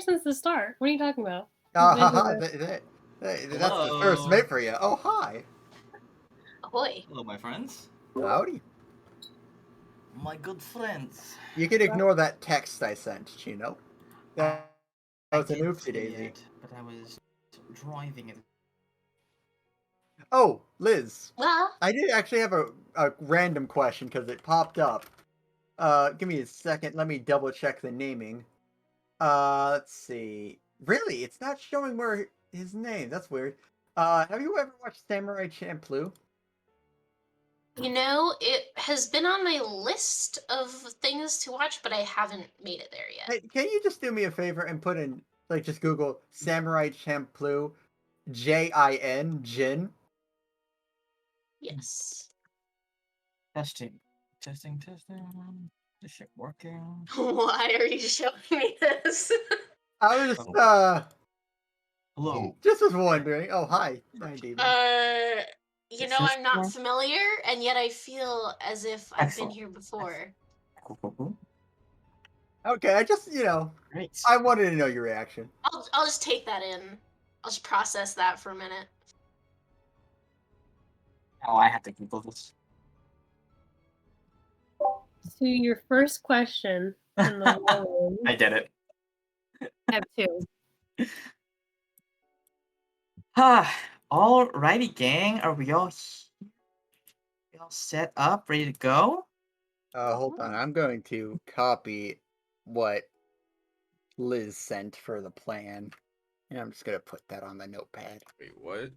since the start. What are you talking about? Haha, that's the first mate for you. Oh, hi. Ahoy. Hello, my friends. Howdy. My good friends. You can ignore that text I sent, Chino. That was an oopsie daisy. But I was driving it. Oh, Liz. Well, I did actually have a random question because it popped up. Give me a second. Let me double check the naming. Let's see. Really, it's not showing where his name. That's weird. Have you ever watched Samurai Champloo? it has been on my list of things to watch, but I haven't made it there yet. Hey, can you just do me a favor and put in, like, just Google Samurai Champloo, Jin? Yes. Testing. Is shit working? Why are you showing me this? I was Hello. just was wondering. Oh, hi, Demon. I'm not familiar, and yet I feel as if I've been Excellent. here before. Cool. Okay, I just, Great. I wanted to know your reaction. I'll just take that in. I'll just process that for a minute. Oh, I have to Google this. So your first question in the war room. I get it. I have two. Alrighty, gang. Are we all here? We all set up, ready to go? Hold on. I'm going to copy what Liz sent for the plan. And I'm just going to put that on the notepad. Wait, what?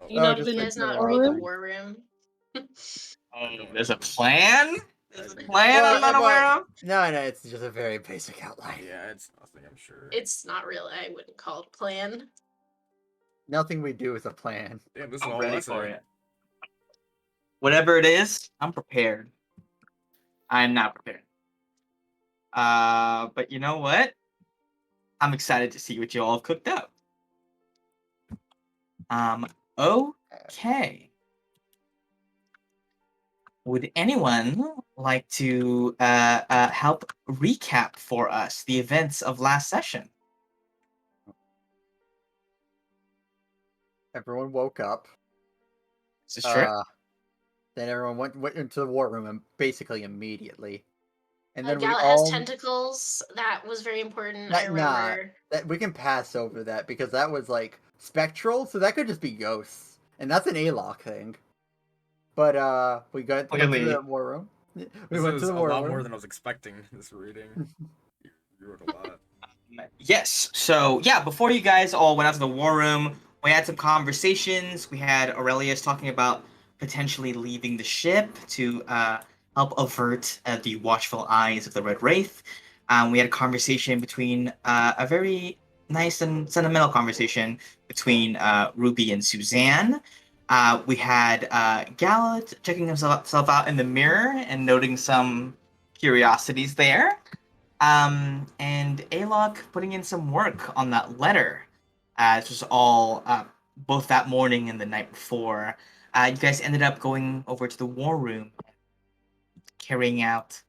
You know, just You like guys the not war read the room. war room? There's a plan? There's a plan Well, I'm not aware of? No, it's just a very basic outline. Yeah, it's nothing, I'm sure. It's not really. I wouldn't call it a plan. Nothing we do is a plan. Damn, this is I'm all ready lesson. for it. Whatever it is, I'm prepared. I'm not prepared. But you know what? I'm excited to see what you all have cooked up. Okay. Would anyone like to help recap for us the events of last session? Everyone woke up. This is true. Then everyone went into the war room basically immediately. And then Gallet has tentacles. That was very important. I remember. That we can pass over that because that was like spectral, so that could just be ghosts, and that's an A-lock thing. But we went to the war room. We went to the war room. A lot more than I was expecting. This reading, you wrote a lot. Yes. So yeah, before you guys all went out to the war room, we had some conversations. We had Aurelius talking about potentially leaving the ship to help avert the watchful eyes of the Red Wraith. We had a conversation between a very nice and sentimental conversation between Ruby and Suzanne. We had Gallet checking himself out in the mirror and noting some curiosities there. And Alok putting in some work on that letter. This was all both that morning and the night before. You guys ended up going over to the war room, carrying out.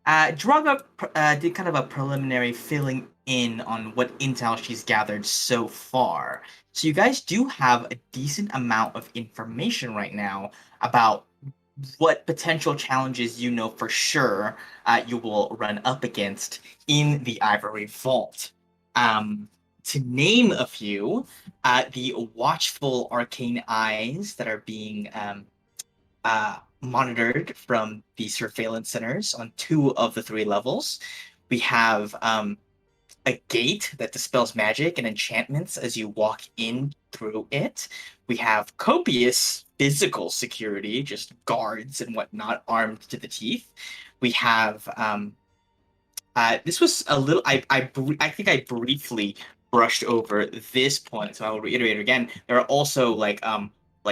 Draga did kind of a preliminary filling in on what intel she's gathered so far. So you guys do have a decent amount of information right now about what potential challenges you know for sure you will run up against in the Ivory Vault. To name a few, the watchful arcane eyes that are being monitored from the surveillance centers on 2 of the 3 levels. We have a gate that dispels magic and enchantments as you walk in through it. We have copious physical security, just guards and whatnot, armed to the teeth. We have this was a little. I think I briefly brushed over this point, so I will reiterate it again. There are also like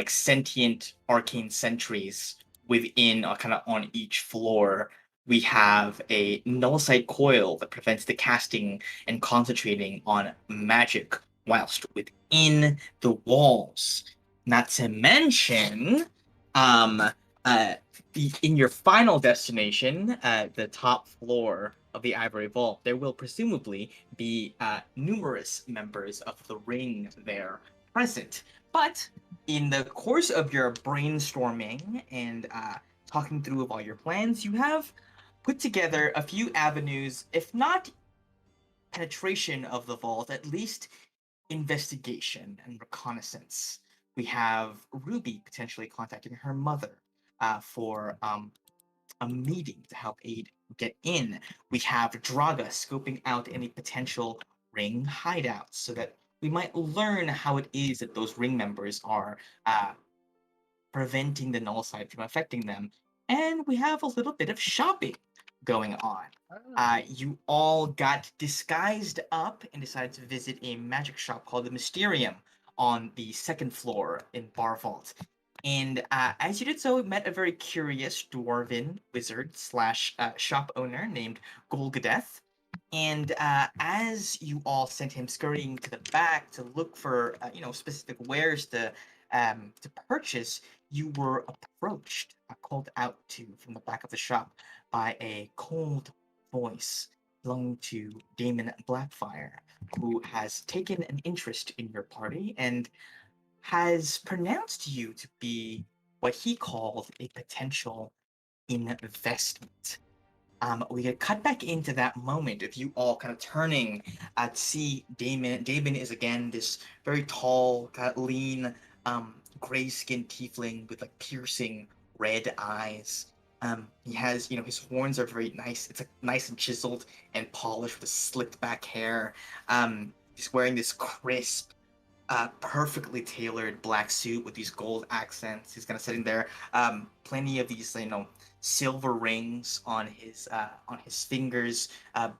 sentient arcane sentries within, kind of on each floor. We have a null-site coil that prevents the casting and concentrating on magic whilst within the walls. Not to mention, In your final destination, the top floor of the Ivory Vault, there will presumably be numerous members of the Ring there present. But in the course of your brainstorming and talking through of all your plans, you have put together a few avenues, if not penetration of the vault, at least investigation and reconnaissance. We have Ruby potentially contacting her mother for a meeting to help aid get in. We have Draga scoping out any potential ring hideouts so that we might learn how it is that those ring members are preventing the null side from affecting them. And we have a little bit of shopping going on. You all got disguised up and decided to visit a magic shop called the Mysterium on the second floor in Bar Vault. And as you did so, you met a very curious dwarven wizard slash shop owner named Golgadeth. And as you all sent him scurrying to the back to look for, specific wares to purchase, you were approached, called out to from the back of the shop by a cold voice belonging to Damon Blackfire, who has taken an interest in your party and has pronounced you to be what he called a potential investment. We get cut back into that moment of you all kind of turning to see Damon. Damon is again this very tall, kind of lean, gray-skinned tiefling with like piercing red eyes. He has, his horns are very nice. It's like nice and chiseled and polished with slicked back hair. He's wearing this crisp, perfectly tailored black suit with these gold accents. He's kind of sitting there. Plenty of these, silver rings on his fingers,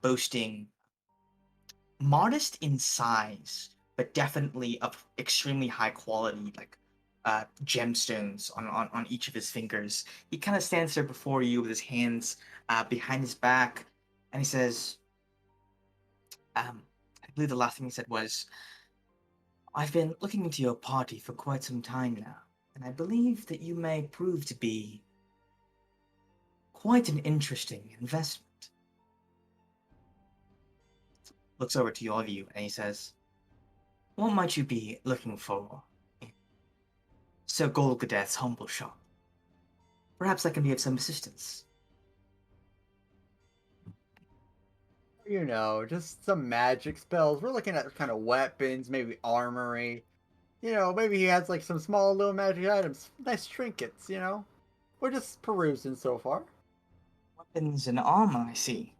boasting modest in size, but definitely of extremely high quality, like gemstones on each of his fingers. He kind of stands there before you with his hands behind his back, and he says, I believe the last thing he said was, I've been looking into your party for quite some time now, and I believe that you may prove to be quite an interesting investment. Looks over to all of you, and he says, what might you be looking for in Sir Golgadeth's humble shop? Perhaps I can be of some assistance. Just some magic spells. We're looking at kind of weapons, maybe armory. Maybe he has like some small little magic items, nice trinkets, We're just perusing so far. Weapons and armor, I see.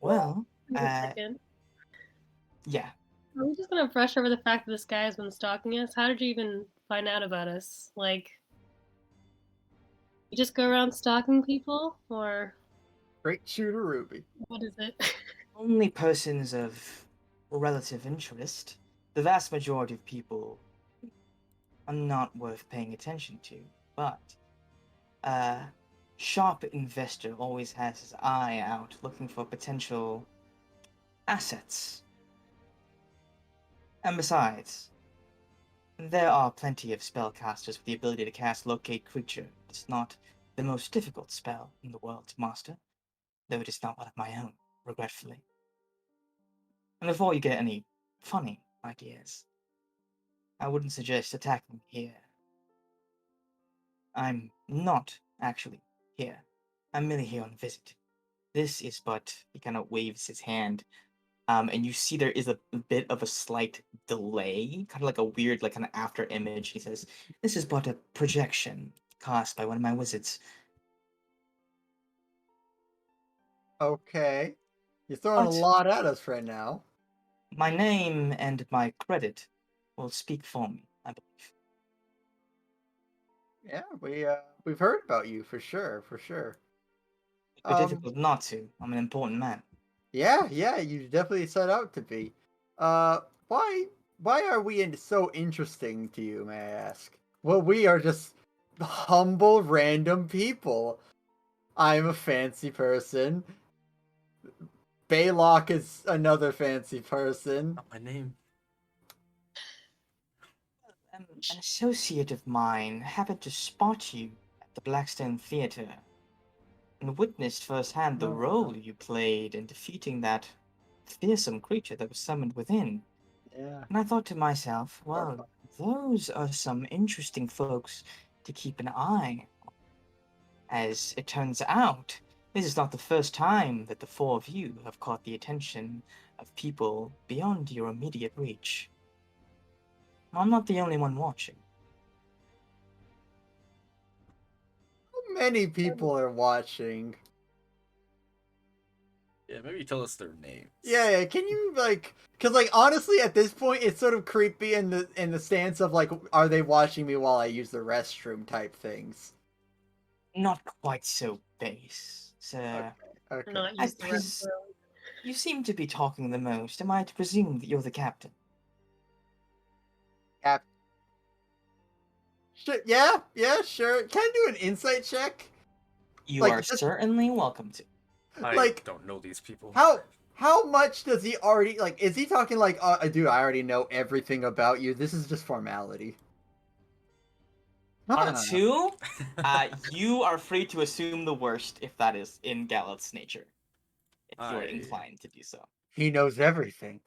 Well, Wait a second. yeah. Are we just gonna brush over the fact that this guy has been stalking us? How did you even find out about us? Like, you just go around stalking people, or Great shooter, Ruby. what is it? Only persons of relative interest. The vast majority of people are not worth paying attention to, but a sharp investor always has his eye out looking for potential assets. And besides, there are plenty of spellcasters with the ability to cast Locate Creature. It's not the most difficult spell in the world to master, though it is not one of my own, regretfully. And before you get any funny ideas, I wouldn't suggest attacking here. I'm not actually here. I'm merely here on a visit. This is but, he kind of waves his hand, and you see there is a bit of a slight delay, kind of like a weird, like kind of after image. He says, this is but a projection cast by one of my wizards. Okay. You're throwing a What? lot at us right now. My name and my credit will speak for me, I believe. Yeah, we've heard about you for sure, for sure. It'd be difficult not to. I'm an important man. Yeah, you definitely set out to be. Why are we so interesting to you, may I ask? Well, we are just humble, random people. I'm a fancy person. Baylock is another fancy person. Not my name. An associate of mine happened to spot you at the Blackstone Theater and witnessed firsthand the role you played in defeating that fearsome creature that was summoned within. Yeah. And I thought to myself, well, those are some interesting folks to keep an eye on. As it turns out, this is not the first time that the four of you have caught the attention of people beyond your immediate reach. I'm not the only one watching. How many people are watching? Yeah, maybe tell us their names. Yeah, can you like, because like honestly, at this point, it's sort of creepy in the stance of like, are they watching me while I use the restroom type things? Not quite so base, sir. Okay. Not I use the pres- restroom. You seem to be talking the most. Am I to presume that you're the captain? Cap. Yeah, sure. Can I do an insight check? You Like, are just certainly welcome to. I like don't know these people. how much does he already like? Is he talking like, dude, I already know everything about you. This is just formality. On a Huh. 2, you are free to assume the worst if that is in Gallant's nature. If you're inclined to do so. He knows everything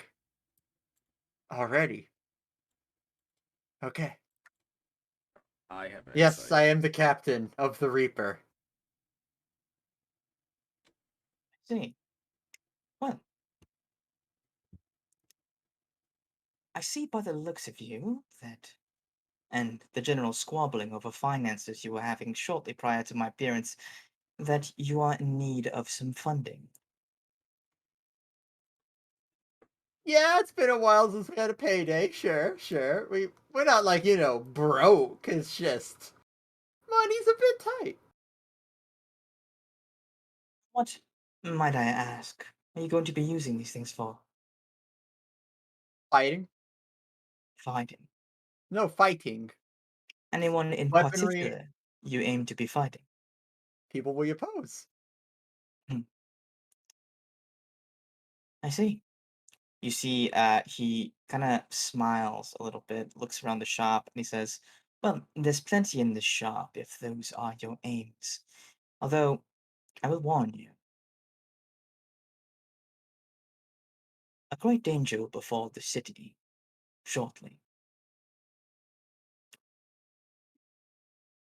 already. Okay. I have an Yes, insight. I am the captain of the Reaper. See. Well, I see by the looks of you that, and the general squabbling over finances you were having shortly prior to my appearance, that you are in need of some funding. Yeah, it's been a while since we had a payday. Sure. We're not like, broke. It's just money's a bit tight. What, might I ask, are you going to be using these things for? Fighting? Fighting. No fighting. Anyone in Weaponry. particular you aim to be fighting? People we oppose. I see. You see, he kind of smiles a little bit, looks around the shop, and he says, well, there's plenty in this shop if those are your aims. Although, I will warn you, a great danger will befall the city shortly.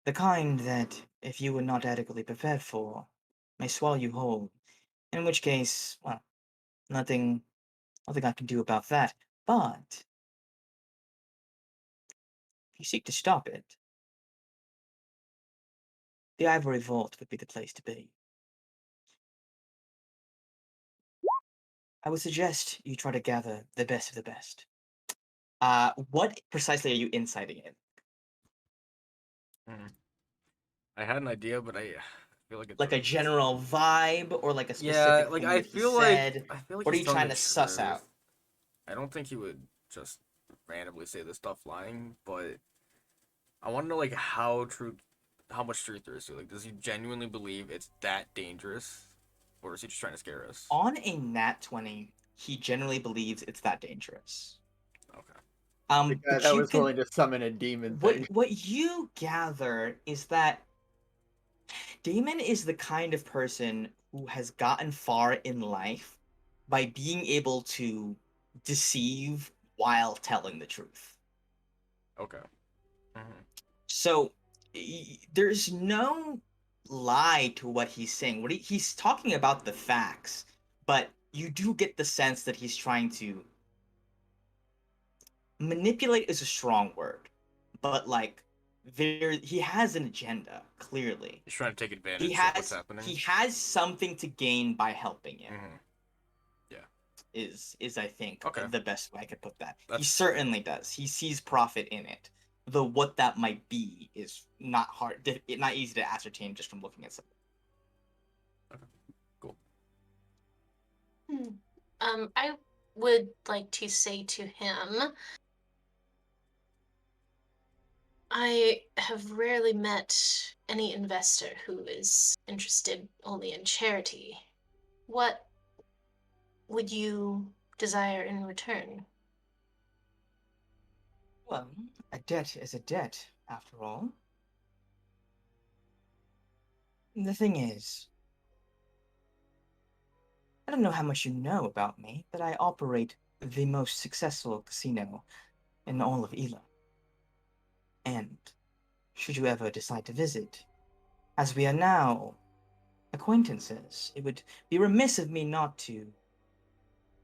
The kind that, if you were not adequately prepared for, may swallow you whole. In which case, well, nothing I can do about that. But, if you seek to stop it, the Ivory Vault would be the place to be. I would suggest you try to gather the best of the best. What precisely are you inciting in? I had an idea, but I feel like it Like a doesn't. general vibe or like a Yeah, specific like thing I that he feel like said? I feel like What are he's you telling trying the to suss truth. out? I don't think he would just randomly say this stuff lying, but I want to know like how much truth there is to it. Like, does he genuinely believe it's that dangerous, or is he just trying to scare us? On a nat 20, he generally believes it's that dangerous. Okay. The guy But that you was can willing to summon a demon what thing. what you gather is that Damon is the kind of person who has gotten far in life by being able to deceive while telling the truth. Okay. Mm-hmm. So there's no lie to what he's saying. He's talking about the facts, but you do get the sense that he's trying to manipulate is a strong word, but like he has an agenda clearly. He's trying to take He advantage of what's has happening. he has something to gain by helping you. Mm-hmm. Yeah. Is I think Okay. the best way I could put that. He That's certainly does. He sees profit in it. Though what that might be is not not easy to ascertain just from looking at something. okay. Cool. I would like to say to him, I have rarely met any investor who is interested only in charity. What would you desire in return? Well, a debt is a debt, after all. The thing is, I don't know how much you know about me, but I operate the most successful casino in all of Ela. And should you ever decide to visit, as we are now acquaintances, it would be remiss of me not to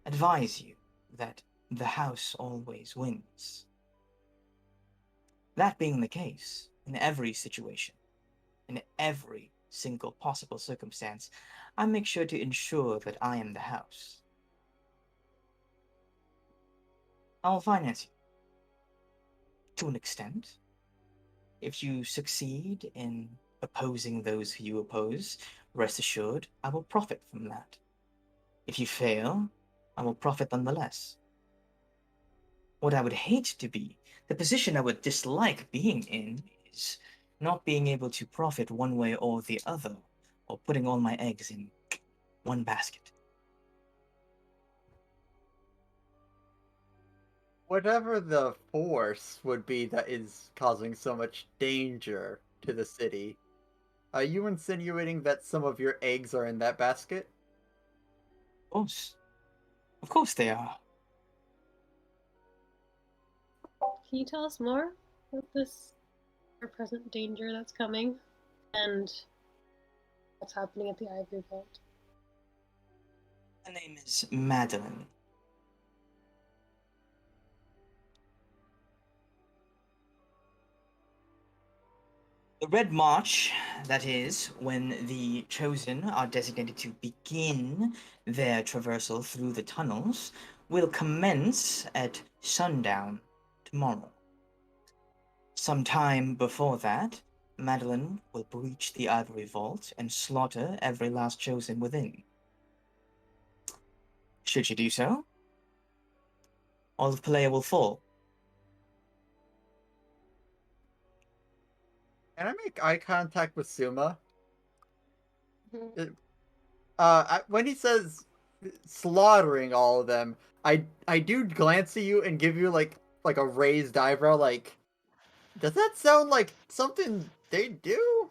advise you that the house always wins. That being the case, in every situation, in every single possible circumstance, I make sure to ensure that I am the house. I'll finance you, to an extent. If you succeed in opposing those who you oppose, rest assured I will profit from that. If you fail, I will profit nonetheless. What I would hate to be, the position I would dislike being in, is not being able to profit one way or the other, or putting all my eggs in one basket. Whatever the force would be that is causing so much danger to the city, are you insinuating that some of your eggs are in that basket? Of course. Of course they are. Can you tell us more about this present danger that's coming and what's happening at the Ivory Vault? Her name is Madeline. The Red March, that is, when the Chosen are designated to begin their traversal through the tunnels, will commence at sundown tomorrow. Sometime before that, Madeline will breach the Ivory Vault and slaughter every last Chosen within. Should she do so, all of Pelea will fall. Can I make eye contact with Suma? Mhm. When he says slaughtering all of them, I do glance at you and give you like a raised eyebrow. Like, does that sound like something they do?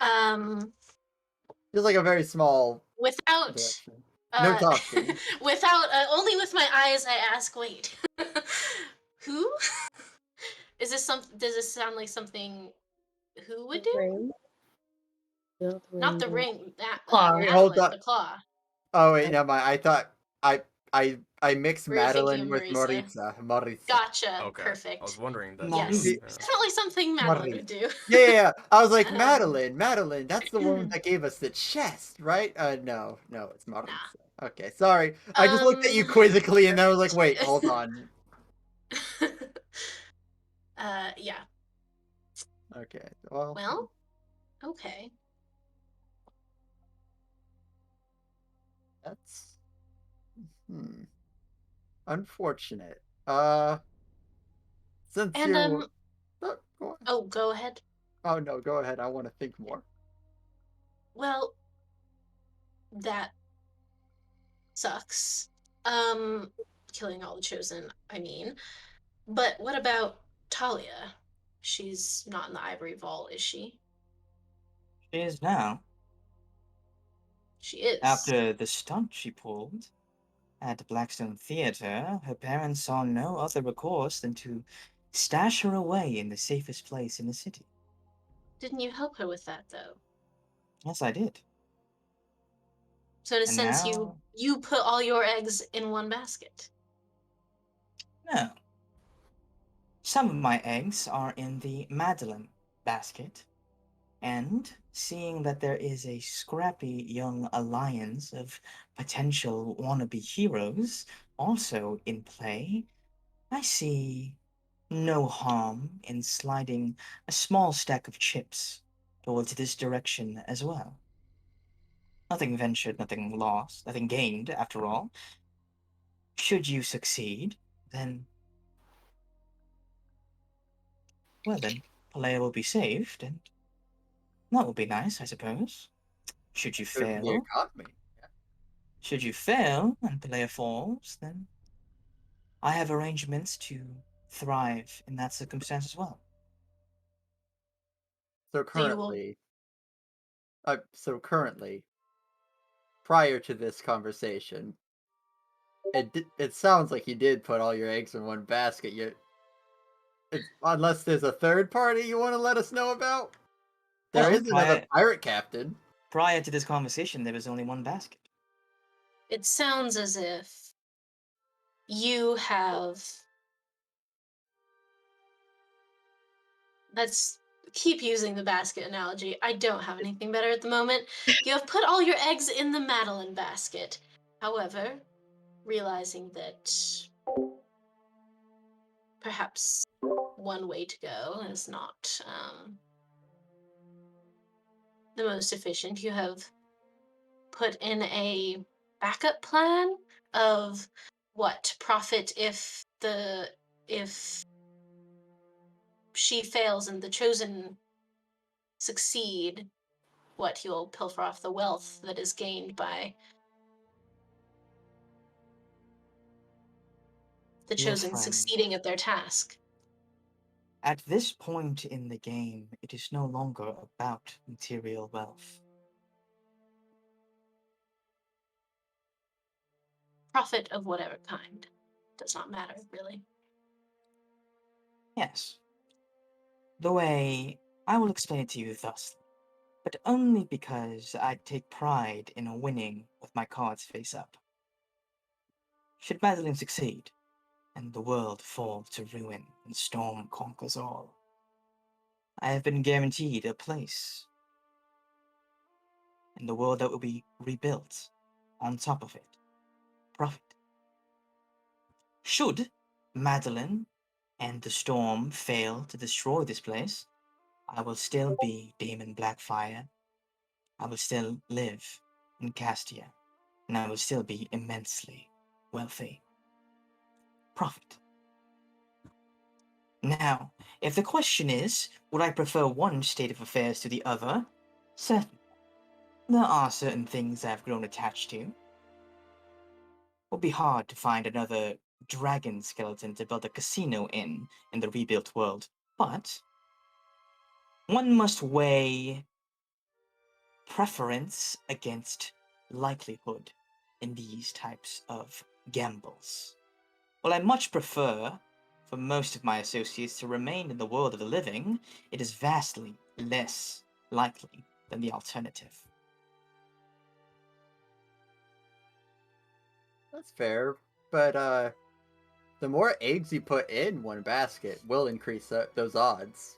Um, Just like a very small without direction. No uh talking. without only with my eyes I ask, wait. Who? Is this some does this sound like something who would The do? ring? No, the Not ring. the ring, that Claw. Wait, hold Madeline, on. the claw. Oh wait, never mind. I thought I mixed Were you thinking Madeline of with Marisa? Maritza. Maritza. Gotcha. Okay. I was Perfect. wondering that too. Yes. See, Maurice. It's Yeah. definitely something Madeline would Maritza. do. Yeah. I was like Um, Madeline. That's the one that gave us the chest, right? No, it's nah. Maritza. Okay, sorry. I just looked at you Um, quizzically, and then I was like, wait, perfect. hold on. Yeah. Okay, well, Well, okay. that's unfortunate. Since And you're, oh, go on. oh, go ahead. Oh no, go ahead. I want to think more. Well, that sucks. Killing all the chosen, I mean. But what about Talia? She's not in the Ivory Vault, is she? She is now. She is. After the stunt she pulled at Blackstone Theatre, her parents saw no other recourse than to stash her away in the safest place in the city. Didn't you help her with that though? Yes, I did. So in a And sense, you now, you put all your eggs in one basket. no. Some of my eggs are in the Madeline basket, and seeing that there is a scrappy young alliance of potential wannabe heroes also in play, I see no harm in sliding a small stack of chips towards this direction as well. Nothing ventured, nothing lost, nothing gained, after all. Should you succeed, then, well then, Palea will be saved, and that will be nice, I suppose. Should you Good for the fail, economy. should you fail and Palea falls, then I have arrangements to thrive in that circumstance as well. So So you will. currently, prior to this conversation, it sounds like you did put all your eggs in one basket. Unless there's a third party you want to let us know about. There Well, is another pirate captain. prior to this conversation, there was only one basket. It sounds as if you have. Let's keep using the basket analogy. I don't have anything better at the moment. You have put all your eggs in the Madeline basket. However, realizing that perhaps one way to go is not the most efficient, you have put in a backup plan of what profit if she fails and the chosen succeed, what you'll pilfer off the wealth that is gained by the Dear chosen friend, succeeding at their task. at this point in the game, it is no longer about material wealth. Profit of whatever kind. Does not matter, really. Yes. The way I will explain it to you thusly, but only because I take pride in winning with my cards face up. Should Madeline succeed, and the world fall to ruin and storm conquers all, I have been guaranteed a place in the world that will be rebuilt on top of it. Profit. Should Madeline and the storm fail to destroy this place, I will still be Damon Blackfire. I will still live in Castia, and I will still be immensely wealthy. Profit. Now, if the question is, would I prefer one state of affairs to the other? Certainly. There are certain things I've grown attached to. It will be hard to find another dragon skeleton to build a casino in the rebuilt world, but one must weigh preference against likelihood in these types of gambles. While I much prefer for most of my associates to remain in the world of the living, it is vastly less likely than the alternative. That's fair, but the more eggs you put in one basket will increase those odds.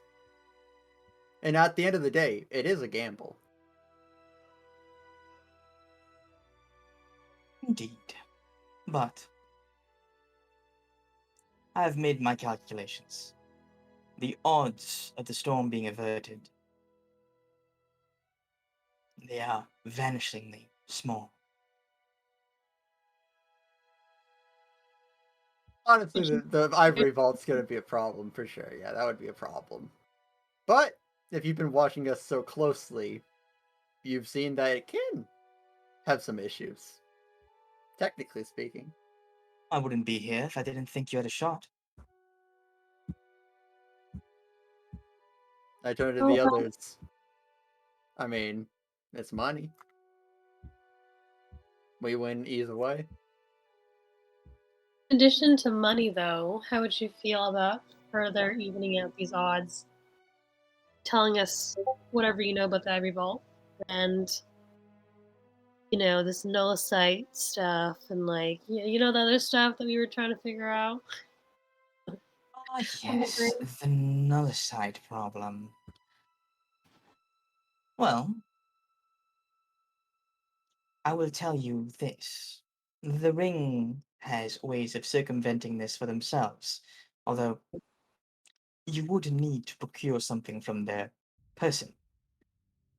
And at the end of the day, it is a gamble. Indeed. But I have made my calculations. The odds of the storm being averted, they are vanishingly small. Honestly, the Ivory Vault's gonna be a problem for sure. Yeah, that would be a problem. But if you've been watching us so closely, you've seen that it can have some issues. Technically speaking. I wouldn't be here if I didn't think you had a shot. I turned to Oh, the well, others. I mean, it's money. We win either way. in addition to money, though, how would you feel about further evening out these odds? Telling us whatever you know about the Ivory Vault and this null site stuff and like the other stuff that we were trying to figure out. Ah, yes, the nullicide problem. Well, I will tell you this. The ring has ways of circumventing this for themselves, although you would need to procure something from their person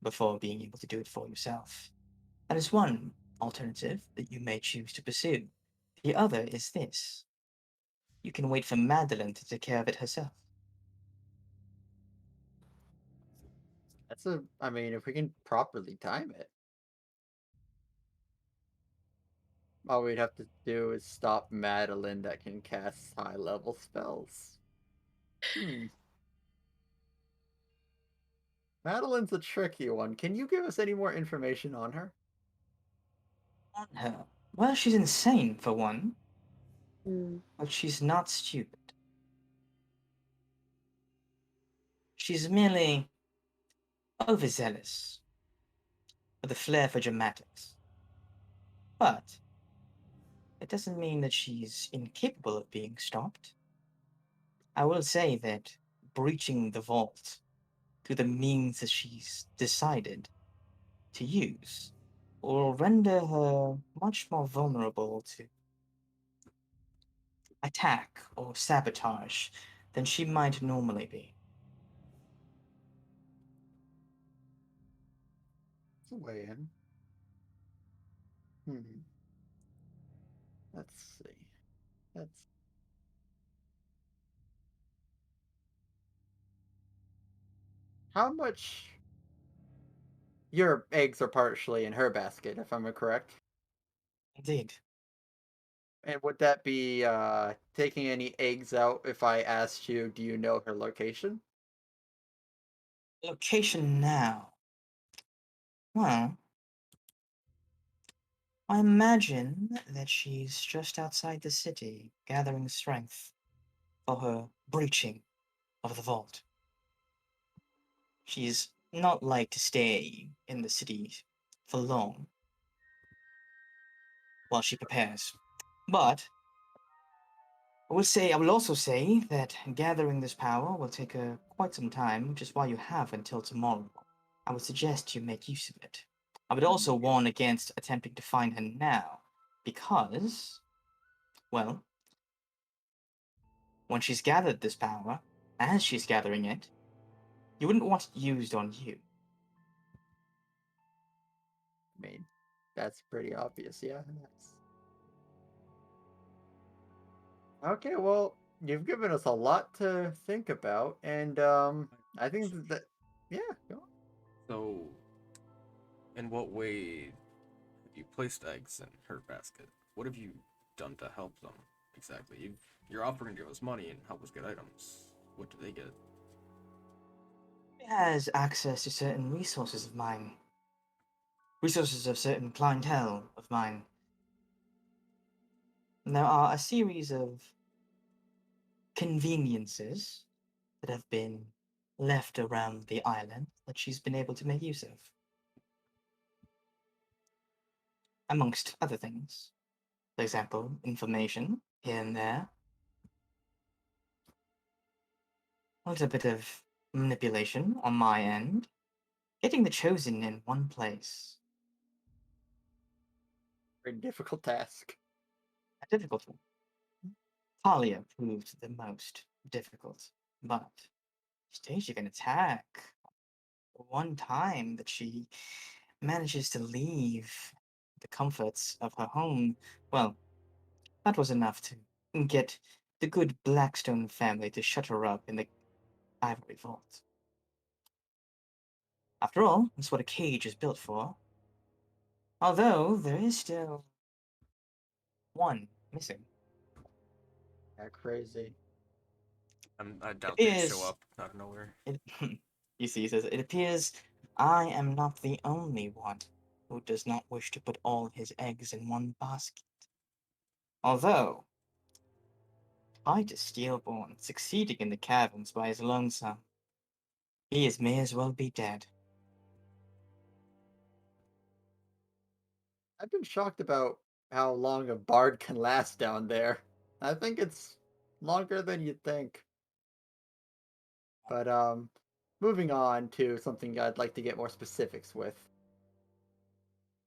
before being able to do it for yourself. That is one alternative that you may choose to pursue. The other is this. You can wait for Madeline to take care of it herself. I mean, if we can properly time it. All we'd have to do is stop Madeline that can cast high level spells. Hmm. Madeline's a tricky one. Can you give us any more information on her? On her. Well, she's insane, for one, Hmm. but she's not stupid. She's merely overzealous, with a flair for dramatics. But it doesn't mean that she's incapable of being stopped. I will say that breaching the vault through the means that she's decided to use will render her much more vulnerable to attack or sabotage than she might normally be. It's a way in. Hmm. Let's see. Let's. How much? Your eggs are partially in her basket, if I'm correct. Indeed. And would that be taking any eggs out if I asked you, do you know her location? Location now. Well, I imagine that she's just outside the city, gathering strength for her breaching of the vault. She's not like to stay in the city for long while she prepares. But I will also say that gathering this power will take quite some time, which is why you have until tomorrow. I would suggest you make use of it. I would also warn against attempting to find her now, because, well, when she's gathered this power, as she's gathering it, you wouldn't want it used on you. I mean, that's pretty obvious, yeah. That's... Okay, well, you've given us a lot to think about, and I think that yeah, go on. So, in what way have you placed eggs in her basket? What have you done to help them exactly? You're offering to give us money and help us get items. What do they get? She has access to certain resources of mine, resources of certain clientele of mine. And there are a series of conveniences that have been left around the island that she's been able to make use of, amongst other things. For example, information here and there, a little bit of manipulation on my end, getting the chosen in one place. Very difficult task. A difficult one. Talia proved the most difficult, but staging an attack one time that she manages to leave the comforts of her home, well, that was enough to get the good Blackstone family to shut her up in the ivory vault. After all, that's what a cage is built for. Although there is still one missing. Yeah, crazy. I It doubt they show appears. up out of nowhere. It, you see, he says, it appears I am not the only one who does not wish to put all his eggs in one basket. Although, Titus Steelborn succeeding in the caverns by his lonesome, may as well be dead. I've been shocked about how long a bard can last down there. I think it's longer than you'd think. But moving on to something I'd like to get more specifics with.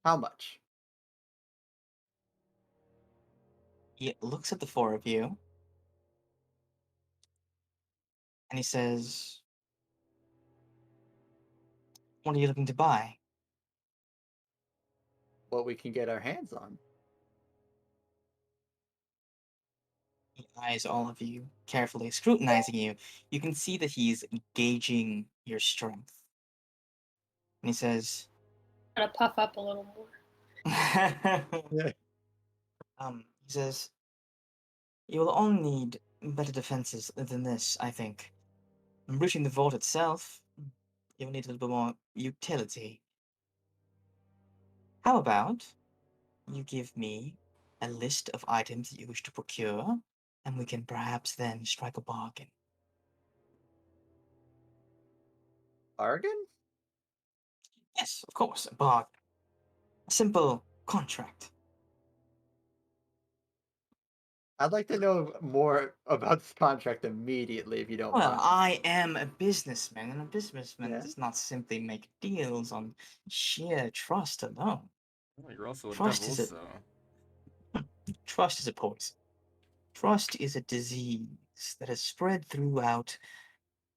How much? He looks at the four of you and he says, what are you looking to buy? What we can get our hands on. He eyes all of you, carefully scrutinizing you. You can see that he's gauging your strength. And he says, Gotta puff up a little more. Yeah. he says, you will only need better defenses than this, I think. And breaching the vault itself, You'll need a little bit more utility. How about you give me a list of items that you wish to procure, and we can perhaps then strike a bargain. Bargain? Yes, of course, a bargain. A simple contract. I'd like to know more about this contract immediately, if you don't Well, mind. I am a businessman, and a businessman Yeah? does not simply make deals on sheer trust alone. Well, you're also a Trust devil, is a so trust is a poison. Trust is a disease that has spread throughout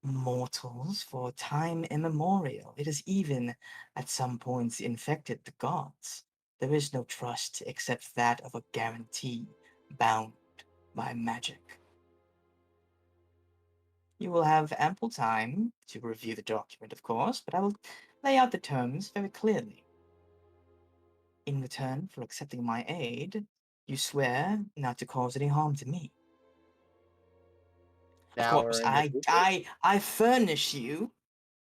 mortals for time immemorial. It has even, at some points, infected the gods. There is no trust except that of a guarantee bound by magic. You will have ample time to review the document, of course, but I will lay out the terms very clearly. In return for accepting my aid, you swear not to cause any harm to me. Of Now course, or in the I future? I I furnish you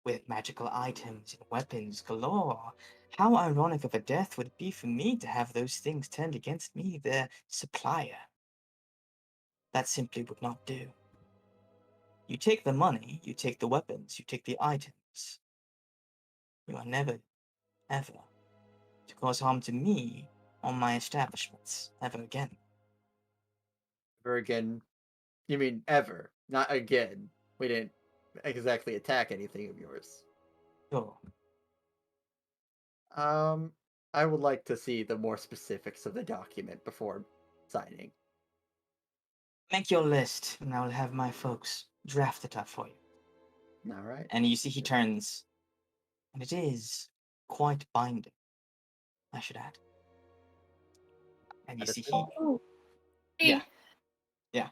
with magical items and weapons galore. How ironic of a death would it be for me to have those things turned against me, their supplier? That simply would not do. You take the money, you take the weapons, you take the items. You are never, ever to cause harm to me or my establishments ever again. Ever again? You mean ever, not again. We didn't exactly attack anything of yours. Sure. Um, I would like to see the more specifics of the document before signing. Make your list, and I will have my folks draft it up for you. All right. And you see he turns, and it is quite binding, I should add. And you That is see good. he, Oh, yeah, hey, yeah.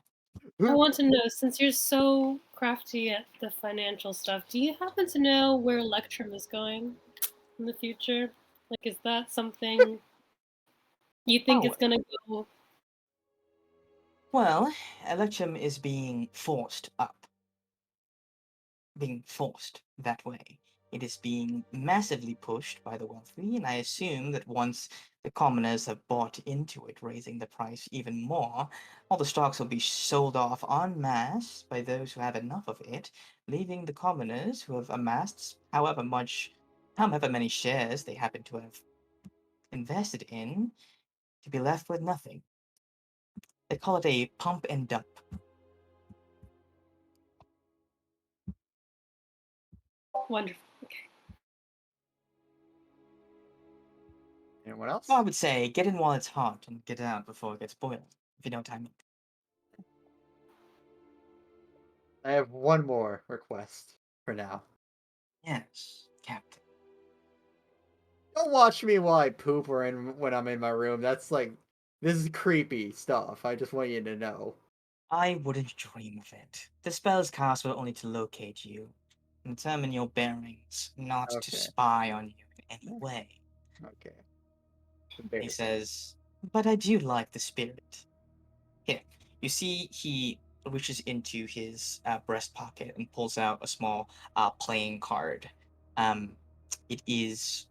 I want to know, since you're so crafty at the financial stuff, do you happen to know where Electrum is going in the future? Like, is that something you think Oh, it's gonna go? well, Electrum is being forced that way. It is being massively pushed by the wealthy, and I assume that once the commoners have bought into it, raising the price even more, all the stocks will be sold off en masse by those who have enough of it, leaving the commoners who have amassed however many shares they happen to have invested in, to be left with nothing. They call it a pump and dump. Wonderful. Okay. Anyone else? Well, I would say get in while it's hot and get out before it gets boiled, if you know what I mean. I have one more request for now. Yes, Captain. Don't watch me while I poop or when I'm in my room. This is creepy stuff. I just want you to know. I wouldn't dream of it. The spells cast were only to locate you and determine your bearings, not to Okay. spy on you in any way. Okay. He Embarrassing. says, but I do like the spirit. Here, you see he reaches into his breast pocket and pulls out a small playing card. Um, it is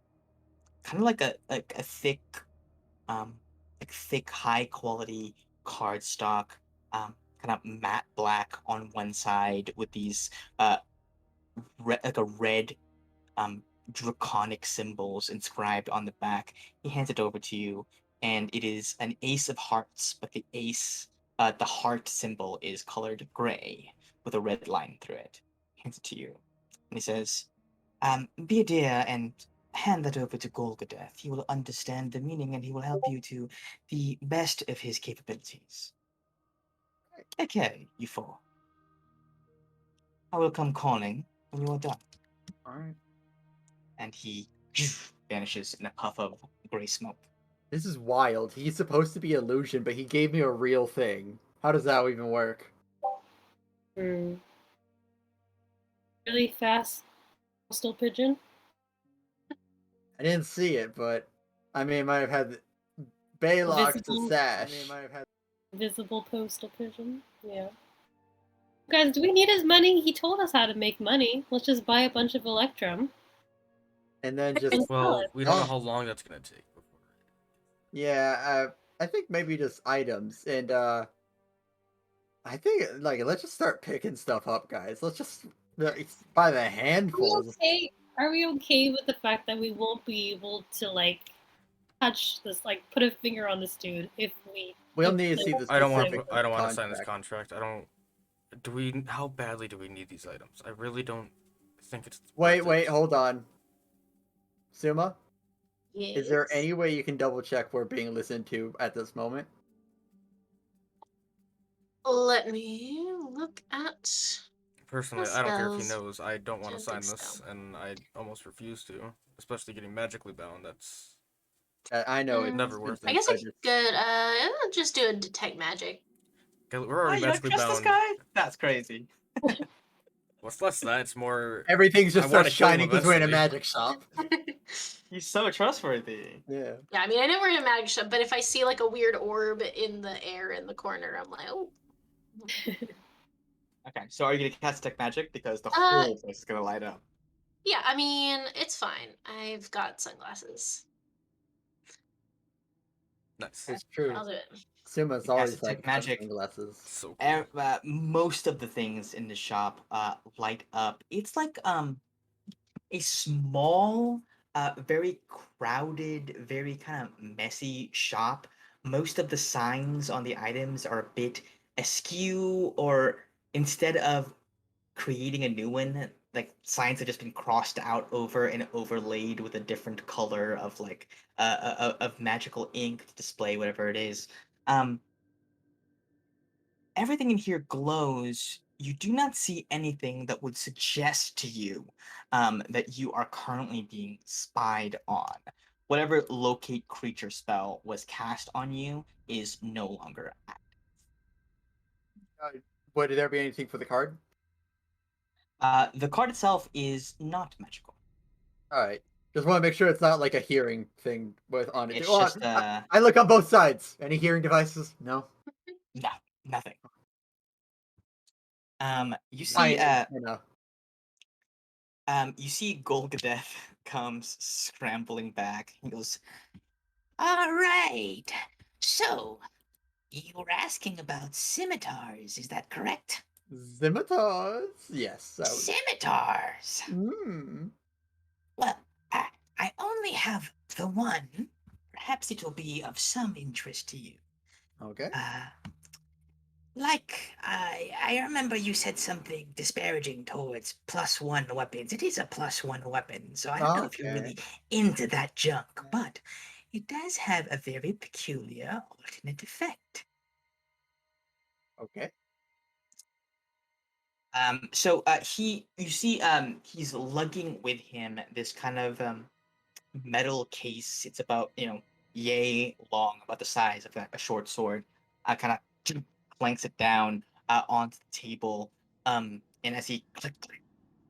kind of like a thick um, thick, high quality cardstock, kind of matte black on one side with these uh, like a red draconic symbols inscribed on the back. He hands it over to you, and it is an ace of hearts, but the heart symbol is colored gray with a red line through it. He hands it to you, and he says, be a dear and hand that over to Golgadeth. He will understand the meaning and he will help you to the best of his capabilities. Take care, you four. I will come calling when you are done. All right. And he vanishes in a puff of gray smoke. This is wild. He's supposed to be illusion, but he gave me a real thing. How does that even work? Hmm. Really fast postal pigeon. I didn't see it, but I mean, might have had Baylock's a Visible, sash. I mean, might have had. visible postal pigeon. Yeah. Guys, do we need his money? He told us how to make money. Let's just buy a bunch of Electrum. And then just And sell Well, it. we don't know how long that's gonna take. yeah, I think maybe just items and I think like let's just start picking stuff up, guys. Let's just by the handfuls. Are we okay with the fact that we won't be able to like touch this, like put a finger on this dude if we? We'll if need to they see the won't I don't want specific to. I don't want to sign this contract. contract. I don't. Do we? How badly do we need these items? I really don't think it's Wait, worth it. hold on. Suma, is there Yes. any way you can double check we're being listened to at this moment? Let me look at Personally, the I don't care if he spells. knows. I don't want to Don't sign think this, so. and I almost refuse to. Especially getting magically bound. That's I know it's never worth I it. guess I I just could just do a detect magic. Okay, we're Oh, already you don't magically trust this bound. guy? That's crazy. Well, it's less that. It's more. everything I just want starts to kill him shining because we're in a eventually. magic shop. He's so trustworthy. Yeah. Yeah, I mean, I know we're in a magic shop, but if I see like a weird orb in the air in the corner, I'm like, oh. Okay, so are you gonna cast Detect Magic? Because the Uh, whole place is gonna light up. Yeah, I mean, it's fine. I've got sunglasses. Nice. It's true. I'll do it. Suma's You cast always Detect like have Magic. sunglasses. So cool. Most of the things in the shop light up. It's like a small, very crowded, very kind of messy shop. Most of the signs on the items are a bit askew, or instead of creating a new one, like signs have just been crossed out over and overlaid with a different color of like of magical ink to display whatever it is. Um, Everything in here glows. You do not see anything that would suggest to you that you are currently being spied on. Whatever locate creature spell was cast on you is no longer active. Uh, would there be anything for the card? The card itself is not magical. All right. Just want to make sure it's not like a hearing thing with on it. It's Well, just I look on both sides. Any hearing devices? No. no, nothing. You see, I you know. you see Golgadeth comes scrambling back. He goes, "All right. So you were asking about scimitars, is that correct? Scimitars. Yes. Scimitars. Hmm. Well, I only have the one. Perhaps it will be of some interest to you. Okay. Uh, I remember you said something disparaging towards +1 weapons. It is a +1 weapon, so I don't know if you're Okay. really into that junk, but it does have a very peculiar alternate effect. Okay. You see, he's lugging with him this kind of metal case. It's about yay long, about the size of a short sword. Kind of clanks it down onto the table. And as he click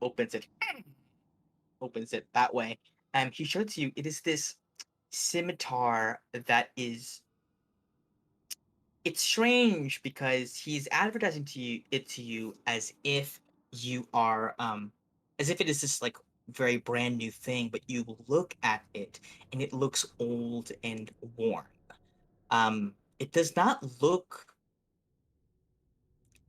opens it, opens it that way, he shows you it is this scimitar that is. It's strange because he's advertising it to you as if you are as if it is this like very brand new thing, but you look at it and it looks old and worn. It does not look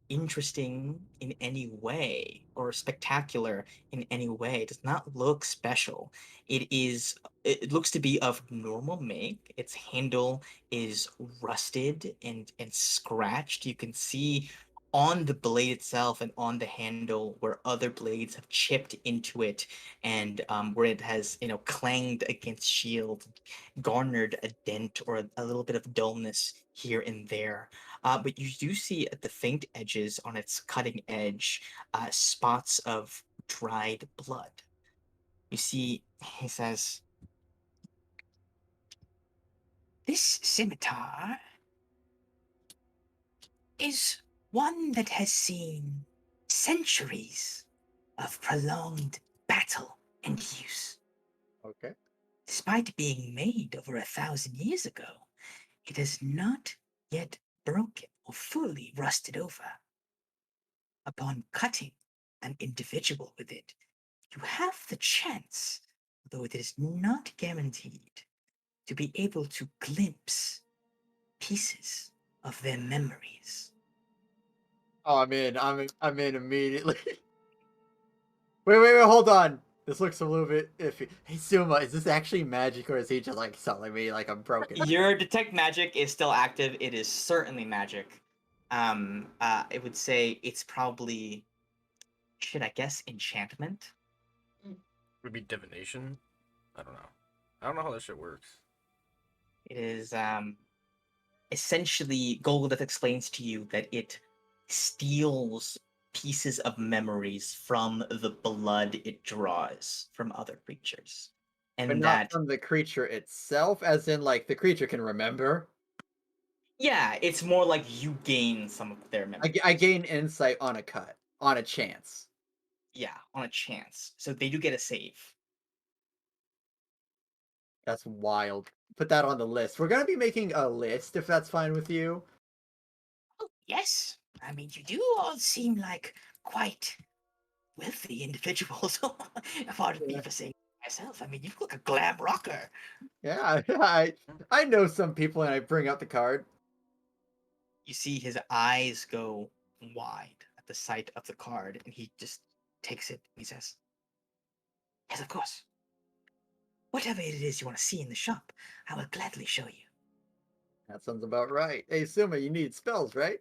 interesting in any way or spectacular in any way. It does not look special. It looks to be of normal make. Its handle is rusted and scratched. You can see on the blade itself and on the handle where other blades have chipped into it, and where it has clanged against shields, garnered a dent or a little bit of dullness here and there. But you do see at the faint edges on its cutting edge spots of dried blood. You see, he says, "This scimitar is one that has seen centuries of prolonged battle and use. Okay. Despite being made over 1,000 years ago, it has not yet broken or fully rusted over. upon cutting an individual with it, you have the chance, though it is not guaranteed, to be able to glimpse pieces of their memories. Oh, I'm in. I'm in immediately. Wait, hold on. This looks a little bit iffy. Hey, Suma, is this actually magic, or is he just like telling me like I'm broken? Your detect magic is still active. It is certainly magic. I would say it's probably, should I guess, enchantment? Would be divination. I don't know. I don't know how that shit works. It is essentially Golgotha explains to you that it steals pieces of memories from the blood it draws from other creatures. But And not that, from the creature itself, as in like the creature can remember. yeah, it's more like you gain some of their memories. I gain insight on a cut, on a chance. Yeah, on a chance. So they do get a save. That's wild. Put that on the list. We're gonna be making a list if that's fine with you. Oh, yes. I mean, you do all seem like quite wealthy individuals. Pardon me Yeah. for saying myself. I mean, you look a glam rocker. Yeah, I know some people, and I bring out the card. You see his eyes go wide at the sight of the card, and he just takes it. He says, "Yes, of course. Whatever it is you want to see in the shop, I will gladly show you." That sounds about right. Hey, Suma, you need spells, right?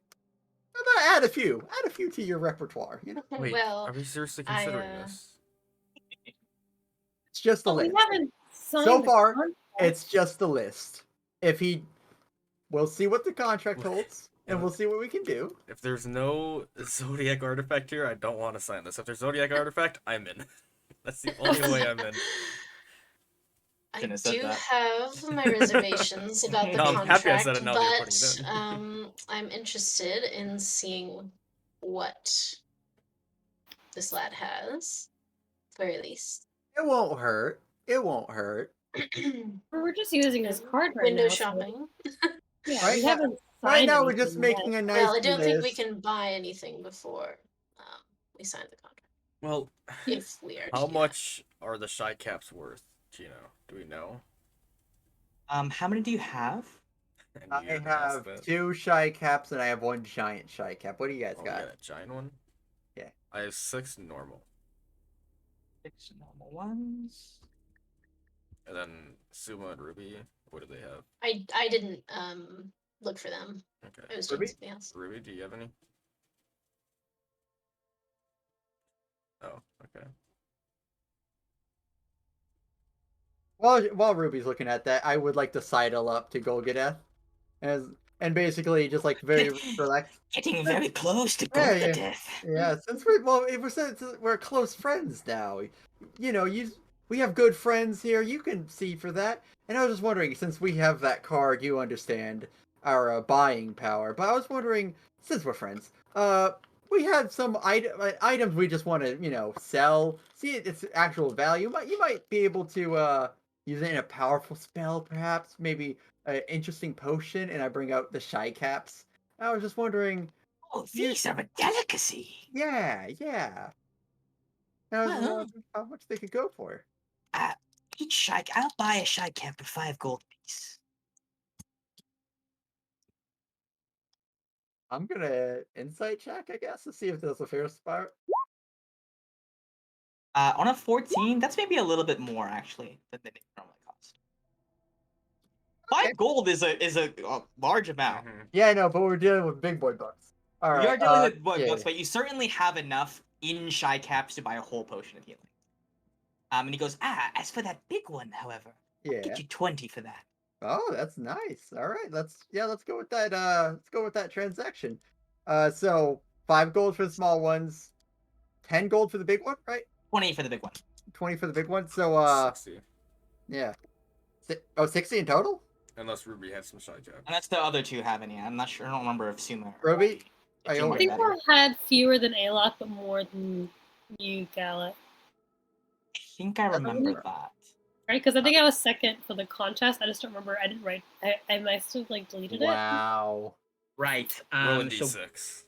How about add a few? Add a few to your repertoire. You know, Wait, Well, are we seriously I, considering this? it's just a But we list. haven't signed So the far, contract. it's just a list. If he, we'll see what the contract holds, and we'll see what we can do. If there's no Zodiac artifact here, I don't want to sign this. If there's Zodiac artifact, I'm in. That's the only way I'm in. I Shouldn't have said do that. have my reservations about the No, I'm happy I contract, said it now that you're but putting it in. I'm interested in seeing what this lad has, at the very least. It won't hurt. It won't hurt. We're just using his card right Window now. So, shopping. yeah, Right we now- haven't Right signed now, we're just anything making yet. a nice Well, I don't think we list. can buy anything before we sign the contract. Well, If we are. how to, much are the shy caps worth, Gino? Do we know? How many do you have? And I you asked have that. 2 shy caps, and I have 1 giant shy cap. What do you guys Oh, got? you got a giant one? Yeah. I have 6 normal. 6 normal ones. And then Suma and Ruby, what do they have? I didn't look for them. Okay. I was doing Ruby? something else. Ruby, do you have any? Oh, okay. While Ruby's looking at that, I would like to sidle up to Golgadeth, and basically just like very relaxed. Getting very close to Yeah, yeah. Golgotha. Yeah, since we're close friends now, you know, we have good friends here. You can see for that. And I was just wondering, since we have that card, you understand our buying power. But I was wondering, since we're friends, we had some items we just want to, sell. See its actual value. You might be able to use it in a powerful spell, perhaps. Maybe an interesting potion. And I bring out the shy caps. I was just wondering. Oh, these are a delicacy. Yeah. I was Well, wondering how much they could go for. Each shy, I'll buy a shy cap for 5 gold piece. I'm gonna insight check, I guess, to see if there's a fair spot. On a 14, that's maybe a little bit more actually than they normally cost. Okay. 5 gold is a large amount. Mhm. Yeah, I know, but we're dealing with big boy bucks. All right. You are dealing with yeah. books, but you certainly have enough in shy caps to buy a whole potion of healing. And he goes, as for that big one, however, I'll Yeah. get you 20 for that. Oh, that's nice. All right, let's go with that. Let's go with that transaction. So 5 gold for the small ones, 10 gold for the big one, right? 20 for the big one. 20 for the big one. So 60. yeah. 60 in total. Unless Ruby had some shy caps. Unless the other two have any. I'm not sure. I don't remember if Sumo. Ruby, if I Sumo owe I had think that. I had fewer than Alok, but more than you, Gallet. I think I remember that. Right? Because I think I was second for the contest. I just don't remember. I didn't write. I must have deleted it. Wow. Right. Roll a So d6.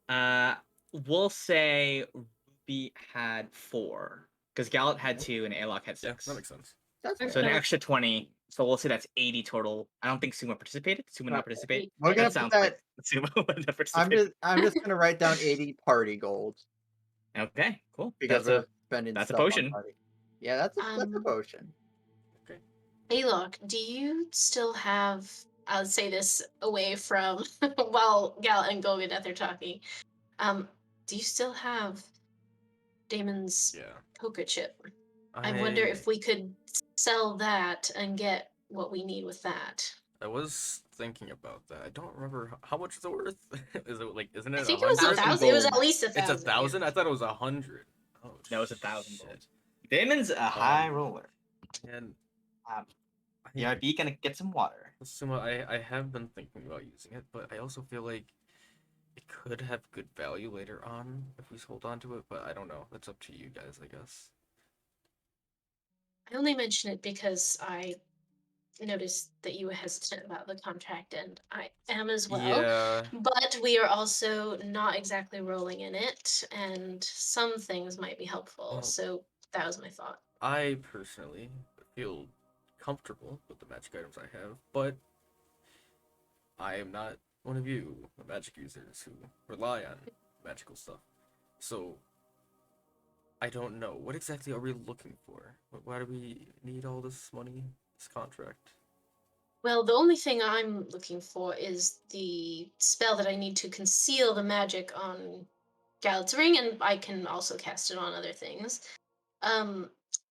We'll say Ruby had 4 because Gallup had 2 and Alok had Yeah, 6. that makes sense. That's Okay. So an fair. extra 20. So we'll say that's 80 total. I don't think Suma participated. Suma not participate. We're gonna That put sounds that. like Suma would not participate. I'm just gonna write down 80 party gold Okay, cool. because we're spending that's a stuff on potion. party. Yeah, that's a potion. Okay. Alok, do you still have? I'll say this away from while Gal and Golgadeth are talking. Do you still have Damon's Yeah. poker chip? I wonder if we could sell that and get what we need with that. I was thinking about that. I don't remember how much is it worth. Is it like? Isn't it I think it was 100? 1,000. It was at gold. least 1,000. It's 1,000. I thought it was 100. Oh, No, it's 1,000 gold. shit. Damon's a high roller. And BRB gonna get some water. Suma, I have been thinking about using it, but I also feel like it could have good value later on if we hold on to it. But I don't know. That's up to you guys, I guess. I only mention it because I noticed that you were hesitant about the contract, and I am as well. Yeah. But we are also not exactly rolling in it, and some things might be helpful. Well, so that was my thought. I personally feel comfortable with the magic items I have, but I am not one of you, the magic users who rely on magical stuff. So I don't know. What exactly are we looking for? Why do we need all this money, this contract? Well, the only thing I'm looking for is the spell that I need to conceal the magic on Gallet's ring, and I can also cast it on other things.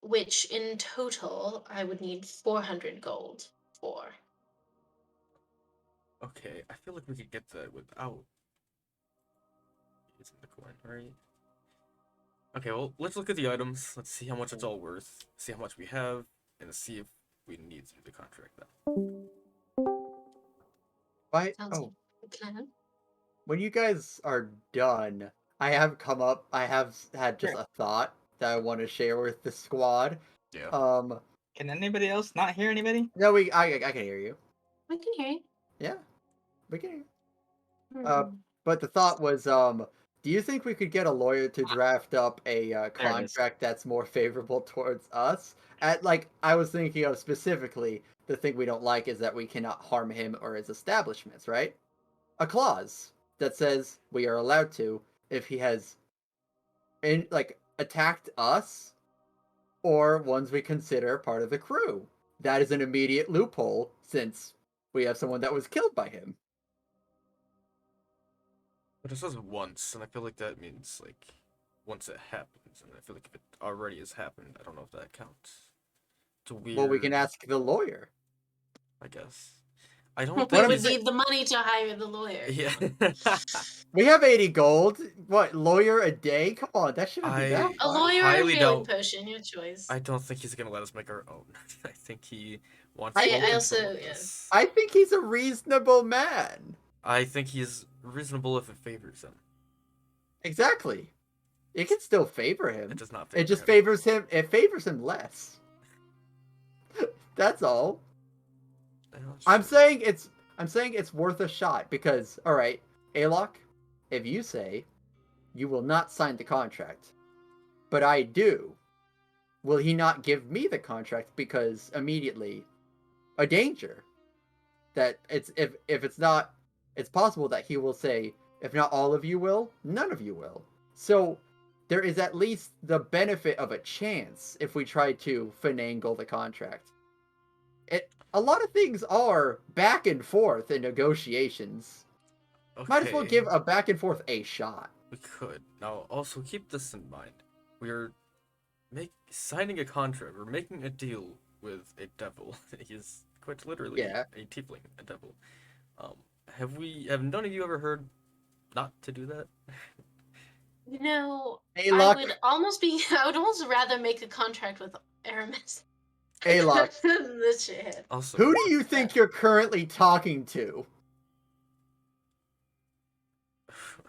Which in total I would need 400 gold for. Okay, I feel like we could get that without using the coin, right? Okay, well, let's look at the items. Let's see how much it's all worth. See how much we have, and see if we need to do the contract then. But Sounds like a plan. when you guys are done, I have had just Sure. a thought that I want to share with the squad. Yeah. Can anybody else not hear anybody? No, I can hear you. I can hear you. Yeah, we can hear you. Hmm. But the thought was, do you think we could get a lawyer to draft up a There it is. contract that's more favorable towards us? I was thinking of specifically the thing we don't like is that we cannot harm him or his establishments, right? A clause that says we are allowed to if he has attacked us or ones we consider part of the crew. That is an immediate loophole since we have someone that was killed by him. But it says once, and I feel like that means, like, once it happens, and I feel like if it already has happened, I don't know if that counts. It's weird. Well, we can ask the lawyer. I guess. I don't We think would he's... need the money to hire the lawyer. Yeah. We have 80 gold. What, lawyer a day? Come on, that shouldn't be that I- A hard. lawyer or a highly healing doubt- potion, your choice. I don't think he's gonna let us make our own. I think he wants I full control also- of yeah. this. I think he's a reasonable man. I think he's reasonable if it favors him. Exactly. It can still favor him. It does not favor It just him. favors him. It favors him less. That's all. Yeah, that's I'm true. saying it's worth a shot because, all right, Alok, if you say you will not sign the contract, but I do, will he not give me the contract because immediately a danger that if it's not, it's possible that he will say if not all of you will, none of you will. So there is at least the benefit of a chance if we try to finagle the contract. A lot of things are back and forth in negotiations. Might as well Okay, give a back and forth a shot. we could. Now, also keep this in mind. We're signing a contract. We're making a deal with a devil. He is quite literally Yeah. a tiefling, a devil. Have none of you ever heard not to do that? You know, Alok, I would almost rather make a contract with Aramis. Alok, The shit. Also, who do you think you're currently talking to?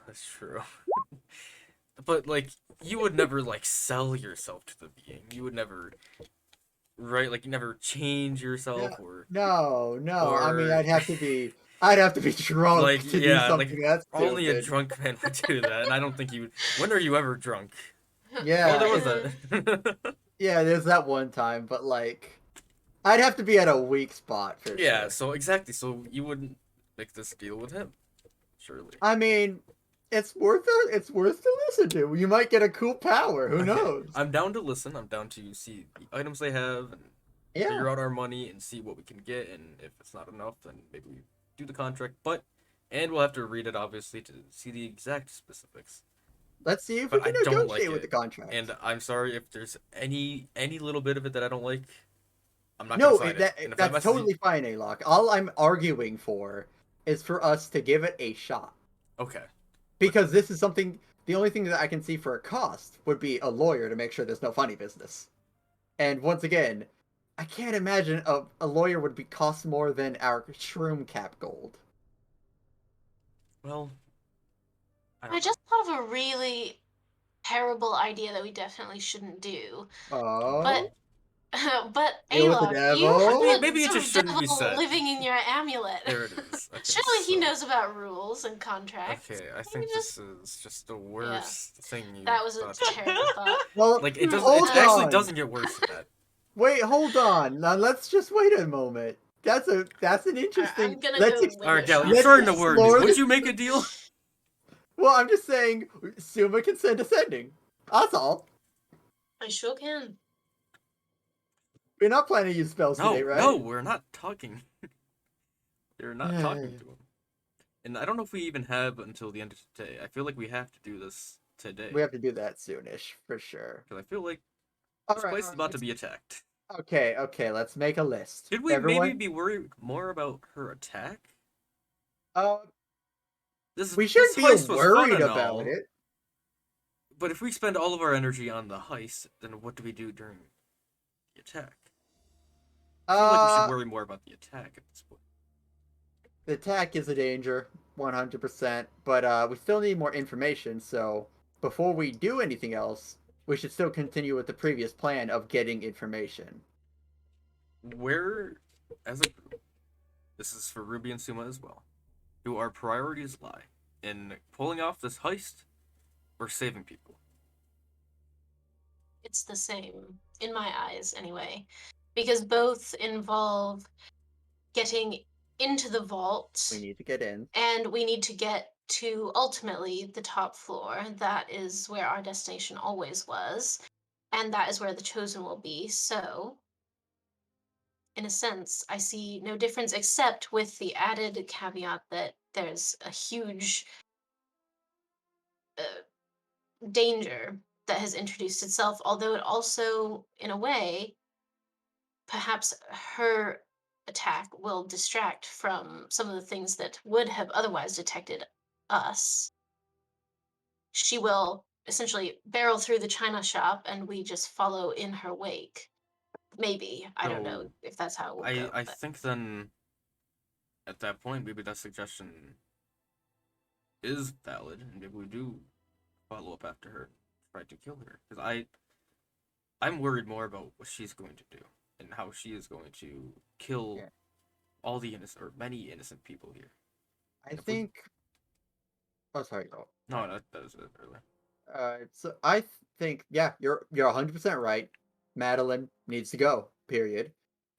that's true. But like, you would never like sell yourself to the being. You would never, right? Like, you never change yourself or No. I mean, Or- I'd have to be I'd have to be drunk Like, to do yeah, something like that's only a stupid. drunk man would do that, and I don't think you. When are you ever drunk? Yeah, Oh, there was Yeah. that. Yeah, there's that one time, but like, I'd have to be at a weak spot for Yeah, sure. so exactly. So you wouldn't make this deal with him, surely. I mean, it's worth to listen to. You might get a cool power. Who Okay, knows? I'm down to listen. I'm down to see the items they have and Yeah. figure out our money and see what we can get. And if it's not enough, then maybe we do the contract. And we'll have to read it obviously to see the exact specifics. Let's see if we But I can don't like negotiate with the it. contract. And I'm sorry if there's any little bit of it that I don't like. I'm not No, gonna sign it. And if that that's messes totally fine, Alok. All I'm arguing for is for us to give it a shot. okay. Because this is something, the only thing that I can see for a cost would be a lawyer to make sure there's no funny business. And once again, I can't imagine a lawyer would be cost more than our shroom cap gold. Well, I I don't know. just thought of a really terrible idea that we definitely shouldn't do. But Oh, but deal with the Alok, you devil? put Maybe it some just shouldn't be devil said. living in your amulet. There it is. Okay, Surely he so- knows about rules and contracts. Okay, I Maybe think just- this is just the worst thing you That was a thought of. terrible thought. Well, Like it doesn't. hold It actually on. doesn't get worse than that. Wait, hold on. Now let's just wait a moment. That's an interesting. I'm gonna let's go ex- win All right, a Gal, shot. you're Let's starting to worry me. explore Would this- you make a deal? Well, I'm just saying, Suma can send ascending. That's all. I sure can. We're not planning to use spells No, today, right? no, we're not talking. We're not talking to him. And I don't know if we even have until the end of today. I feel like we have to do this today. We have to do that soonish, for sure. Because I feel like All this right, place all is right, about to be attacked. Okay, let's make a list. Should we Everyone, maybe be worried more about her attack? uh, This we shouldn't this be heist was fun worried and about all, it. but if we spend all of our energy on the heist, then what do we do during the attack? I feel like we should worry more about the attack at this point. The attack is a danger, 100%, but we still need more information, so before we do anything else, we should still continue with the previous plan of getting information. Where, as a group, this is for Ruby and Suma as well, do our priorities lie? In pulling off this heist or saving people? It's the same, in my eyes anyway. Because both involve getting into the vault. We need to get in. And we need to get to ultimately the top floor. That is where our destination always was. And that is where the chosen will be. So, in a sense, I see no difference except with the added caveat that there's a huge danger that has introduced itself, although it also, in a way, perhaps her attack will distract from some of the things that would have otherwise detected us. She will essentially barrel through the china shop and we just follow in her wake. Maybe. I don't know So, if that's how it will go. I but- think then, at that point, maybe that suggestion is valid, and maybe we do follow up after her, try to kill her. Because I'm worried more about what she's going to do, and how she is going to kill Yeah. all the innocent, or many innocent people here. I If we- think. Oh, sorry. Go. No, that was it earlier. So I think, yeah, you're 100% right. Madeline needs to go. Period.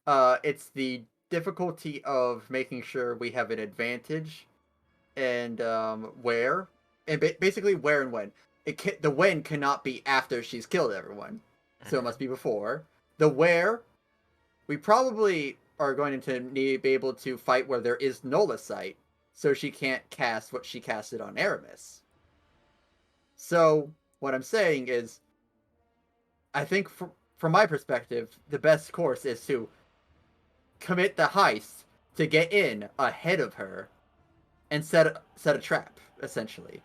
It's the difficulty of making sure we have an advantage, and where, and basically where and when. The when cannot be after she's killed everyone, so it must be before. The where, we probably are going to need to be able to fight where there is Nola sight, so she can't cast what she casted on Aramis. So what I'm saying is, I think from my perspective, the best course is to commit the heist to get in ahead of her and set a trap, essentially.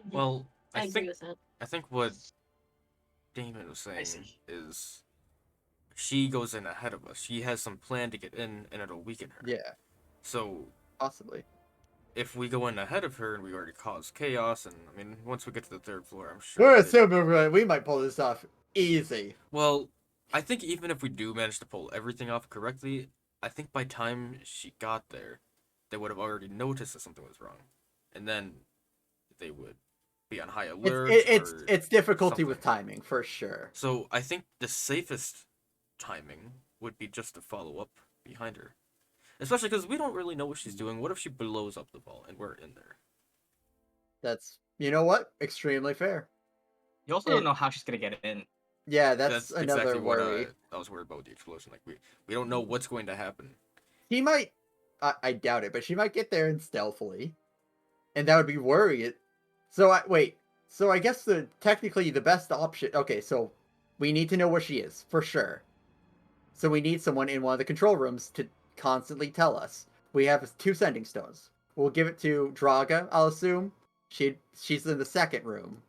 Mhm. Well, I agree with that. I think what Damon was saying see. is she goes in ahead of us. She has some plan to get in, and it'll weaken her. Yeah, So possibly. if we go in ahead of her and we already cause chaos, and I mean, once we get to the third floor, I'm We're sure. assuming we might pull this off easy. Well, I think even if we do manage to pull everything off correctly, I think by time she got there, they would have already noticed that something was wrong, and then they would be on high It's alert or it's difficulty with something. timing for sure. So I think the safest timing would be just to follow up behind her, especially because we don't really know what she's doing. What if she blows up the vault and we're in there? That's you know what? Extremely fair. You also don't know how she's gonna get in. Yeah, that's That's another exactly what worry. I was worried about with the explosion. Like we don't know what's going to happen. She might I doubt it, but she might get there in stealthily. And that would be worrying. So wait. So I guess technically the best option. Okay, so we need to know where she is for sure. So we need someone in one of the control rooms to constantly tell us. We have 2 sending stones. We'll give it to Draga, I'll assume. She's in the second room.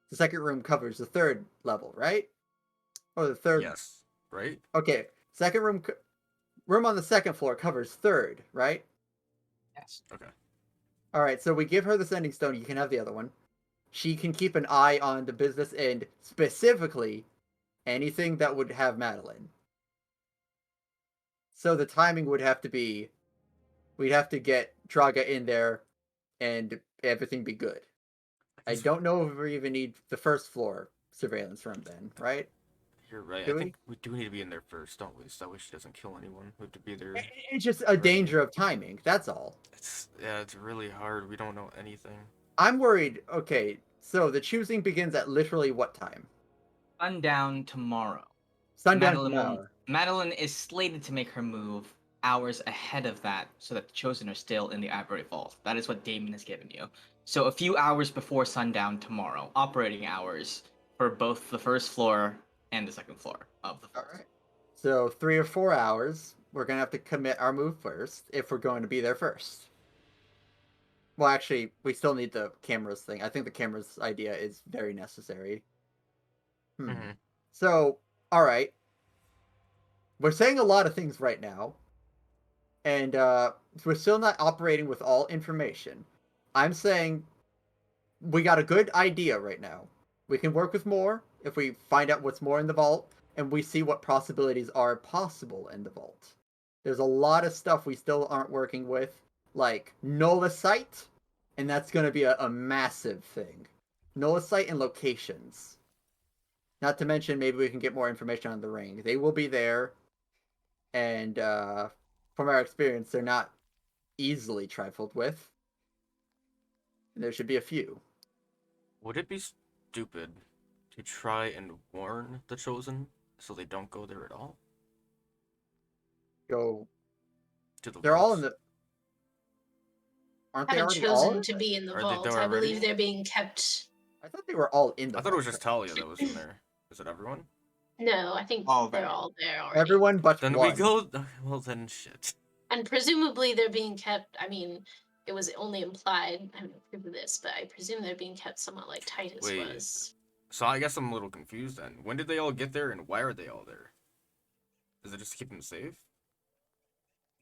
The second room covers the 3rd level, right? Or the 3rd. Yes, right? Okay, second room on the 2nd floor covers 3rd, right? Yes. Okay. All right, so we give her the sending stone. You can have the other one. She can keep an eye on the business end, specifically anything that would have Madeline. So the timing would have to be, we'd have to get Draga in there and everything be good. I don't know if we even need the 1st floor surveillance room then, right? You're right. Do I we? think we do need to be in there first, don't we? So that way she doesn't kill anyone. We have to be there. It's just a danger of timing, that's all. It's really hard. We don't know anything. I'm worried, okay, so the choosing begins at literally what time? Sundown tomorrow. Sundown Madeline, Madeline is slated to make her move hours ahead of that so that the Chosen are still in the Ivory Vault. That is what Damon has given you. So a few hours before sundown tomorrow, operating hours for both the 1st floor and the 2nd floor of the vault. All right. So 3 or 4 hours. We're gonna have to commit our move first if we're going to be there first. Well, actually, we still need the cameras thing. I think the cameras idea is very necessary. Mhm. So, all right. We're saying a lot of things right now, and we're still not operating with all information. I'm saying we got a good idea right now. We can work with more if we find out what's more in the vault and we see what possibilities are possible in the vault. There's a lot of stuff we still aren't working with, like Nolasite, and that's going to be a massive thing. Nolasite and locations. Not to mention, maybe we can get more information on the ring. They will be there, and from our experience, they're not easily trifled with. There should be a few. Would it be stupid to try and warn the Chosen so they don't go there at all? Go. To the They're all in vaults? the. Aren't they Haven't already all? chosen to be in the Are they vault. there I already? believe they're being kept. I thought they were all in the. I thought it was vault. just Talia that was in there. Is it everyone? No, I think All they're there. all there already. Everyone but Then one. we go. Well, then shit. And presumably they're being kept. I mean, it was only implied. I haven't proved this, but I presume they're being kept somewhat like Titus Wait. was. So I guess I'm a little confused then. When did they all get there and why are they all there? Is it just to keep them safe?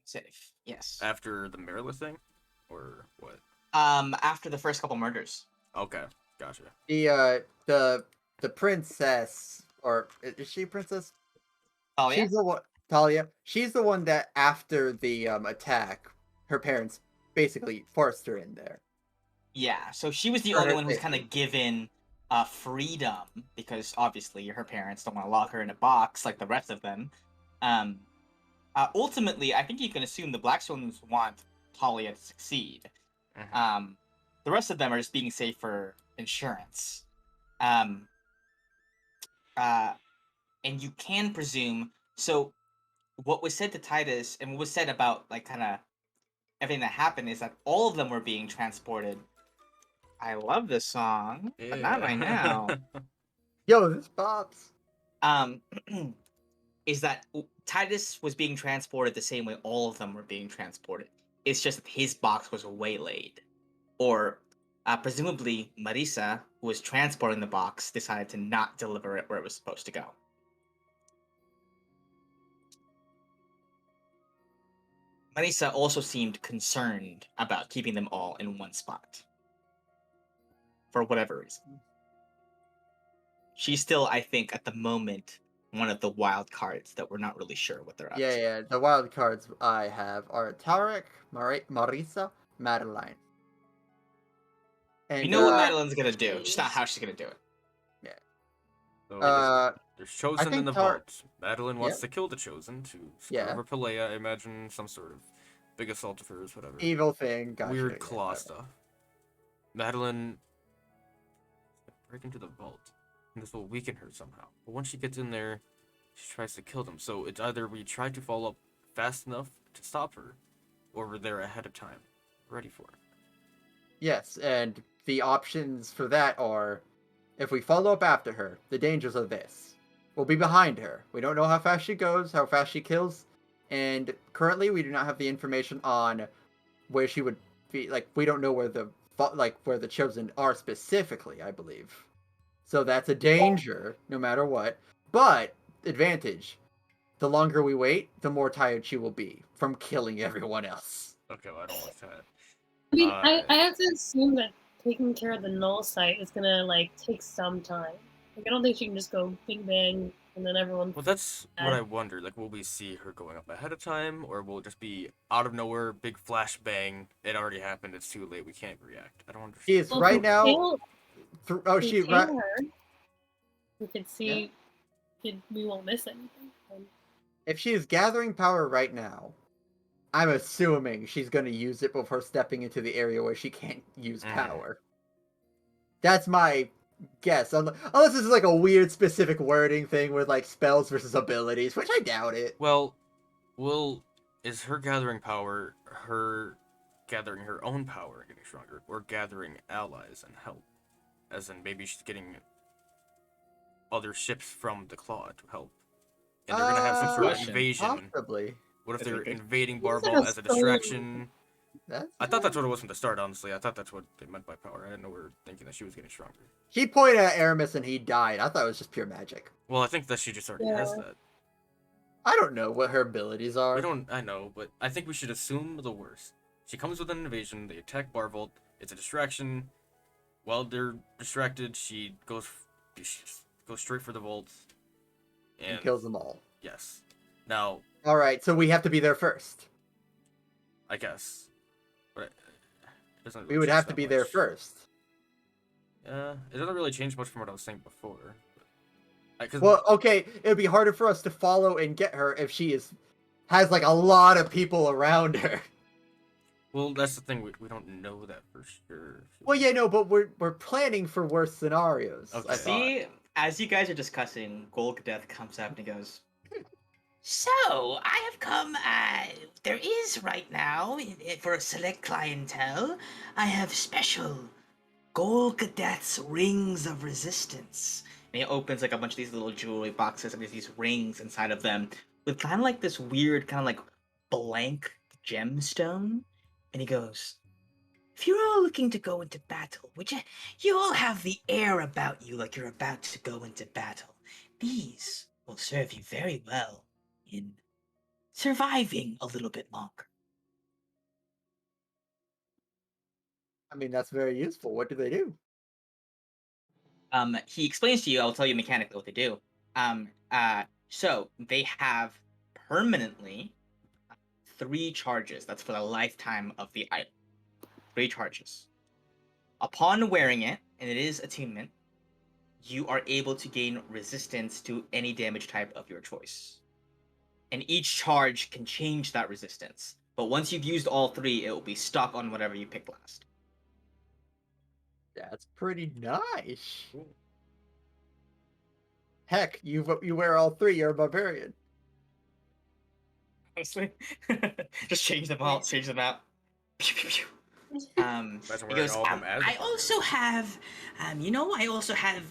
Safe. Yes. After the Marilla thing? Or what? After the first couple murders. Okay, gotcha. The princess, or is she a princess? Oh yeah. She's the one. Talia. She's the one that after the attack, her parents basically forced her in there. Yeah. So she was the For only her one who was kind safety. of given freedom because obviously her parents don't want to lock her in a box like the rest of them. Ultimately, I think you can assume the Blackstones want Talia to succeed. Mhm. The rest of them are just being safe for insurance. And you can presume. So, what was said to Titus and what was said about like kind of everything that happened is that all of them were being transported. I love this song, but not right now. Yo, this bops. Um, is that Titus was being transported the same way all of them were being transported. It's just that his box was waylaid. Or presumably Marisa, who was transporting the box, decided to not deliver it where it was supposed to go. Marisa also seemed concerned about keeping them all in one spot. For whatever reason. She's still, I think, at the moment, one of the wild cards that we're not really sure what they're up Yeah, to. yeah. The wild cards I have are Tarek, Marisa, Madeline. We And know what Madeline's gonna do, just not Please. how she's gonna do it. So there's I Chosen in think the vault. Madeline Yeah. wants to kill the Chosen to screw Yeah. over Pelea. I imagine some sort of big assault of hers, whatever. evil thing. Gotcha, Weird yeah, claw alright. stuff. Madeline break into the vault, and this will weaken her somehow. But once she gets in there, she tries to kill them. So it's either we try to follow up fast enough to stop her, or we're there ahead of time, ready for it. Yes, and the options for that are, if we follow up after her, the dangers are this. We'll be behind her. We don't know how fast she goes, how fast she kills, and currently we do not have the information on where she would be. Like, we don't know where where the chosen are specifically, I believe. So that's a danger, no matter what. But advantage: the longer we wait, the more tired she will be from killing everyone else. Okay, well, I don't like that. I mean, I Uh, have to assume that taking care of the null site is gonna like take some time. Like, I don't think she can just go bing bang and then everyone. Well, that's what I wonder. Like, will we see her going up ahead of time, or will it just be out of nowhere, big flash bang? It already happened. It's too late. We can't react. I don't understand. She is Well, right if we now. kill, if She we kill right. her, we could see. We won't miss anything. If she is gathering power right now, I'm assuming she's going to use it before stepping into the area where she can't use power. That's my guess. Unless this is like a weird specific wording thing with like spells versus abilities, which I doubt it. Well, is her gathering power her gathering her own power and getting stronger, or gathering allies and help? As in, maybe she's getting other ships from the Claw to help, and they're gonna have some sort of Question. invasion. Possibly. What if That's a they're good- invading It's like Barbal a as a soul. distraction? I thought that's That's what it was from the start, honestly. I thought that's what they meant by power. I didn't know we were thinking that she was getting stronger. She pointed at Aramis and he died. I thought it was just pure magic. Well, I think that she just already has Yeah. that. I don't know what her abilities are. We don't. I know, but I think we should assume the worst. She comes with an invasion. They attack Barvolt. It's a distraction. While they're distracted, she goes straight for the vault And kills them all. Yes. Now, All right, so we have to be there first. I guess, but it doesn't. Really We would change have to that be there much. first. Yeah, it doesn't really change much from what I was saying before. Well, okay, it would be harder for us to follow and get her if she has like a lot of people around her. Well, that's the thing. We don't know that for sure. Well, yeah, no, but we're planning for worse scenarios. Okay. I thought. See, as you guys are discussing, Golgadeth comes up and he goes, "So, I have come, there is right now, for a select clientele, I have special Golgadeth's Rings of Resistance." And he opens like a bunch of these little jewelry boxes and there's these rings inside of them with kind of like this weird, kind of like blank gemstone. And he goes, "If you're all looking to go into battle, which you all have the air about you like you're about to go into battle, these will serve you very well in surviving a little bit longer." I mean, that's very useful. What do they do? He explains to you, I'll tell you mechanically what they do. So they have permanently 3 charges. That's for the lifetime of the item. 3 charges. Upon wearing it, and it is attunement, you are able to gain resistance to any damage type of your choice. And each charge can change that resistance. But once you've used all 3, it will be stuck on whatever you picked last. That's pretty nice. Heck, you wear all 3. You're a barbarian. Honestly, just change them all. Change them out. Pew, pew, pew. Imagine He wearing goes, all of them as a I also have, I also have,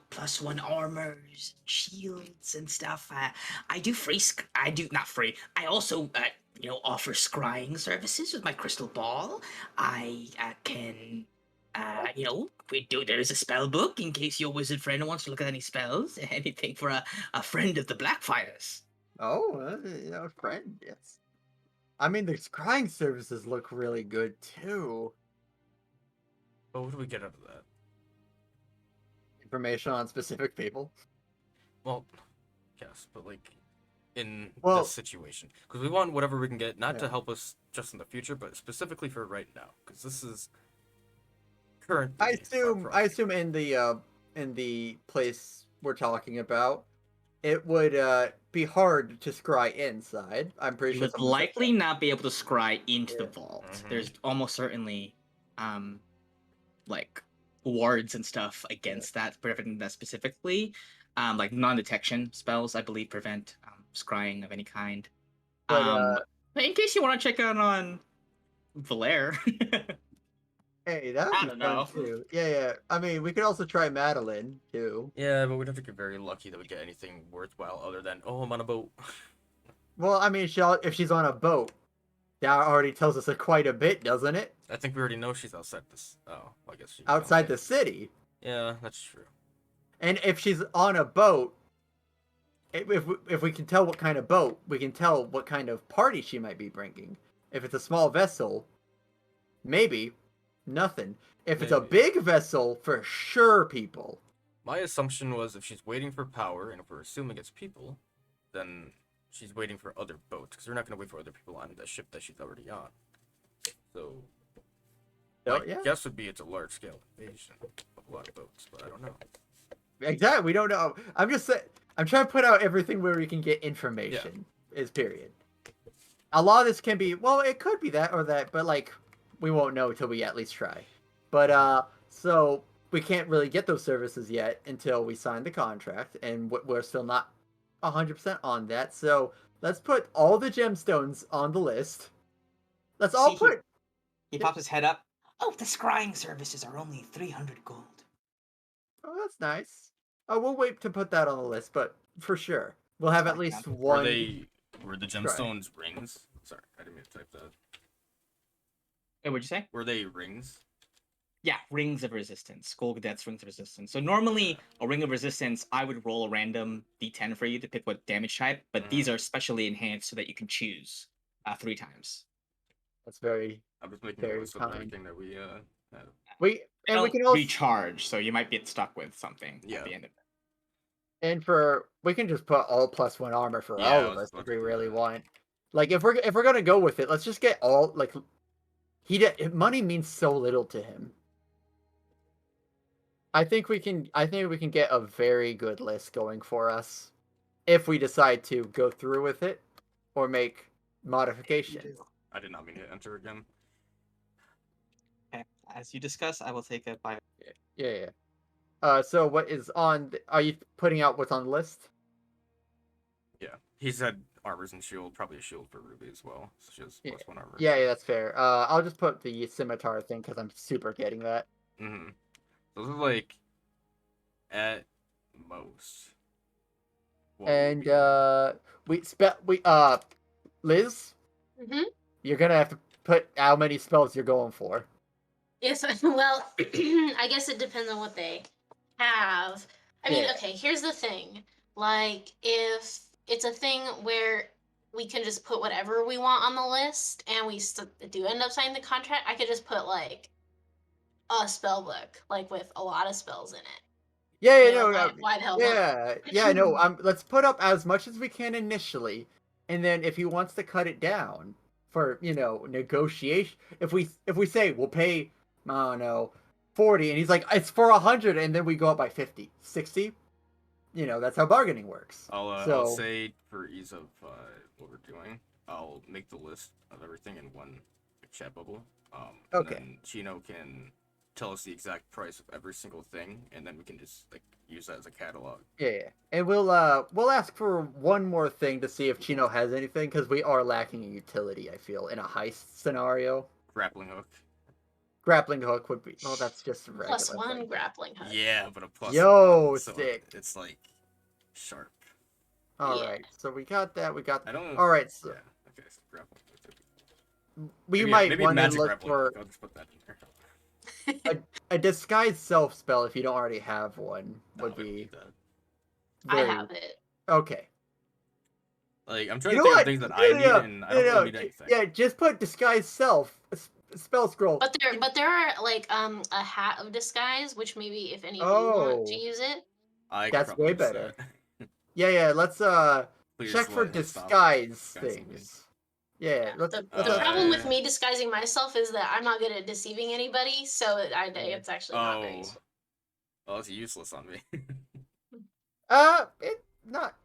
+1 armors, shields, and stuff. I do I do, not free. I also, offer scrying services with my crystal ball. I can, there's a spell book in case your wizard friend wants to look at any spells. Anything for a friend of the Blackfires. Oh, friend, yes. I mean, the scrying services look really good too. But what do we get out of that? Information on specific people. Well, Yes, but like in Well- this situation, because we want whatever we can get, not Yeah. to help us just in the future, but specifically for right now, because this is currently I our assume project. in the place we're talking about, it would be hard to scry inside. I'm pretty You sure would someone said likely not be able to scry into the Yeah. vault. Mhm. There's almost certainly, like wards and stuff against that, preventing that specifically. Like non-detection spells, I believe, prevent scrying of any kind. But But in case you want to check out on Valaire, hey, that would I be don't fun know. too. Yeah, yeah. I mean, we could also try Madeline too. Yeah, but we'd have to get very lucky that we get anything worthwhile other than, oh, I'm on a boat. Well, I mean, if she's on a boat, that already tells us quite a bit, doesn't it? I think we already know she's outside this. Oh, well, I guess she. Outside the city. Yeah, that's true. And if she's on a boat, if we can tell what kind of boat, we can tell what kind of party she might be bringing. If it's a small vessel, maybe nothing. If it's a Maybe. big vessel, for sure, people. My assumption was if she's waiting for power, and if we're assuming it's people, then she's waiting for other boats, because we're not going to wait for other people on the ship that she's already on. So, So, my yeah, guess would be it's a large-scale invasion of a lot of boats, but I don't know. exactly. We don't know. I'm just saying. I'm trying to put out everything where we can get information. Is period. A lot of this can be it could be that or that, but like we won't know until we at least try. But so we can't really get those services yet until we sign the contract, and we're still not 100% on that. So let's put all the gemstones on the list. Let's all See, put. He pops his head up. Oh, the scrying services are only 300 gold. Oh, that's nice. Oh, we'll wait to put that on the list, but for sure we'll have at Sorry, least Cam. one. Were the gemstones rings? Sorry, I didn't mean to type that. Hey, what'd you say? Were they rings? Yeah, rings of resistance. Skull Cadets rings of resistance. So normally a ring of resistance, I would roll a random d10 for you to pick what damage type, but these are specially enhanced so that you can choose 3 times. That's very. I'm just making a Very list of kind. everything that we have. We They and we don't can also recharge, so you might get stuck with something Yeah. at the end of it. And we can just put all +1 armor for Yeah, all I of was us about if to we do really that. want. Like if we're gonna go with it, let's just get all like money means so little to him. I think we can get a very good list going for us if we decide to go through with it or make modifications. I did not mean to enter again. Okay. As you discuss, I will take a bite. Yeah. So what is on? Are you putting out what's on the list? Yeah, he said armors and shield, probably a shield for Ruby as well. So she has Yeah. +1 armor. Yeah, that's fair. I'll just put the scimitar thing because I'm super getting that. Mm-hmm. Those are like at most. what And would be- Liz, Mm-hmm. you're gonna have to put how many spells you're going for. Yes, well, I guess it depends on what they have. I mean, Yeah. okay, here's the thing. Like, if it's a thing where we can just put whatever we want on the list and we do end up signing the contract, I could just put, like, a spell book, like, with a lot of spells in it. Yeah, You yeah, know, no, why the hell not? yeah, no. Let's put up as much as we can initially, and then if he wants to cut it down for negotiation, if we say we'll pay, I don't know, 40, and he's like it's for 100, and then we go up by 50, 60. That's how bargaining works. I'll say for ease of what we're doing, I'll make the list of everything in one chat bubble. Okay. And then Chino can tell us the exact price of every single thing, and then we can just like use that as a catalog. Yeah, and we'll ask for one more thing to see if Chino has anything because we are lacking a utility. I feel in a heist scenario. Grappling hook. Grappling hook would be. Well, that's just a regular +1 thing. grappling hook. Yeah, but a plus. Yo, one, so sick. It's like sharp. All Yeah. right, so we got that. We got. I don't. All right, so Yeah. Okay. So grappling hook. we Maybe, might maybe want to magic look grappling for hook. I'll just put that in there. a disguise self spell if you don't already have one. No, Would we don't be need that. I very have it. okay. Like I'm trying You to know think what? of things that I need, and I don't really need anything. Yeah, just put disguise self spell scroll. But there are like a hat of disguise, which maybe if any of you want to Oh. use it. I could That's probably way use better. that. Yeah. Let's Please check for let him stop disguise disguising me. things. Yeah. Let's. The let's problem with Uh, me disguising myself is that I'm not good at deceiving anybody, so it's actually not very Oh, useful. well, it's useless on me. It's not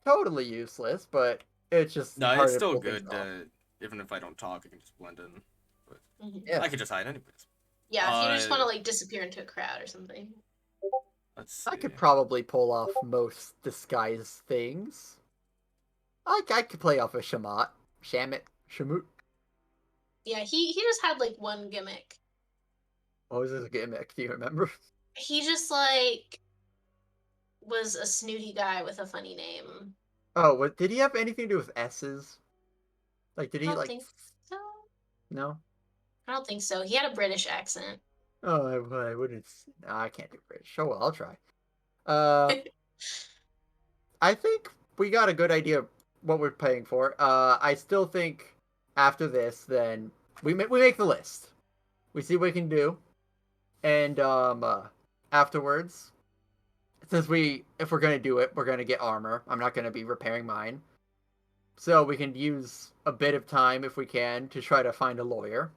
totally useless, but it's just No, it's harder to still pull things good. off. Even if I don't talk, I can just blend in. But Yeah. I could just hide anyways. Yeah, if you just want to Uh, like disappear into a crowd or something. Let's see. I could probably pull off most disguise things. I could play off a Shamut. Shamut. Yeah, he just had like one gimmick. What was his gimmick? Do you remember? He just like was a snooty guy with a funny name. Oh, what did he have anything to do with S's? Like, did I he don't like? think so. No. I don't think so. He had a British accent. Oh, I wouldn't. No, I can't do British. Oh well, I'll try. Uh, I think we got a good idea of what we're paying for. I still think after this, then we make the list. We see what we can do, and afterwards, since if we're gonna do it, we're gonna get armor. I'm not gonna be repairing mine, so we can use a bit of time if we can to try to find a lawyer.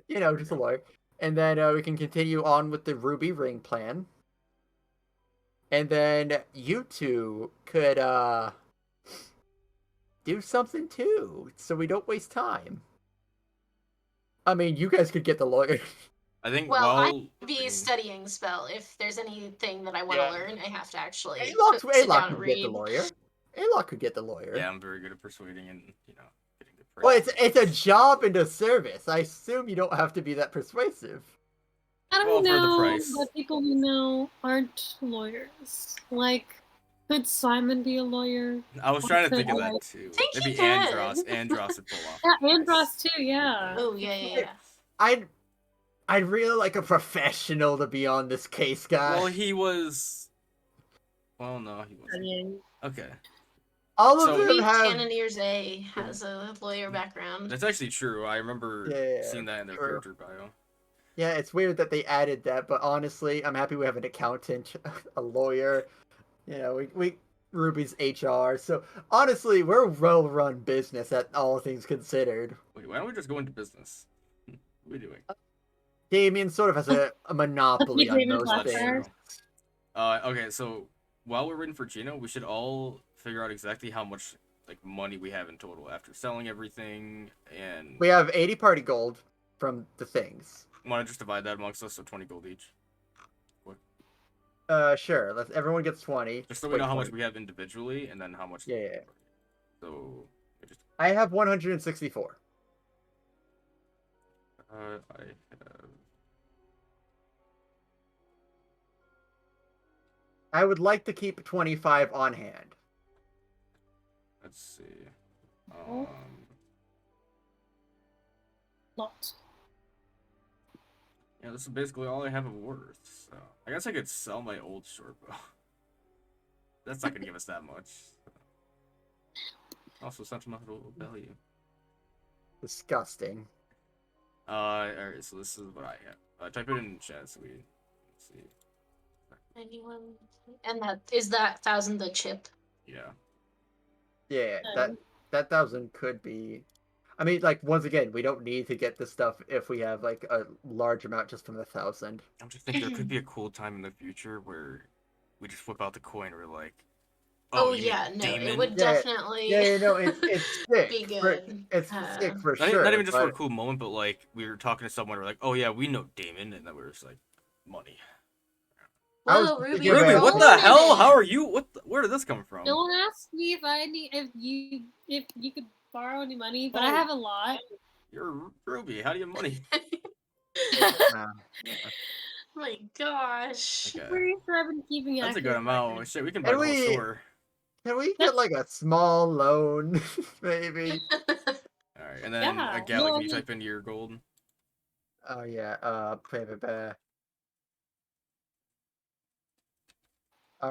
Just a lawyer, and then we can continue on with the ruby ring plan. And then you two could do something too, so we don't waste time. I mean, you guys could get the lawyer. I think Well, I while have a studying spell. If there's anything that I want to learn, I have to actually sit Alok down and could get the read. lawyer. Alok could get the lawyer. yeah, I'm very good at persuading and getting good Well, prices. it's a job and a service. I assume you don't have to be that persuasive. I Well, don't for the know, price. but people we know aren't lawyers. Like, could Simon be a lawyer? I was trying to think of Like, that too. think he Maybe can. Andros would pull off. Yeah, Andros too. Yeah. Oh yeah. I'd really like a professional to be on this case, guy. Well, he was. Well, no, he wasn't. Studying. Okay. All of So- them Maybe have. Cannoneers A has a lawyer background. That's actually true. I remember seeing that in their true. character bio. Yeah, it's weird that they added that, but honestly, I'm happy we have an accountant, a lawyer. We Ruby's HR. So honestly, we're a well-run business at all things considered. Wait, why don't we just go into business? What are we doing? Damien sort of has a monopoly on Damien most Blackfire. things. Okay, so while we're waiting for Gino, we should all figure out exactly how much money we have in total after selling everything, and We have 80 party gold from the things. want to just divide that amongst us, so 20 gold each. Sure. Everyone gets 20. Just so we know how much we have individually, and then how much. Yeah. So, just. I have 164. I have. I would like to keep 25 on hand. Let's see. Lot. Yeah, this is basically all I have of worth. So I guess I could sell my old short bow. That's not gonna give us that much. Also, sentimental value. Disgusting. Alright, so this is what I have. Type it in chat so we can see. Anyone? And that 1,000 the chip? Yeah. Yeah, that 1,000 could be. I mean, once again, we don't need to get this stuff if we have a large amount just from the 1,000. I'm just thinking there could be a cool time in the future where we just whip out the coin. We're like, Oh you yeah, mean no, Damon? it would Yeah, definitely it's sick. be good. It's sick for Not, sure. not even just for a but- cool moment, but we were talking to someone. We're like, oh yeah, we know Damon, and then we were just like, money. I was Whoa, Ruby, thinking about- Ruby, Yeah, what wait the a hell? minute. How are you? Where did this come from? No one asked me if you could borrow any money, but I Oh. have a lot. You're Ruby. How do you have money? Nah. My gosh. Okay. Pretty sure I've been keeping That's a accurate good amount. records. Shit, we can buy the whole we- store. Can we get a small loan, maybe? All right, and then Yeah, Gally, no, can you I mean- type into your gold? Oh yeah. All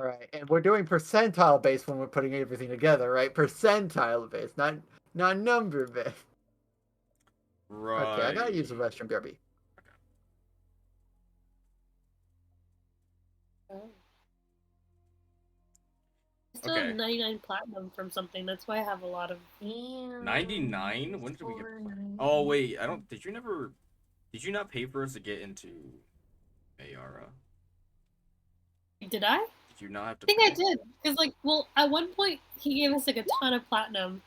right, and we're doing percentile based when we're putting everything together, right? Percentile based, not number based. Right. Okay, I gotta use the restroom, BRB. still have Okay. 99 platinum from something. That's why I have a lot of. 99? When did we get? 499. Oh wait, I don't. Did you never? Did you not pay for us to get into Mayara? Did I? Did you not have to I think pay? I did. Because, like, well, at one point, he gave us, like, a ton of platinum.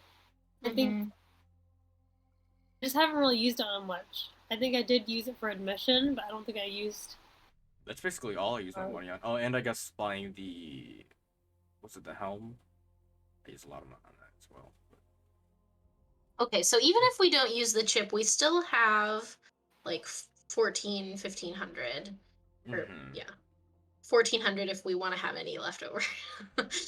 I think. Mhm. I just haven't really used it on much. I think I did use it for admission, but I don't think I used. That's basically all I use my money on. Oh, and I guess buying the, what's it, the helm? I use a lot of money on that as well. Okay, so even if we don't use the chip, we still have like 1,500. Or Mhm. yeah. 1,400 if we want to have any left over.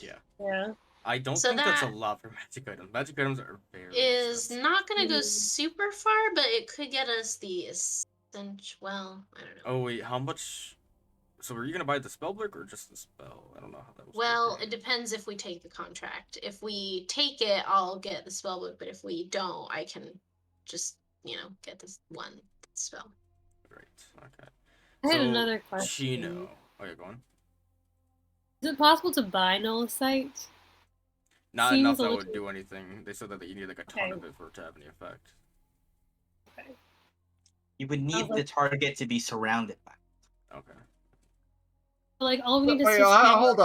Yeah. Yeah. I don't So think that's a that lot for magic items. Magic items are very is expensive. not gonna go Mhm. super far, but it could get us the essential. Well, I don't know. Oh wait, how much? So are you gonna buy the spell book or just the spell? I don't know how that was. Well, it depends if we take the contract. If we take it, I'll get the spell book, but if we don't, I can just, get this one spell. Right. Okay. I had So another question. Chino. Oh yeah, go on. Is it possible to buy Nullsite? Not Seems enough a that little. would do anything. They said that you need like a ton Okay. of it for it to have any effect. Okay. You would need like- the target to be surrounded by. Okay. Like, all we need is Wait, to stand hold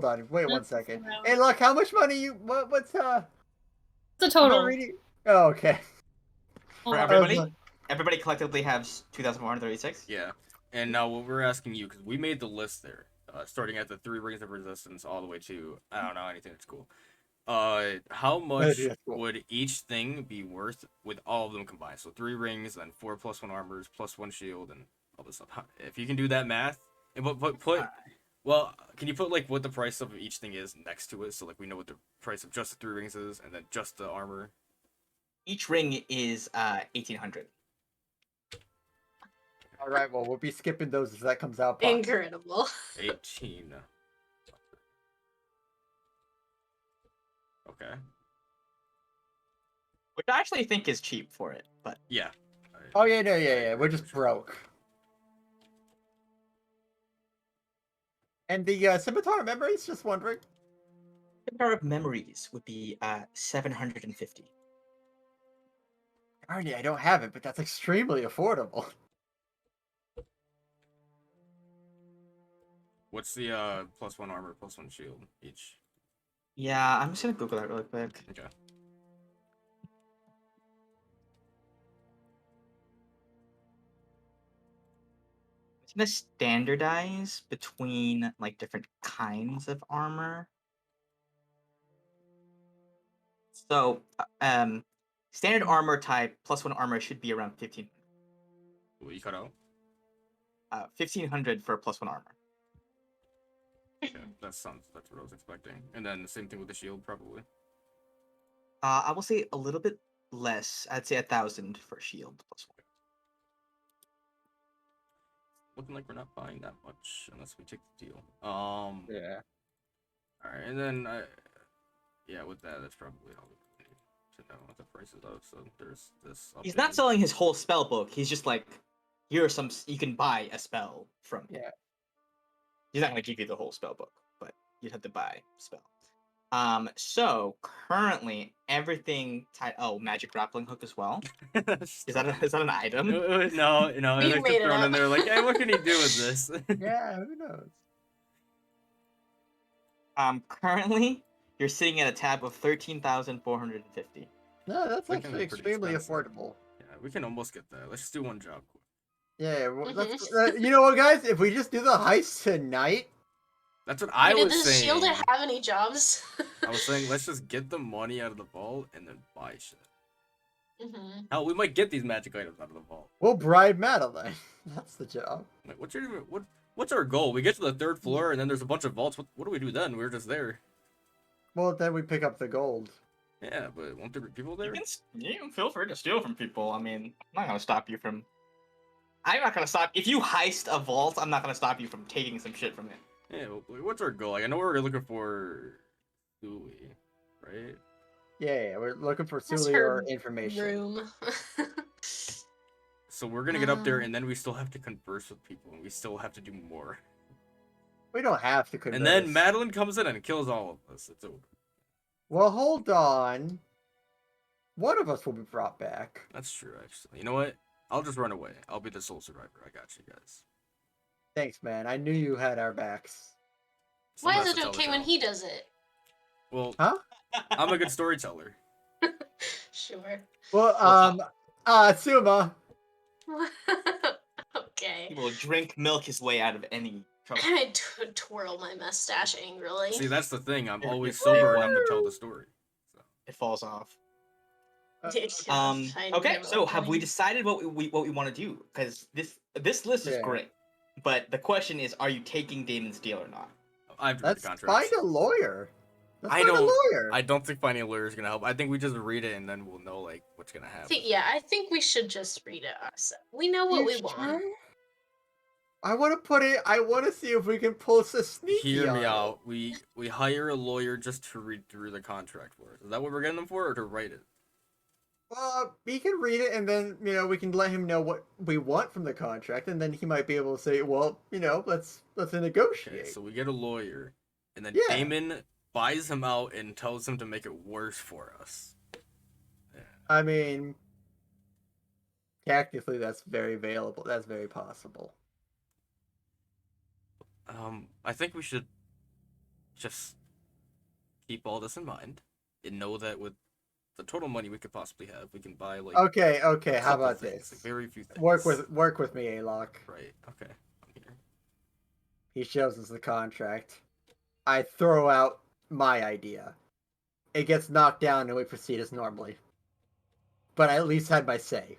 on. Wait one That's second. around. Hey, look, how much money you? What's the I'm not total. reading. Oh, okay. Hold For on. everybody, everybody collectively has 2,436. Yeah. And now what we're asking you, because we made the list there, starting at the 3 rings of resistance all the way to I don't know anything that's cool. How much Yeah, cool. would each thing be worth with all of them combined? So 3 rings, then 4 +1 armors, +1 shield, and all this stuff. If you can do that math, and put well, can you put like what the price of each thing is next to it, so like we know what the price of just the 3 rings is, and then just the armor? Each ring is 1,800. All right, well, we'll be skipping those as that comes out. Pop. Incredible. 18. Okay. Which I actually think is cheap for it, but Yeah. Oh yeah, no, yeah. We're just broke. And the scimitar memories. Just wondering. the number of memories would be 750. Darn, I don't have it, but that's extremely affordable. What's the +1 armor, +1 shield each? Yeah, I'm just gonna Google that really quick. Okay. It's gonna standardize between like different kinds of armor. So, standard armor type +1 armor should be around 15. What you cut out? 1,500 for +1 armor. Yeah, that's what I was expecting. And then the same thing with the shield, probably. I will say a little bit less. I'd say 1,000 for shield +1. Looking like we're not buying that much unless we take the deal. Yeah. All right, and then yeah, with that, that's probably all we need to know what the prices of. So there's this. He's not updated- selling his whole spell book. He's just like, here are some. You can buy a spell from. Yeah. He's not gonna give you the whole spell book, but you'd have to buy a spell. So currently everything tied. Oh, magic grappling hook as well. Is that an item? No, no. You They made just it thrown in up. there like, hey, what can he do with this? Yeah, who knows? Currently you're sitting at a tab of 13,450. No, that's That can actually be pretty extremely expensive. affordable. Yeah, we can almost get that. Let's just do one job quick. Yeah, well, you know what, guys? If we just do the heist tonight, That's what I Did was the saying. Shielder have any jobs? I was saying let's just get the money out of the vault and then buy shit. Mm-hmm. Hell, we might get these magic items out of the vault. we'll bribe Madeline. That's the job. Like, what's our goal? We get to the 3rd floor and then there's a bunch of vaults. What do we do then? We're just there. Well, then we pick up the gold. Yeah, but won't there be people there? You can feel free to steal from people. I mean, I'm not gonna stop you from. I'm not gonna stop if you heist a vault. I'm not gonna stop you from taking some shit from it. Yeah, well, what's our goal? Like, I know we're looking for Louis, right? Yeah, we're looking for That's Suli her or information. room. So we're gonna get up there and then we still have to converse with people and we still have to do more. We don't have to converse. And then Madeline comes in and kills all of us. It's over. Well, hold on. One of us will be brought back. That's true, actually. You know what? I'll just run away. I'll be the sole survivor. I got you guys. Thanks, man. I knew you had our backs. Why Someone is has it to tell the okay when tale. he does it? Well, Huh? I'm a good storyteller. Sure. Well, Suma. Okay. He will drink milk his way out of any trouble. I twirl my mustache angrily. See, that's the thing. I'm If- always if sober they enough to want- tell the story. So. It falls off. I Okay, never so have we mind. decided what we want to do? Because this list is Yeah. great, but the question is, are you taking Damon's deal or not? I have to read Let's the contract. find a lawyer. Let's I find a don't- lawyer. I don't think finding a lawyer is gonna help. I think we just read it and then we'll know like what's gonna happen. I think we should just read it ourselves. We know what we want. I want to put it. I want to see if we can pull some sneaky. Hear on me it. out. We hire a lawyer just to read through the contract for us. Is that what we're getting them for, or to write it? He can read it, and then we can let him know what we want from the contract, and then he might be able to say, "Well, let's negotiate." Okay, so we get a lawyer, and then Yeah. Damon buys him out and tells him to make it worse for us. I mean, technically, that's very available. That's very possible. I think we should just keep all this in mind and know that with the total money we could possibly have, we can buy like Okay. a How couple about things, this? like very few things. Work with me, Alok. Right. Okay. I'm here. He shows us the contract. I throw out my idea. It gets knocked down, and we proceed as normally. But I at least had my say.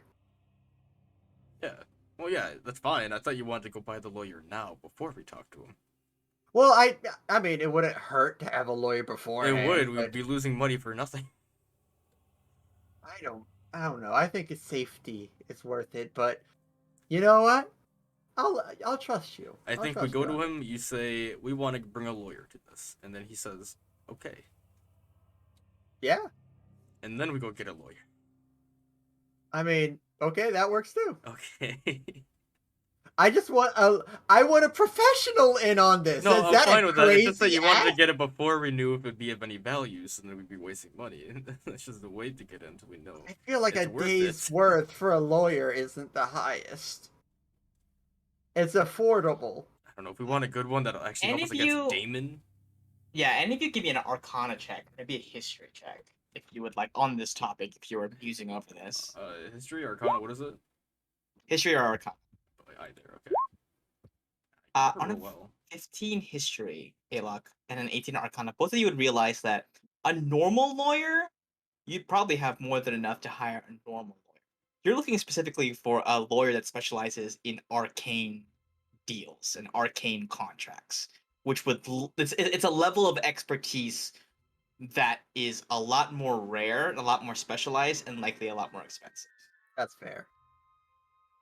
Yeah. Well, yeah, that's fine. I thought you wanted to go buy the lawyer now before we talk to him. Well, I mean, it wouldn't hurt to have a lawyer beforehand. It would. but We'd be losing money for nothing. I don't know. I think it's safety. It's worth it. But you know what? I'll trust you. I think we go to him. You say we want to bring a lawyer to this, and then he says, "Okay." Yeah. And then we go get a lawyer. I mean, okay, that works too. Okay. I just want a professional in on this. No, Is I'm that fine a with that. It's just that crazy you wanted to act? get it before we knew if it'd be of any value, so then we'd be wasting money. That's just the way to get it until we know. I feel like it's a worth day's it. worth for a lawyer isn't the highest. It's affordable. I don't know if we want a good one that'll actually help Any us of against you- Damon. Yeah, any of you give me an Arcana check, maybe a History check, if you would like on this topic. If you are musing over this, History, Arcana, what is it? History or Arcana. Either, okay. On Roll a well. 15 History, Alok, and an 18 Arcana, both of you would realize that a normal lawyer, you'd probably have more than enough to hire a normal lawyer. You're looking specifically for a lawyer that specializes in arcane deals and arcane contracts, which it's a level of expertise that is a lot more rare, a lot more specialized, and likely a lot more expensive. That's fair.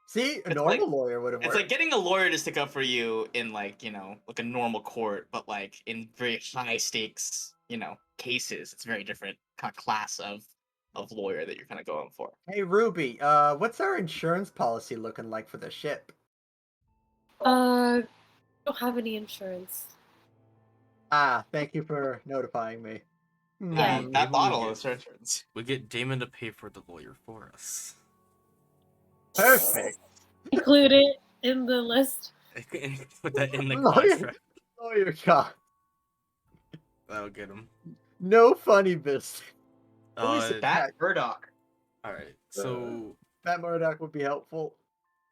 See, a It's normal like- lawyer would have It's worked. like getting a lawyer to stick up for you in like a normal court, but like in very high stakes, cases. It's a very different kind of class of lawyer that you're kind of going for. Hey Ruby, what's our insurance policy looking like for the ship? I don't have any insurance. Ah, thank you for notifying me. Yeah. Hmm. That Maybe we bottle get- is insurance. We get Damon to pay for the lawyer for us. Perfect. Include it in the list. Put that in the Lawyer. contract. Lawyer cost. That'll get him. No funny business. That Murdoch. All right. So Matt Murdoch would be helpful.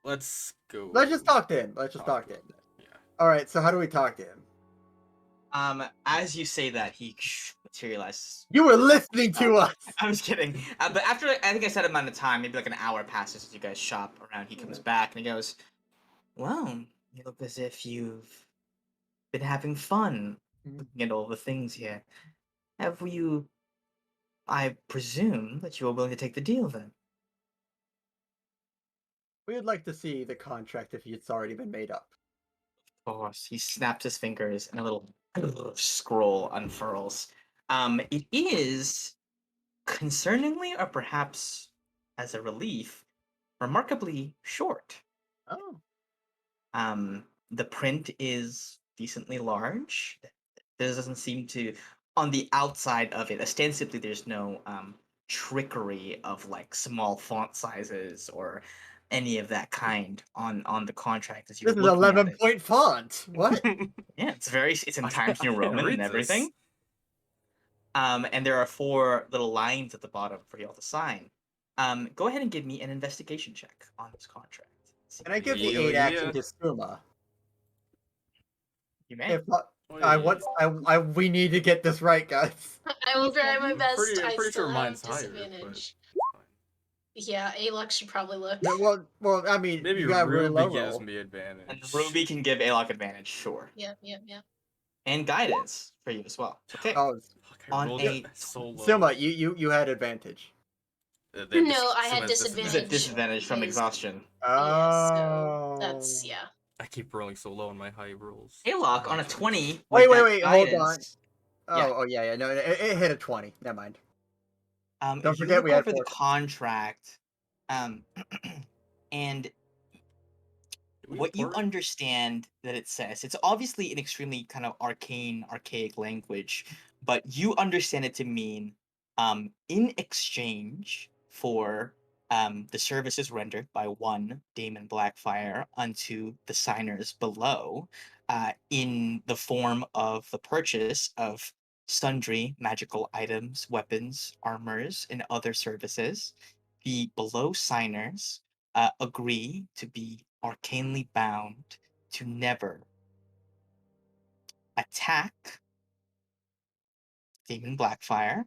let's go. Let's just talk to him. Let's just talk to him. Yeah. All right. So how do we talk to him? As you say that, he materializes. You were listening to us. I'm just kidding. But after I think I said amount of time, maybe like an hour passes as you guys shop around. He comes back and he goes, "Well, you look as if you've been having fun looking at all the things here. Have you? I presume that you are willing to take the deal then." We would like to see the contract if it's already been made up. Of course, he snaps his fingers and a little scroll unfurls. It is concerningly, or perhaps as a relief, remarkably short. Oh. The print is decently large. There doesn't seem to, on the outside of it, ostensibly there's no trickery of like small font sizes or any of that kind on the contract as you're This is looking at 11-point font. What? it. Yeah, it's in Times New I can't Roman and read everything. this. And there are 4 little lines at the bottom for y'all to sign. Go ahead and give me an investigation check on this contract. See Can I what give you the Yeah, 8 action yeah. to Suma? may. If Oh, I yeah, want, yeah. we need to get this right, guys. I will try my I'm best. I'm I pretty still sure have mine's higher, but disadvantage. it's fine. Yeah, Alok should probably look. No, well, I mean, Maybe you got a really Ruby low gives roll. me And advantage. Ruby can give Alok advantage, sure. Yeah. And guidance for you as well. Okay. Oh, Fuck, I On rolled a so low. Suma, you had advantage. Then No, I had Suma's disadvantage. Disadvantage from because- exhaustion. Yeah, so Oh. that's yeah. I keep rolling so low on my high rolls. Alok on a Eventually. 20 Wait, with that wait, hold on. guidance. Yeah. Oh, yeah. No, it hit a 20. Never mind. Don't You forget look we had over the 4. contract, and Did we what you import? understand that it says, it's obviously an extremely kind of archaic language, but you understand it to mean in exchange for the services rendered by one Damon Blackfire unto the signers below, in the form of the purchase of sundry magical items, weapons, armors, and other services, the below signers agree to be arcanely bound to never attack Damon Blackfire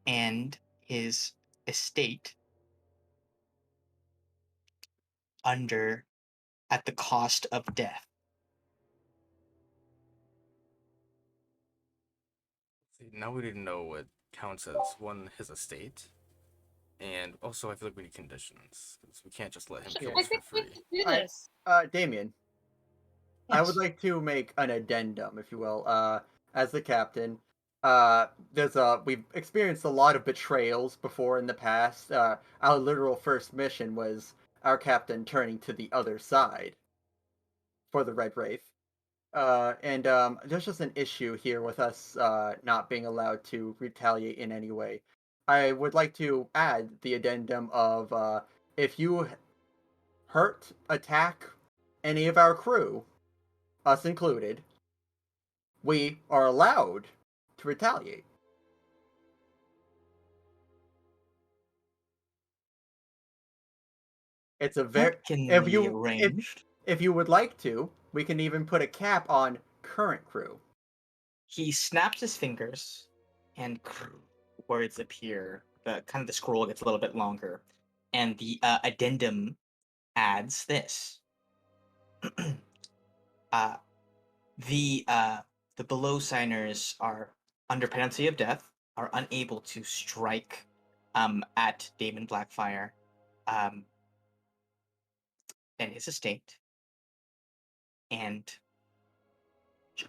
and his estate under at the cost of death. See, now we didn't know what counts as one his estate, and also I feel like we need conditions because we can't just let him kill I us for think we free. can do I- this. Damien, I would like to make an addendum, if you will. As the captain, we've experienced a lot of betrayals before in the past. Our literal first mission was our captain turning to the other side for the Red Wraith. And there's just an issue here with us not being allowed to retaliate in any way. I would like to add the addendum of if you hurt, attack any of our crew, us included, we are allowed to retaliate. It's a very That can if be you arranged. if you would like to, we can even put a cap on current crew. He snaps his fingers, and words appear. The scroll gets a little bit longer, and the addendum adds this. uh, the below signers are under penalty of death, are unable to strike at Damon Blackfire and his estate. And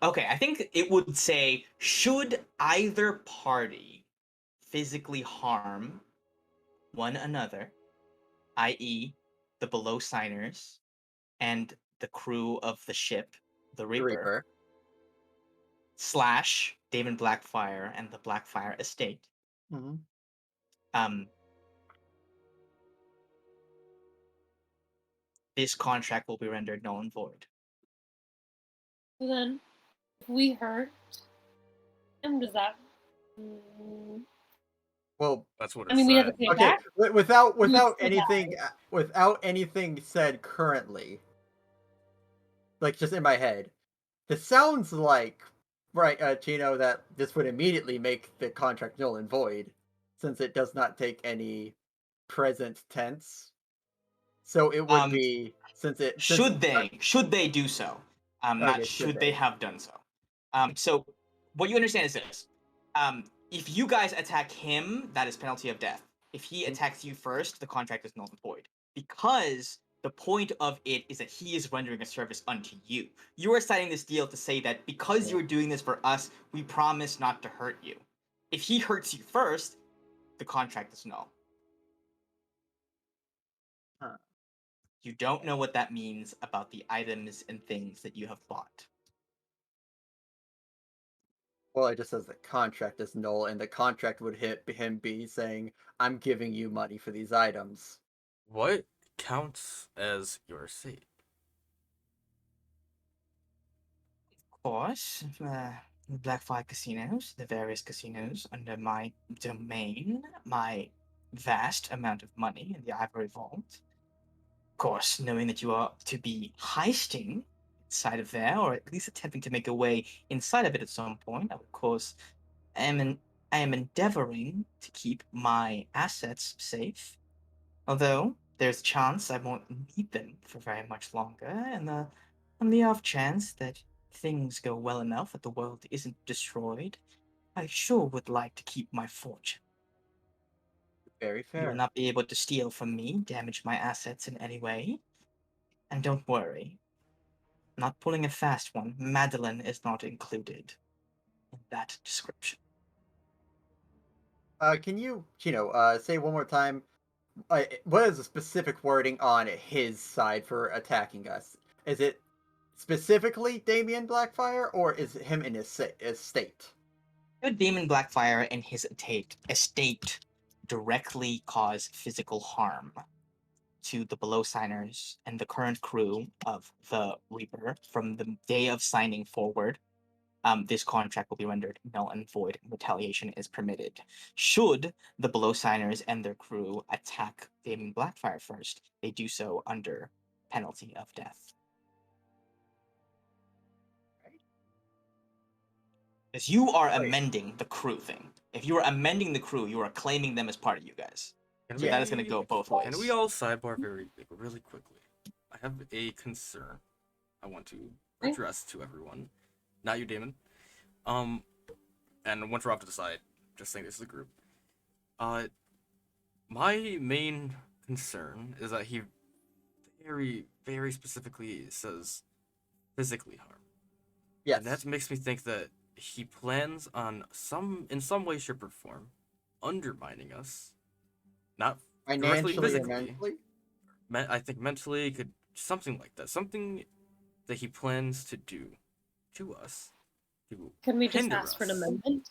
okay, I think it would say, should either party physically harm one another, i.e., the below signers and the crew of the ship, the The Reaper, Reaper. / Damon Blackfire and the Blackfire estate, Mm-hmm. um, this contract will be rendered null and void. So then, if we hurt him, does that? Mm, Well, That's what it I mean, we have to said. pay it okay. back. Without We still without anything said currently, like just in my head, this sounds like right, Chino, that this would immediately make the contract null and void, since it does not take any present tense. So it would be Should they do so? Not okay, should they have done so. So what you understand is this: if you guys attack him, that is penalty of death. If he attacks you first, the contract is null and void, because the point of it is that he is rendering a service unto you. You are signing this deal to say that because you're doing this for us, we promise not to hurt you. If he hurts you first, the contract is null. Huh. You don't know what that means about the items and things that you have bought. Well, it just says the contract is null, and the contract would hit him be saying, "I'm giving you money for these items." What counts as your estate? Of course, Blackfire casinos, the various casinos under my domain, my vast amount of money in the Ivory Vault. Of course, knowing that you are to be heisting inside of there, or at least attempting to make a way inside of it at some point, I, of course, I am endeavoring to keep my assets safe. Although there's a chance I won't need them for very much longer, and on the off chance that things go well enough that the world isn't destroyed, I sure would like to keep my fortune. Very You will fair. not be able to steal from me, damage my assets in any way, and don't worry, not pulling a fast one, Madeline is not included in that description. Can you, say one more time? What is the specific wording on his side for attacking us? Is it specifically Damien Blackfire, or is it him in his estate? Could Damon Blackfire and his estate directly cause physical harm to the below signers and the current crew of the Reaper from the day of signing forward? This contract will be rendered null and void. Retaliation is permitted. Should the below signers and their crew attack Damon Blackfire first, they do so under penalty of death. Because you are amending the crew thing. If you are amending the crew, you are claiming them as part of you guys. So that is going to go both ways. Can we all sidebar really quickly? I have a concern I want to address to everyone. Not you, Damon. And once we're off to the side, just saying this is a group. My main concern is that he very, very specifically says physically harm. Yes. And that makes me think that he plans on in some way, shape, or form, undermining us. Not directly Financially or physically. mentally? I think mentally could something like that. Something that he plans to do to us. Can we just hinder ask for an us. amendment?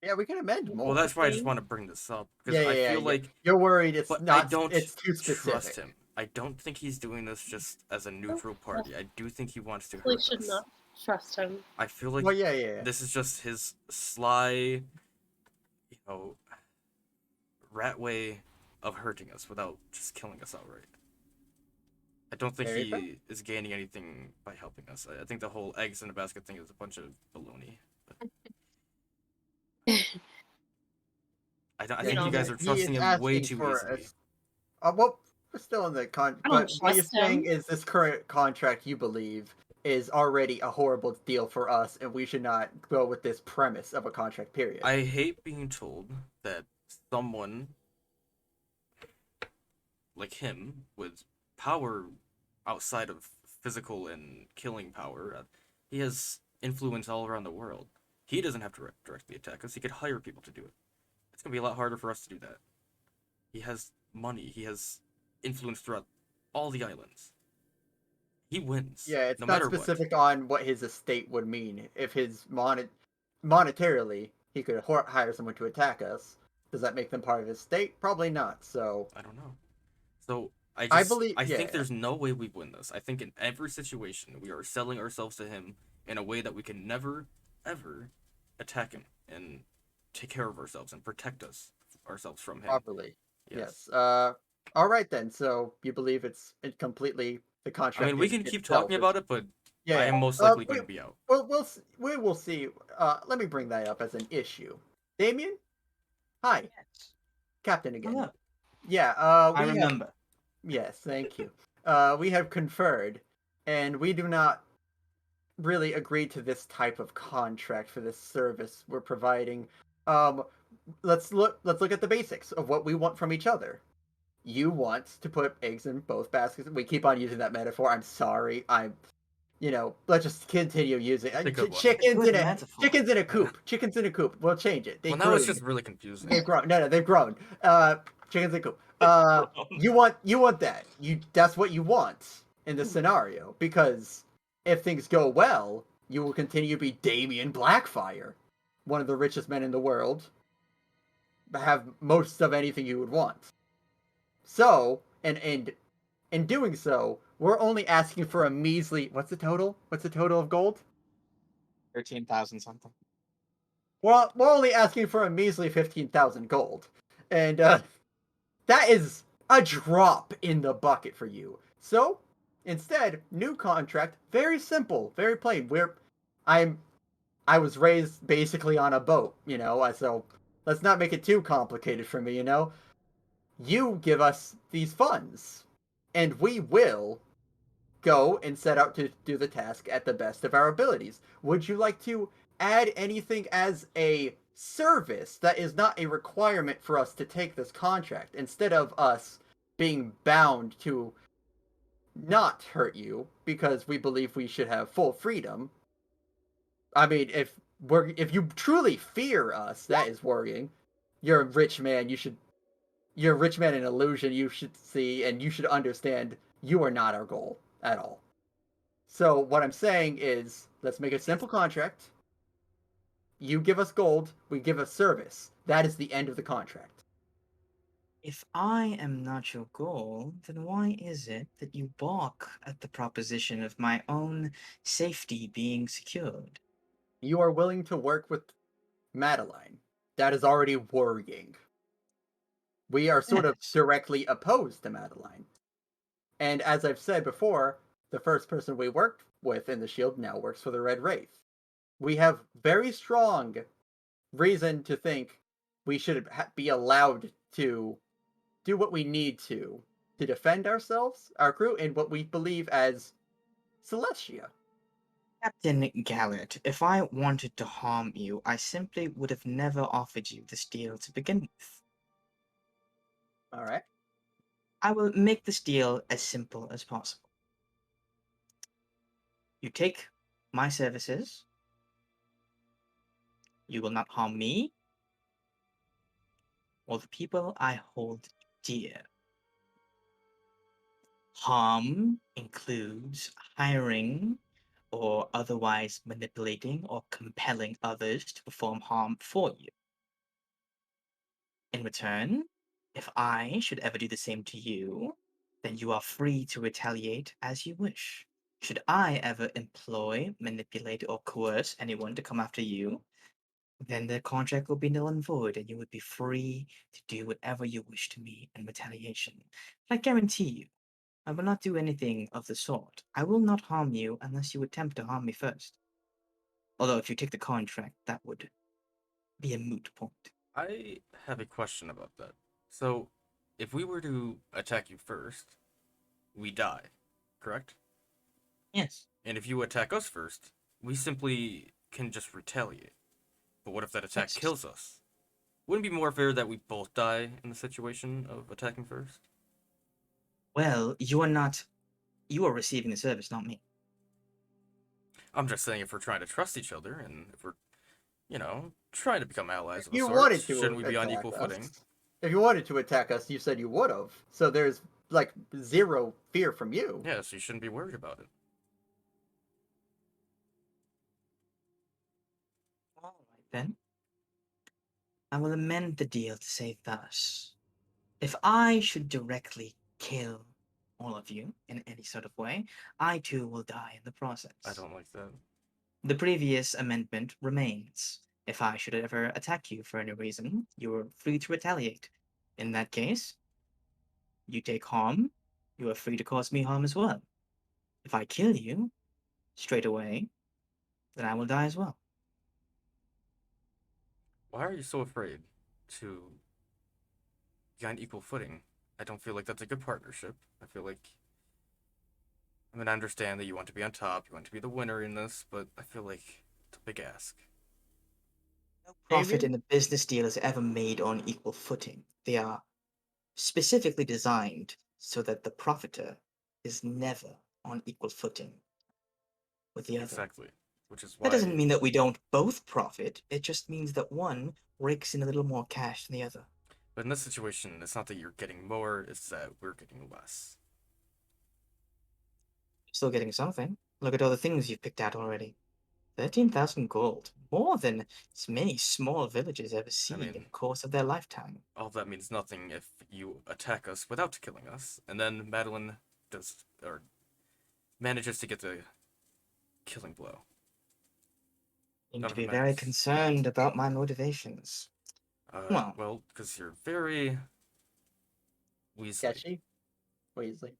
Yeah, we can amend more. Well, that's why I just want to bring this up because Yeah, I yeah, feel yeah. like You're worried it's but not. I don't It's too specific. trust him. I don't think he's doing this just as a neutral party. I do think he wants to We hurt should us. not trust him. I feel like Well, yeah. this is just his sly, rat way of hurting us without just killing us outright. I don't think Very he fair. is gaining anything by helping us. I think the whole eggs in a basket thing is a bunch of baloney. I think you guys are He trusting is him way asking too for easily. well, we're still in the I don't but what you're trust saying him. is this current contract you believe is already a horrible deal for us, and we should not go with this premise of a contract. Period. I hate being told that someone like him with power outside of physical and killing power, he has influence all around the world. He doesn't have to directly attack us. He could hire people to do it. It's gonna be a lot harder for us to do that. He has money. He has influence throughout all the islands. He wins. Yeah, it's no not matter specific what. on what his estate would mean. If his monetarily he could hire someone to attack us, does that make them part of his state? Probably not. So I don't know. So I believe, I think yeah, there's no way we win this. I think in every situation we are selling ourselves to him in a way that we can never, ever attack him and take care of ourselves and protect ourselves from him. properly. Yes. All right then. So you believe it completely the I contract. mean, we can keep talking is, about it, but yeah. I am most likely going to be out. We will see. Let me bring that up as an issue. Damien, hi, Yes. Captain again. Hello. Yeah. I remember. Yes, thank you. We have conferred, and we do not really agree to this type of contract for this service we're providing. Um, let's look at the basics of what we want from each other. You want to put eggs in both baskets. We keep on using that metaphor. I'm sorry. Let's just continue using It's a good one. chickens in a coop. Chickens in a coop. We'll change it. They Well, now it's grew. just really confusing. They've grown. No, they've grown. Chickens in a coop. You want that. That's what you want in this scenario, because if things go well, you will continue to be Damien Blackfire, one of the richest men in the world, have most of anything you would want. So, and in doing so, we're only asking for a measly. What's the total? What's the total of gold? 13,000 something. Well, we're only asking for a measly 15,000 gold, and that is a drop in the bucket for you. So, instead, new contract, very simple, very plain. I'm, I was raised basically on a boat, so let's not make it too complicated for me, You give us these funds, and we will go and set out to do the task at the best of our abilities. Would you like to add anything as a service that is not a requirement for us to take this contract instead of us being bound to not hurt you because we believe we should have full freedom? I mean, if you truly fear us, that is worrying. You're a rich man, you're a rich man in illusion, you should see and you should understand you are not our goal at all. So what I'm saying is, let's make a simple contract. You give us gold, we give us service. That is the end of the contract. If I am not your goal, then why is it that you balk at the proposition of my own safety being secured? You are willing to work with Madeline. That is already worrying. We are sort of Yes. directly opposed to Madeline. And as I've said before, the first person we worked with in the Shield now works for the Red Wraith. We have very strong reason to think we should be allowed to do what we need to defend ourselves, our crew, and what we believe as Celestia. Captain Gallert, if I wanted to harm you, I simply would have never offered you this deal to begin with. All right. I will make this deal as simple as possible. You take my services, you will not harm me or the people I hold dear. Harm includes hiring or otherwise manipulating or compelling others to perform harm for you. In return, if I should ever do the same to you, then you are free to retaliate as you wish. Should I ever employ, manipulate, or coerce anyone to come after you, then the contract will be null and void, and you would be free to do whatever you wish to me in retaliation. But I guarantee you, I will not do anything of the sort. I will not harm you unless you attempt to harm me first. Although if you take the contract, that would be a moot point. I have a question about that. So, if we were to attack you first, we die, correct? Yes. And if you attack us first, we simply can just retaliate. But what if that attack Yes. kills us? Wouldn't it be more fair that we both die in the situation of attacking first? Well, you are not. You are receiving the service, not me. I'm just saying if we're trying to trust each other and if we're, trying to become allies If of a you sort, wanted shouldn't to we be on attack equal footing? us, if you wanted to attack us, you said you would have. So there's like zero fear from you. Yeah, so you shouldn't be worried about it. All right then. I will amend the deal to say thus. If I should directly kill all of you in any sort of way, I too will die in the process. I don't like that. The previous amendment remains. If I should ever attack you for any reason, you are free to retaliate. In that case, you take harm, you are free to cause me harm as well. If I kill you straight away, then I will die as well. Why are you so afraid to be on equal footing? I don't feel like that's a good partnership. I feel like I understand that you want to be on top, you want to be the winner in this, but I feel like it's a big ask. No profit Damien? in a business deal is ever made on equal footing. They are specifically designed so that the profiter is never on equal footing with the other. Exactly. Which is That doesn't why. mean that we don't both profit, it just means that one rakes in a little more cash than the other. But in this situation, it's not that you're getting more, it's that we're getting less. Still getting something. Look at all the things you've picked out already. 13,000 gold. More than as many small villages ever see in mean- the course of their lifetime. All that means nothing if you attack us without killing us, and then Madeline manages to get the killing blow. You need None to of it be very matters. concerned about my motivations. Well- Well, because you're very Weasley. Sketchy? Weasley.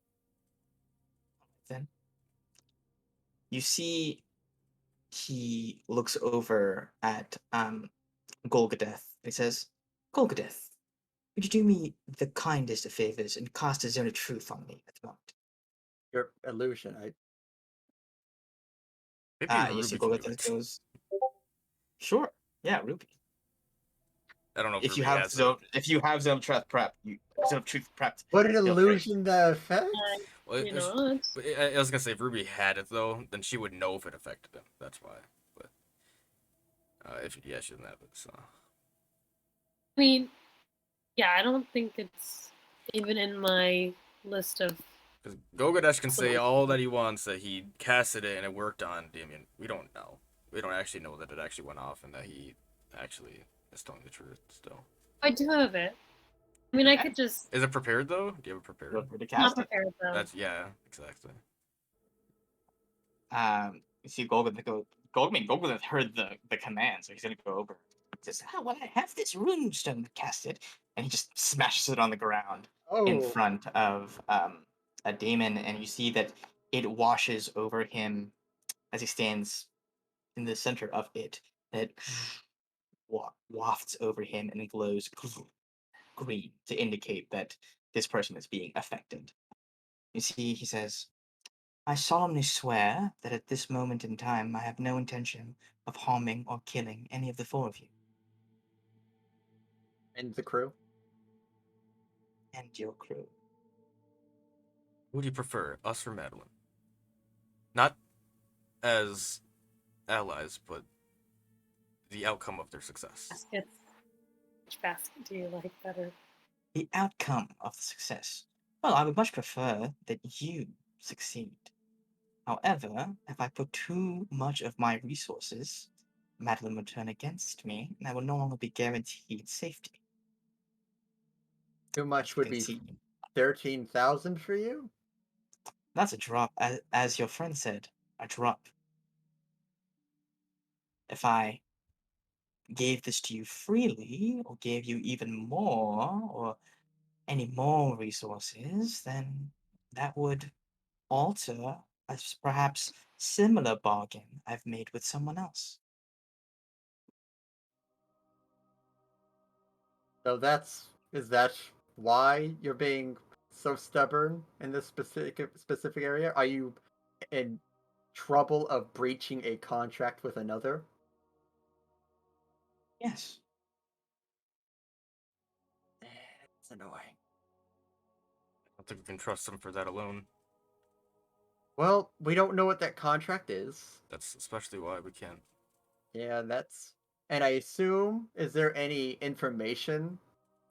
Then you see he looks over at Golgadeth. He says, Golgadeth, would you do me the kindest of favors and cast a zone of truth on me at the moment? Your illusion. Maybe You see Ruby can do Golgadeth it. goes, sure, yeah, Ruby. I don't know if If Ruby you have has zone, if you have zone of truth prepped, What an feel free. illusion that affects? Well, You know, but I was gonna say if Ruby had it though, then she would know if it affected him. That's why. But if she doesn't have it, so. I mean, yeah, I don't think it's even in my list of. Because Golgadesh can say all that he wants that he casted it and it worked on Damien. We don't know. We don't actually know that it actually went off and that he actually is telling the truth still. I do have it. I mean, I could just. Is it prepared though? Do you have it prepared? Feel free to Not cast it. prepared though. That's exactly. You see Golgadeth go. Golgadeth heard the command, so he's gonna go over. He says, "Oh, well, I have this runestone to cast it," and he just smashes it on the ground in Oh, front of a demon, and you see that it washes over him as he stands in the center of it. That wafts over him and glows green to indicate that this person is being affected. You see, he says, I solemnly swear that at this moment in time I have no intention of harming or killing any of the four of you and the crew. and your crew. Who do you prefer, us or Madeline? Not as allies, but the outcome of their success. Baskets. Which basket do you like better? The outcome of the success. Well, I would much prefer that you succeed. However, if I put too much of my resources, Madeline will turn against me, and I will no longer be guaranteed safety. Too much As you would can be see, 13,000 for you? that's a drop, as your friend said, a drop. If I gave this to you freely, or gave you even more, or any more resources, then that would alter a perhaps similar bargain I've made with someone else. So is that why you're being so stubborn in this specific area? Are you in trouble of breaching a contract with another? Yes. It's annoying. I don't think we can trust him for that alone. Well, we don't know what that contract is. That's especially why we can't. Yeah, and I assume, is there any information,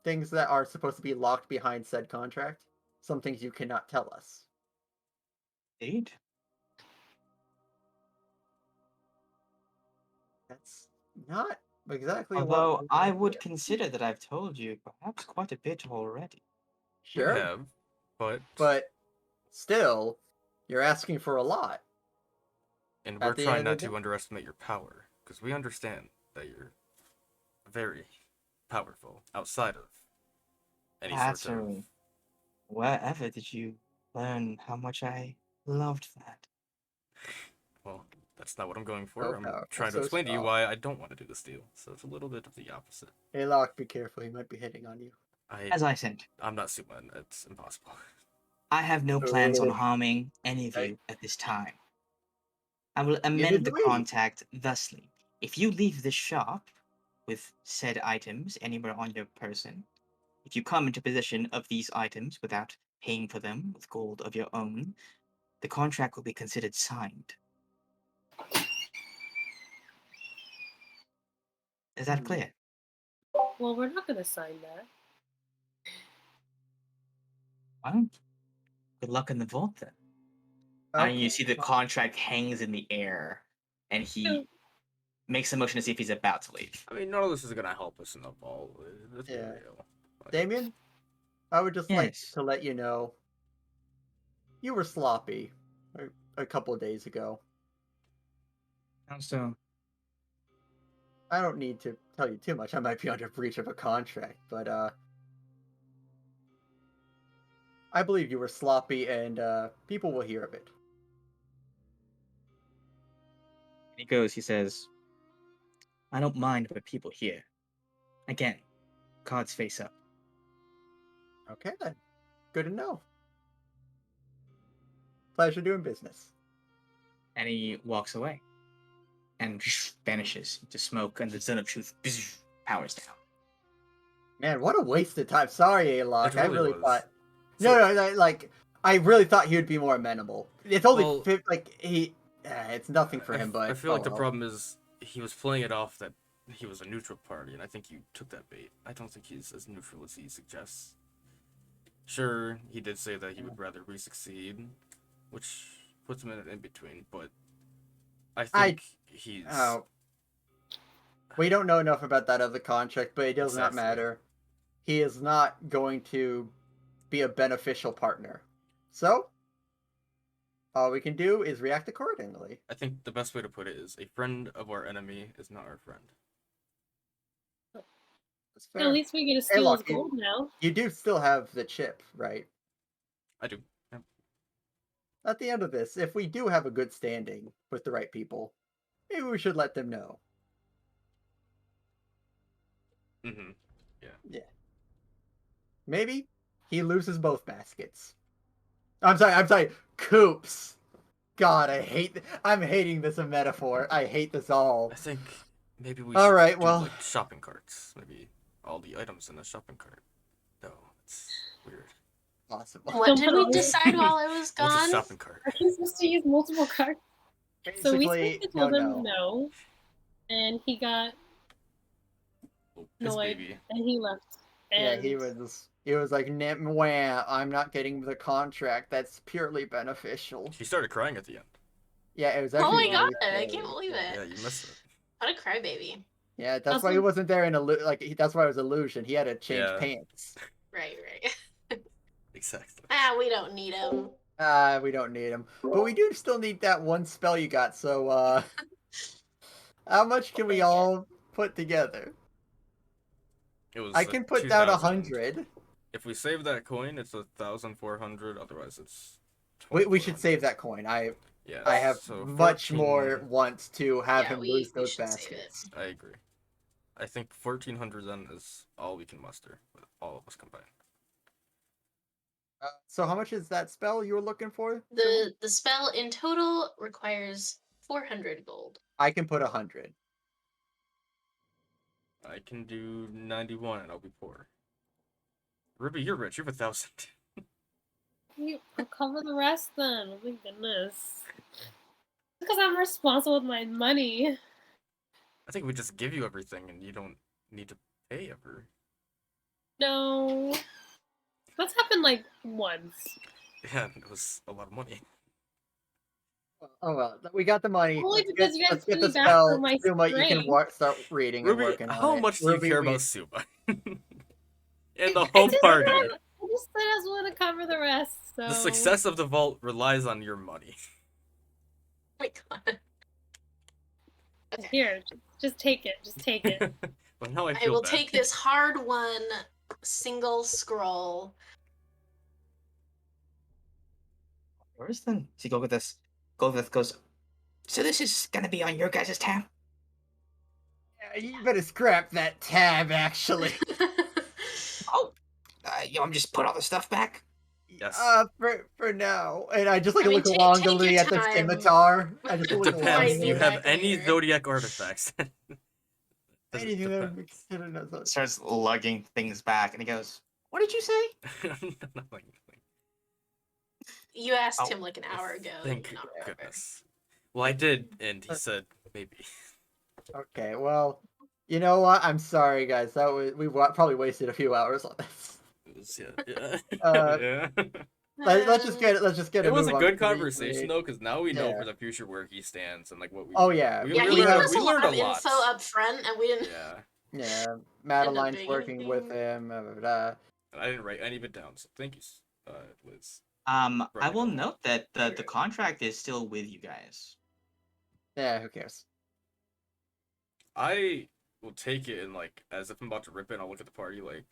things that are supposed to be locked behind said contract? Some things you cannot tell us. Indeed. That's not exactly Although what we I want would here. consider that I've told you perhaps quite a bit already. We Sure, have, but still, you're asking for a lot. and At we're the trying end of not the to underestimate your power because we understand that you're very powerful outside of any sort of. Pattern. Wherever did you learn how much I loved that? Well, that's not what I'm going for. So I'm powerful, trying to so explain to you strong. why I don't want to do this deal. So it's a little bit of the opposite. Hey, Locke, be careful. He might be hitting on you. As I said, I'm not Superman. It's impossible. I have no plans on Ugh. harming any of Right. you at this time. I will Neither amend the do we. contract thusly. If you leave this shop with said items anywhere on your person, if you come into possession of these items without paying for them with gold of your own, the contract will be considered signed. Is that clear? Well, we're not going to sign that. Well, good luck in the vault then. And you Okay. see the contract hangs in the air, and he makes a motion to see if he's about to leave. I mean, none of this is gonna help us in the ball. Let's be Yeah. real. Like, Damien, I would just like Yes. to let you know you were sloppy a couple of days ago. How so? I don't need to tell you too much. I might be under breach of a contract, but I believe you were sloppy, and people will hear of it. He goes, he says, I don't mind what people hear. Again, cards face up. Okay then. Good to know. Pleasure doing business. And he walks away and vanishes into smoke, and the zone of truth powers down. Man, what a waste of time. Sorry, Alok. It I really really was. thought. So- No, like I really thought he would be more amenable. It's only Well- like he. It's nothing for him, but I feel like the well. problem is he was playing it off that he was a neutral party, and I think you took that bait. I don't think he's as neutral as he suggests. Sure, he did say that he would rather we succeed, which puts him in an in-between, but I think he's... Oh. We don't know enough about that other contract, but it does not Exactly. matter. He is not going to be a beneficial partner. So, all we can do is react accordingly. I think the best way to put it is a friend of our enemy is not our friend. That's At fair. least we get to Hey, steal his look, you, gold now. you do still have the chip, right? I do. Yeah. At the end of this, if we do have a good standing with the right people, maybe we should let them know. Mm-hmm. Yeah. Maybe he loses both baskets. I'm sorry, coops. God, I'm hating this metaphor. I hate this all. I think maybe we All should right, do well. like shopping carts. Maybe all the items in a shopping cart. No, it's weird. Possible. What Don't did put we all- decide while I was What's a gone? shopping cart? Are you supposed to use multiple cards? So we Basically, basically told him no. no, and he got Oh, piss annoyed, baby. and he left. Yeah, And he was like, wah, I'm not getting the contract. That's purely beneficial. She started crying at the end. Yeah, it was Oh actually my god, really I scary. can't believe it. Yeah, you missed it. What a crybaby. Yeah, that's why he Also- wasn't there in that's why it was illusion. He had to change Yeah. pants. Right. Exactly. We don't need him. We don't need him. But we do still need that one spell you got, so how much can we all put together? It was. I can put down 2,000. 100. If we save that coin, it's 1,400. Otherwise, it's. We should 2,400. save that coin. I Yeah. have so much 14 more want to have Yeah, him we- lose we those should save it. baskets. I agree. I think 1,400 then is all we can muster with all of us combined. So how much is that spell you were looking for? The spell in total requires 400 gold. I can put 100. I can do 91 and I'll be poor. Ruby, you're rich. You have 1,000. I'll cover the rest then. Oh my goodness. Because I'm responsible with my money. I think we just give you everything and you don't need to pay ever. No. That's happened like once. Yeah, it was a lot of money. Oh well, we got the money. Only because you guys let's get put the me back for spell. my Suma, you can strength. start reading and Ruby, working on how it. much do you Ruby, care we- about Suba? And the I home just party. I just want to cover the rest. So The success of the vault relies on your money. Oh my god. Okay. Here, just take it. Just take it. Well, now I I feel will bad. take this hard-won single scroll. Where's then? See, Golgith goes, so this is gonna be on your guys' tab? Yeah, you better scrap that tab, actually. Oh, you want me to just put all the stuff back? Yes. For now. And I just like I mean, look along take your at the time. scimitar. I just It look depends. along Do you Lightning have back any later. zodiac artifacts? Does it anything that would depend? be considered as a... Starts lugging things back, and he goes, what did you say? Nothing. You asked Oh, him like an hour ago. Thank you not remember. goodness. Well, I did, and he said maybe. Okay, well, you know what? I'm sorry, guys. We probably wasted a few hours on this. It was, yeah. Uh, yeah. let's just get It was move a on good pretty conversation quickly. though, because now we know Yeah. for the future where he stands and like what we. Oh yeah, we, Yeah, we he learned, gave us we a lot learned of a lot. info up front, and we didn't. Yeah, yeah. End up Madeline's doing working with anything. him. Blah, blah, blah. and I didn't write any of it down, so thank you, Liz. I Writing will down. note that the contract is still with you guys. Yeah, who cares? I will take it and like as if I'm about to rip it. I'll look at the party like,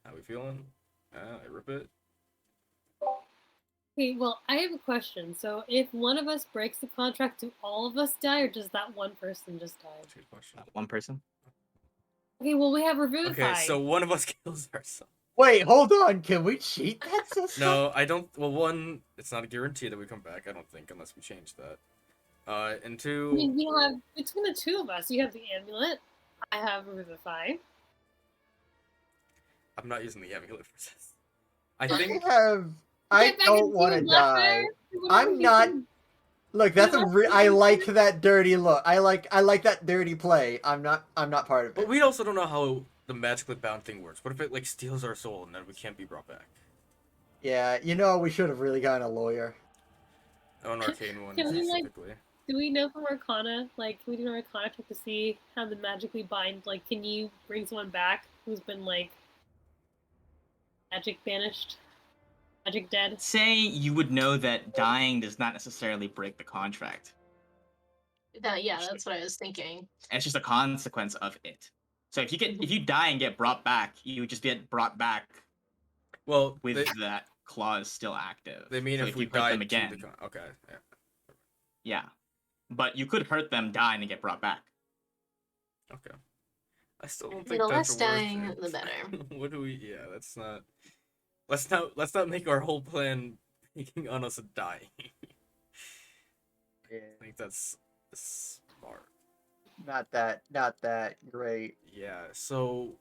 how we feeling? I rip it. Okay, well, I have a question. So, if one of us breaks the contract, do all of us die, or does that one person just die? That's a good question. One person. Okay, well, we have Revivify. Okay, so one of us kills ourselves. Wait, hold on. Can we cheat that system? No, I don't. Well, one, it's not a guarantee that we come back. I don't think, unless we change that. And two, I mean, we have between the two of us. You have the amulet. I have Revivify. I'm not using the amulet for this. I I think have. I Get back don't into want to Blackbear. die. Whatever I'm you not. do. Look, that's You a. want I to- like that dirty look. I like that dirty play. I'm not part of but it. we also don't know how the magically bound thing works. What if it like steals our soul and then we can't be brought back? Yeah, we should have really gotten a lawyer. Oh, an arcane one Can we, like, specifically. Do we know from Arcana? Like, can we do an Arcana check to see how the magically bind? Like, can you bring someone back who's been like magic banished, magic dead? Say you would know that dying does not necessarily break the contract. Yeah, that's what I was thinking. It's just a consequence of it. So if you die and get brought back, you would just get brought back Well, with that clause still active. they mean So if we you hurt died them again, okay, yeah. yeah. But you could hurt them, die, and get brought back. Okay. I still don't The think that's less worth dying, it. the better. What do we? Yeah, that's not. Let's not make our whole plan banking on us dying. Yeah. I think that's smart. Not that great. Yeah. So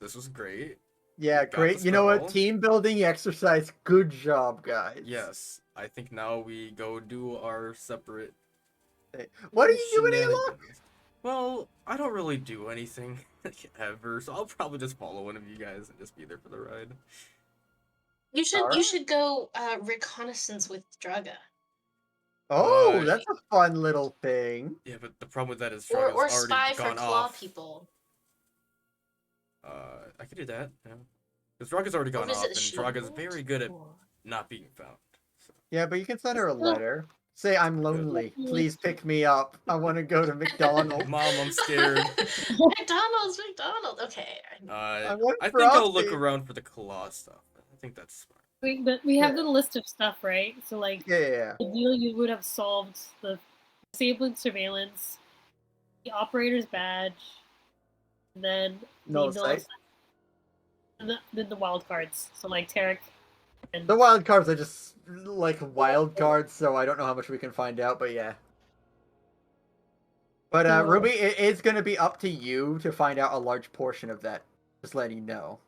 this was great. Yeah, Got great. the You know what? spell. Team building exercise. Good job, guys. Yes. I think now we go do our separate. What are you doing, Ela? shenanigans. Well, I don't really do anything ever, so I'll probably just follow one of you guys and just be there for the ride. You Alright. should go reconnaissance with Draga. Oh, that's a fun little thing. Yeah, but the problem with that is Or Straga's spy already for gone claw off. people. I could do that. Yeah. Because Straga's already Or gone visit off, the and shield. Straga's very good at not being found. So. Yeah, but you can send her a letter. Say, I'm lonely. Good. Please pick me up. I want to go to McDonald's. Mom, I'm scared. McDonald's. Okay. I I think I'll look around for the claw stuff. I think that's smart. But we have Yeah. the list of stuff, right? So, like, Yeah. ideally, you would have solved the disabling surveillance, the operator's badge, and then No the sight. and then the wild cards. So, like, Tarek and The wild cards are just like wild cards, so I don't know how much we can find out, but yeah. But Cool. Ruby, it is going to be up to you to find out a large portion of that. Just letting you know.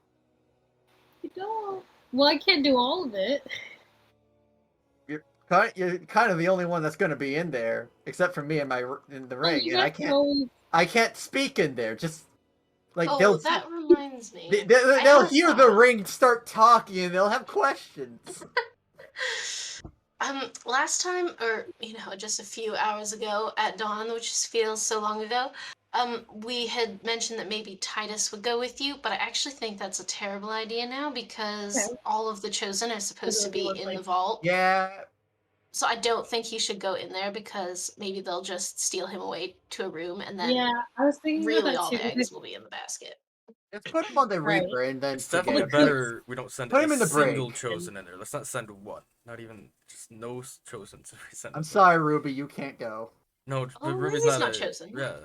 you don't. Well, I can't do all of it. You're kind of the only one that's going to be in there, except for me in the ring, You and guys can always- I can't speak in there. Just like Oh, they'll that reminds me. I they'll have a hear the thought. ring start talking and they'll have questions. Last time, or just a few hours ago at dawn, which just feels so long ago, we had mentioned that maybe Titus would go with you, but I actually think that's a terrible idea now because Okay. all of the chosen are supposed to be Everyone's in like- the vault. Yeah, So I don't think he should go in there because maybe they'll just steal him away to a room and then Yeah, I was thinking really about all that the too. eggs will be in the basket. let's put him on the Right. Reaper and then It's definitely forget about it. better we don't send Put a him in the single brig. chosen in there. Let's not send one. Not even just no chosen. I'm sorry, Ruby, you can't go. No, Oh, Ruby's Ruby's not not a chosen. Yeah,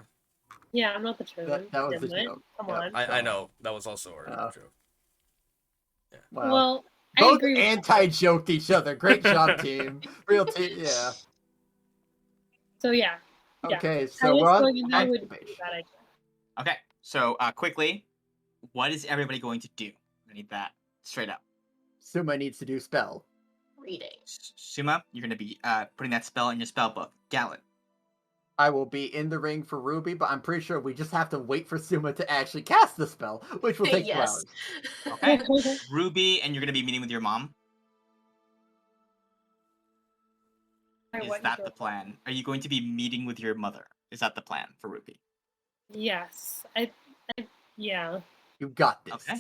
Yeah, I'm not the chosen. That was the Dimwit. joke. Come Yeah. on. I know that was also our Oh. joke. Wow. Well, I Both agree with anti-joked each other. Great job, team. Real team. Yeah. So yeah, Yeah. Okay, so Titus we're on going in there would be a activation. bad idea. Okay, so quickly, what is everybody going to do? I need that straight up. Suma needs to do spell. Reading. Suma, you're going to be putting that spell in your spell book. Galen, I will be in the ring for Ruby, but I'm pretty sure we just have to wait for Suma to actually cast the spell, which will take 2 Yes. hours. Okay. Ruby, and you're gonna be meeting with your mom. Or Is what you that go the for. plan? Are you going to be meeting with your mother? Is that the plan for Ruby? Yes. Yeah. You got this. Okay.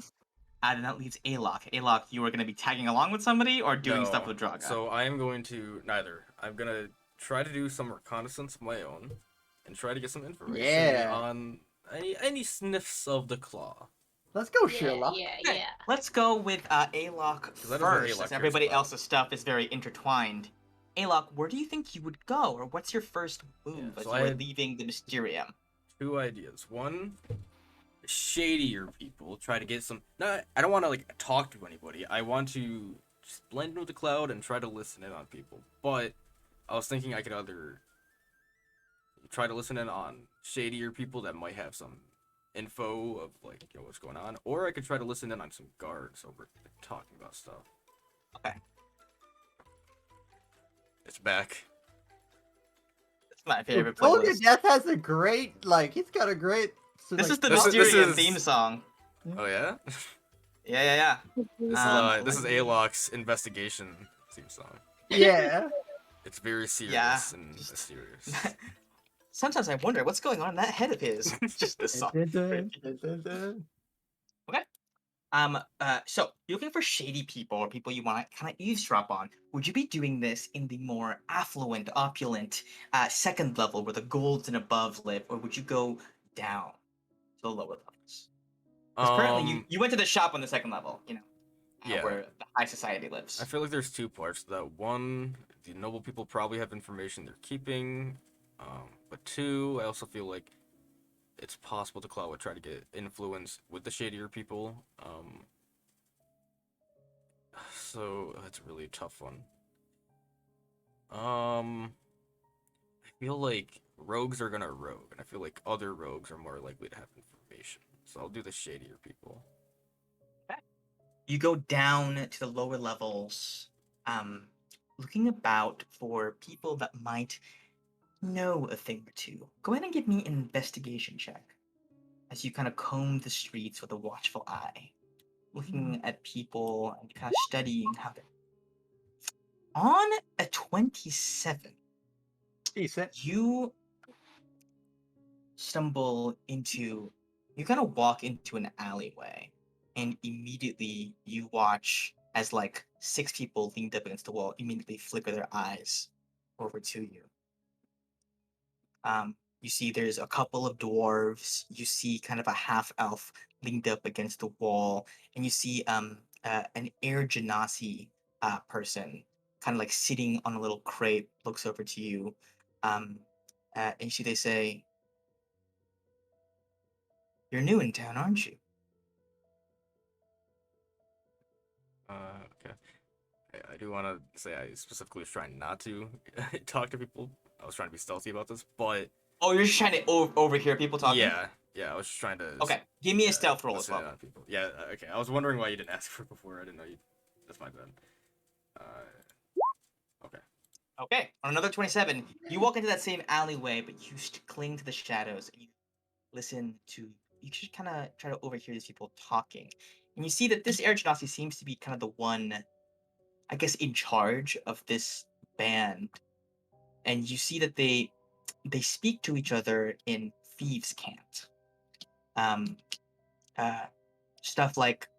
And that leaves Alok. Alok, you are going to be tagging along with somebody or doing stuff with Draga? So I am going to neither. I'm gonna try to do some reconnaissance of my own, and try to get some information Yeah. on any sniffs of the claw. Let's go, Yeah, Sherlock. yeah, Okay, yeah. let's go with Alok that is what first, Alok as cares everybody about. else's stuff is very intertwined. Alok, where do you think you would go, or what's your first move Yeah, as so you I are had- leaving the Mysterium? 2 ideas. One, shadier people. Try to get some. No, I don't want to like talk to anybody. I want to just blend in with the cloud and try to listen in on people. But I was thinking I could either try to listen in on shadier people that might have some info of like what's going on, or I could try to listen in on some guards over talking about stuff. Okay. It's back. That's my favorite Golden playlist. Death has a great, he's got a great. This is the This is- Mysterium is- theme song. Oh yeah. Yeah. This is Alok's investigation theme song. Yeah. It's very serious Yeah. and mysterious. Sometimes I wonder what's going on in that head of his. Just this song. So you're looking for shady people or people you want to kind of eavesdrop on. Would you be doing this in the more affluent, opulent, second level where the golds and above live, or would you go down to the lower levels? Because currently you went to the shop on the second level, Yeah. where the high society lives. I feel like there's 2 parts to that. One, the noble people probably have information they're keeping. But 2, I also feel like it's possible the Claw would try to get influence with the shadier people. So that's a really tough one. I feel like rogues are gonna rogue, and I feel like other rogues are more likely to have information. So I'll do the shadier people. You go down to the lower levels, looking about for people that might know a thing or two. Go ahead and give me an investigation check as you kind of comb the streets with a watchful eye, looking at people and kind of studying how they're. On a 27, Decent. you you kind of walk into an alleyway, and immediately you watch as like 6 people leaned up against the wall immediately flicker their eyes over to you. You see there's a couple of dwarves, you see kind of a half elf leaned up against the wall, and you see an air genasi person kind of like sitting on a little crate, looks over to you, and you see they say, "You're new in town, aren't you?" Okay. I do want to say I specifically was trying not to talk to people. I was trying to be stealthy about this, but Oh, you're just trying to overhear people talking? yeah, I was just trying to. Okay, give me a stealth roll as listen in well. on people. Yeah, okay. I was wondering why you didn't ask for it before. I didn't know you. That's my bad. Okay. Okay, on another 27, you walk into that same alleyway, but you cling to the shadows and you listen to. You should kind of try to overhear these people talking, and you see that this air genasi seems to be kind of the one, I guess, in charge of this band, and you see that they speak to each other in thieves' cant. Um, Stuff like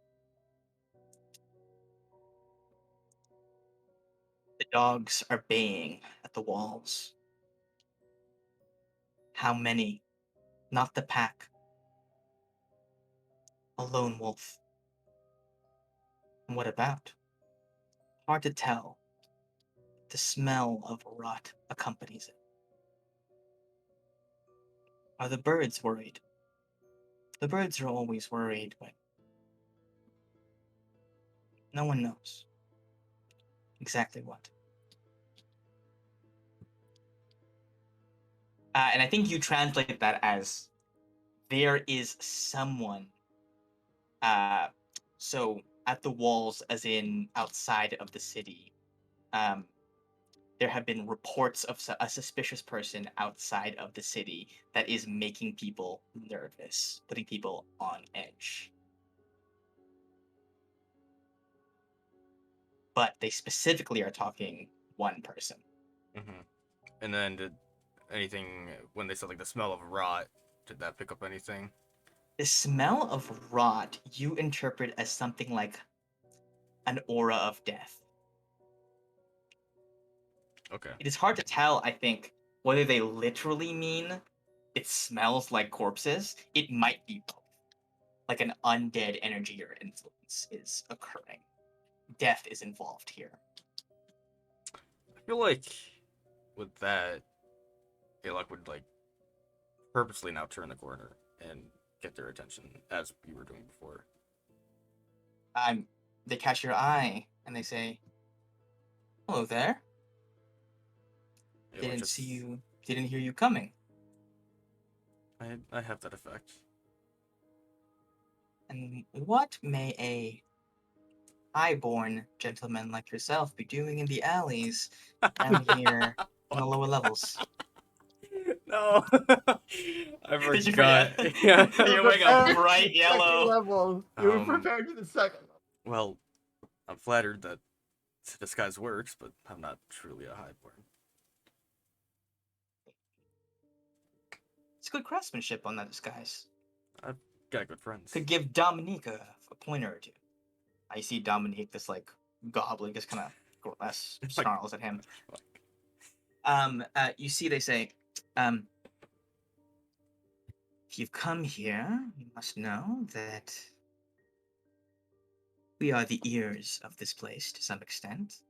the dogs are baying at the walls. How many? Not the pack. A lone wolf. What about? Hard to tell. The smell of rot accompanies it. Are the birds worried? The birds are always worried, but no one knows exactly what. And I think you translate that as there is someone. So at the walls, as in outside of the city, um, there have been reports of a suspicious person outside of the city that is making people nervous, putting people on edge. But they specifically are talking one person. Mm-hmm. And then did anything when they said like the smell of rot? Did that pick up anything? The smell of rot you interpret as something like an aura of death. Okay. It is hard to tell, I think, whether they literally mean it smells like corpses. It might be both. Like an undead energy or influence is occurring. Death is involved here. I feel like with that, Alok would like purposely now turn the corner and get their attention as we were doing before. They catch your eye and they say, "Hello there. Alok Didn't just, see you. Didn't hear you coming." I have that effect. And what may a highborn gentleman like yourself be doing in the alleys down here in the lower levels? No, I Did you forgot. forget? Yeah. You're wearing a bright yellow. Level. You were Um, prepared for the second level. Well, I'm flattered that disguise works, but I'm not truly a highborn. It's good craftsmanship on that disguise. I've got good friends. Could give Dominique a pointer or two. I see Dominique, this like goblin, just kind of snarls at him. You see, they say, if you've come here, you must know that we are the ears of this place to some extent.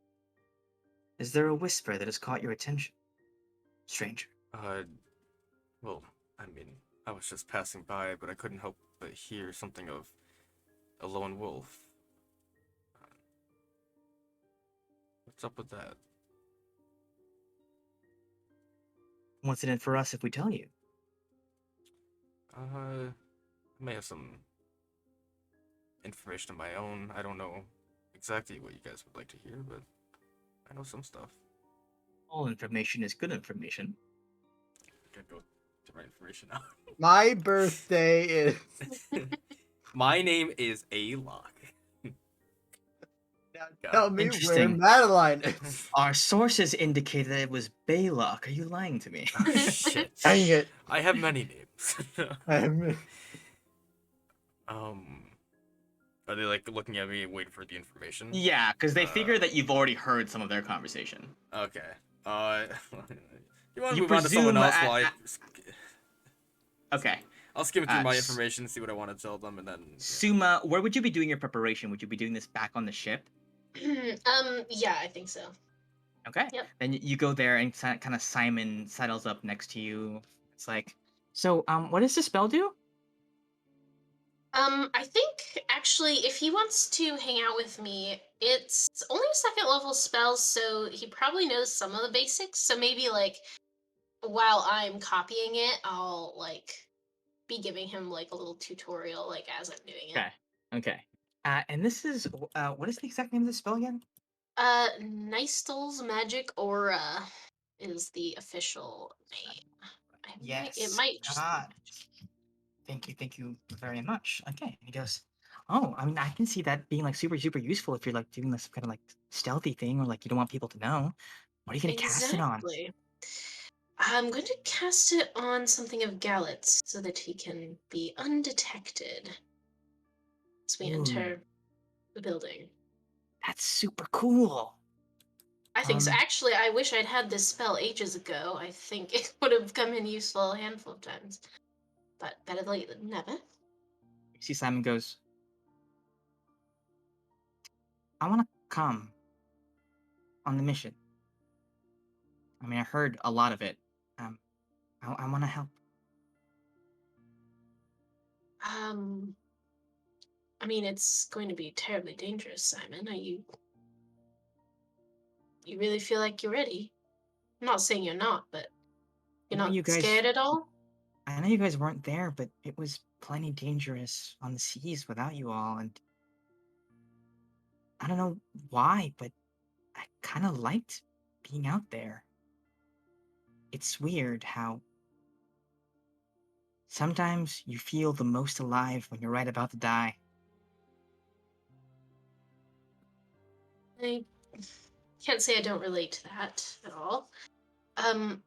Is there a whisper that has caught your attention, stranger? Well, I mean, I was just passing by, but I couldn't help but hear something of a lone wolf. What's up with that? What's in it for us if we tell you? I may have some information of my own. I don't know exactly what you guys would like to hear, but I know some stuff. All information is good information. I gotta go to my information now. My birthday is. My name is Alok. Now tell me where Interesting. Madeline is. Our sources indicated that it was Baylock. Are you lying to me? Oh, shit. Dang it. I have many names. I'm- Are they like looking at me waiting for the information? Yeah, because they figure that you've already heard some of their conversation. Okay. You want to You move on to someone presume else while Okay. I'll skim through my s- information, see what I want to tell them, and then. Suma, where would you be doing your preparation? Would you be doing this back on the ship? Yeah, I think so. Okay. Yep. Then you go there and kind of Simon settles up next to you. It's like, so, what does the spell do? I think actually, if he wants to hang out with me, it's only a second level spell, so he probably knows some of the basics. So maybe like while I'm copying it, I'll like be giving him like a little tutorial like as I'm doing it. Okay. Okay. And this is, what is the exact name of the spell again? Nystel's Magic Aura is the official name. Yes. It might just. Thank you very much. Okay. And he goes, oh, I mean, I can see that being like super, super useful if you're like doing this kind of like stealthy thing or like you don't want people to know. What are you gonna cast it on? Exactly. I'm going to cast it on something of Gallet's so that he can be undetected as we Ooh. enter the building. That's super cool. I think so. Actually, I wish I'd had this spell ages ago. I think it would have come in useful a handful of times. But better late than never. You see Simon goes, I want to come on the mission. I mean, I heard a lot of it. I want to help. I mean, it's going to be terribly dangerous, Simon. You really feel like you're ready? I'm not saying you're not, but you're I know not you guys- scared at all? I know you guys weren't there, but it was plenty dangerous on the seas without you all, and I don't know why, but I kind of liked being out there. It's weird how sometimes you feel the most alive when you're right about to die. I can't say I don't relate to that at all. Um,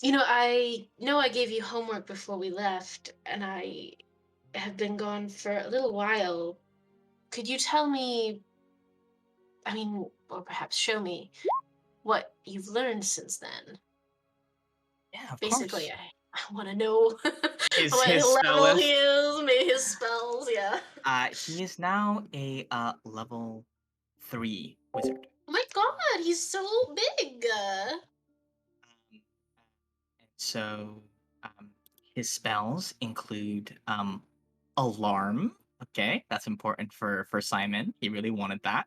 I know I gave you homework before we left, and I have been gone for a little while. Could you tell me, or perhaps show me, what you've learned since then? Yeah, of Basically, course. I want to know His what spell level he list. is, maybe his spells, yeah. He is now a level 3 wizard. Oh my god, he's so big! Um, so his spells include alarm. Okay, that's important for Simon. He really wanted that.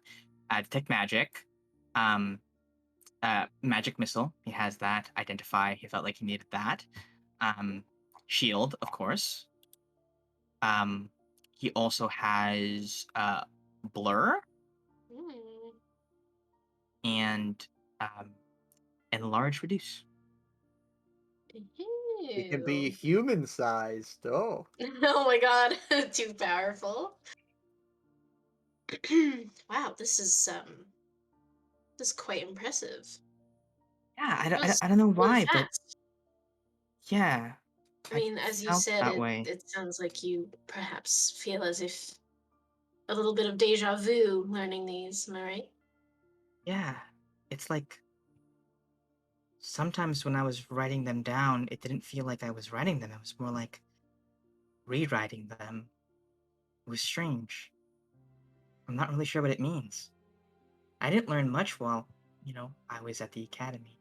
Detect magic. Um, magic missile. He has that. Identify. He felt like he needed that. Um, shield, of course. Um, he also has blur Hmm. and um, enlarge reduce. It can be Ew. human sized. Oh. Oh my god, too powerful. Wow, this is quite impressive. Yeah, That was I don't know really why, but fast. yeah, I As you felt said, that it way. it sounds like you perhaps feel as if a little bit of deja vu learning these, am I right? Yeah, it's like sometimes when I was writing them down, it didn't feel like I was writing them. It was more like rewriting them. It was strange. I'm not really sure what it means. I didn't learn much while, I was at the academy.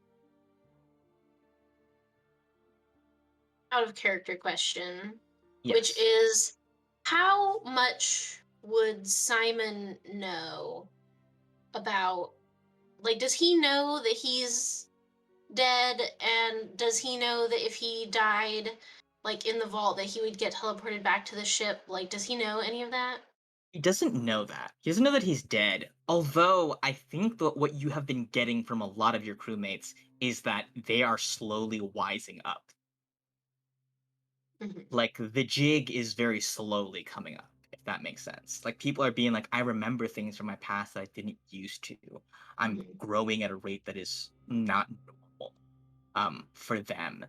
Out of character question, which Yes. is how much would Simon know about, like, does he know that he's dead, and does he know that if he died, like, in the vault, that he would get teleported back to the ship? Like, does he know any of that? He doesn't know that. He doesn't know that he's dead. Although I think that what you have been getting from a lot of your crewmates is that they are slowly wising up. Mhm. Like the jig is very slowly coming up, if that makes sense. Like people are being like, I remember things from my past that I didn't used to. I'm Mhm. growing at a rate that is not normal for them.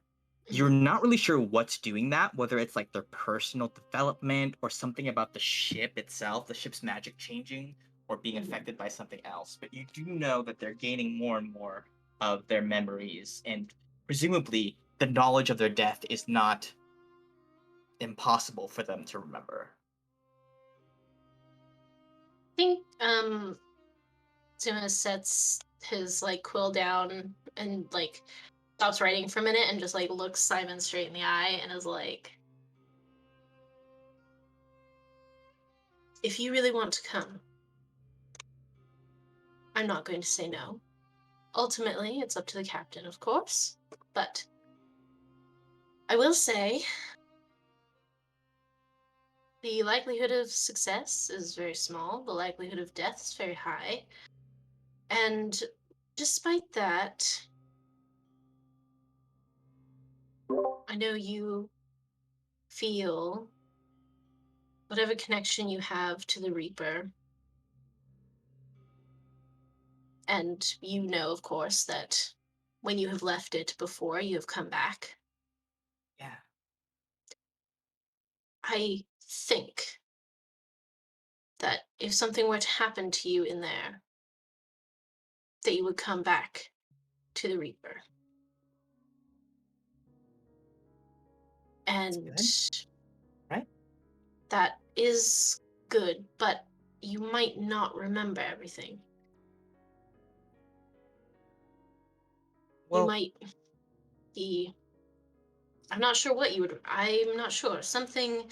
You're Mhm. not really sure what's doing that, whether it's like their personal development or something about the ship itself, the ship's magic changing or being Mhm. affected by something else. But you do know that they're gaining more and more of their memories, and presumably the knowledge of their death is not impossible for them to remember. I think Zuma sets his like quill down and like stops writing for a minute and just like looks Simon straight in the eye and is like, if you really want to come, I'm not going to say no. Ultimately, it's up to the captain, of course. But I will say the likelihood of success is very small, the likelihood of death is very high. And despite that, I know you feel whatever connection you have to the Reaper. And you know, of course, that when you have left it before, you have come back. Yeah. I think that if something were to happen to you in there, that you would come back to the Reaper. It's And good, right? that is good, but you might not remember everything. You Well, might be, I'm not sure what you would, I'm not sure. Something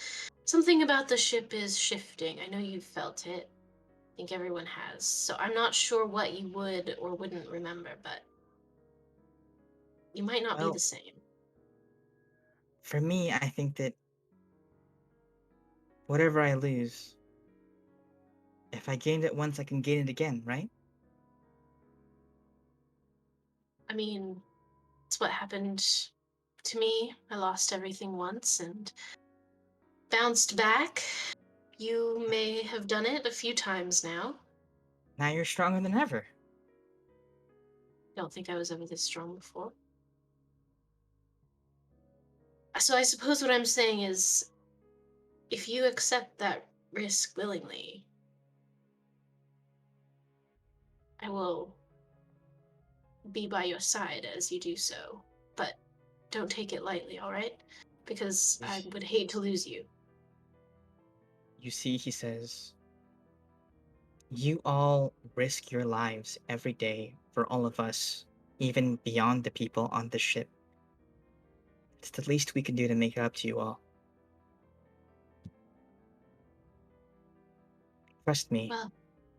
about the ship is shifting. I know you've felt it. I think everyone has. So I'm not sure what you would or wouldn't remember, but you might not be the well, same. for me, I think that whatever I lose, if I gained it once, I can gain it again, right? mean, it's what happened to me. I lost everything once and bounced back. You may have done it a few times now. Now you're stronger than ever. Don't think I was ever this strong before. So I suppose what I'm saying is, if you accept that risk willingly, I will be by your side as you do so. But don't take it lightly, all right? Because I would hate to lose you. You see, he says, you all risk your lives every day for all of us, even beyond the people on the ship. It's the least we can do to make it up to you all. Trust me, Well,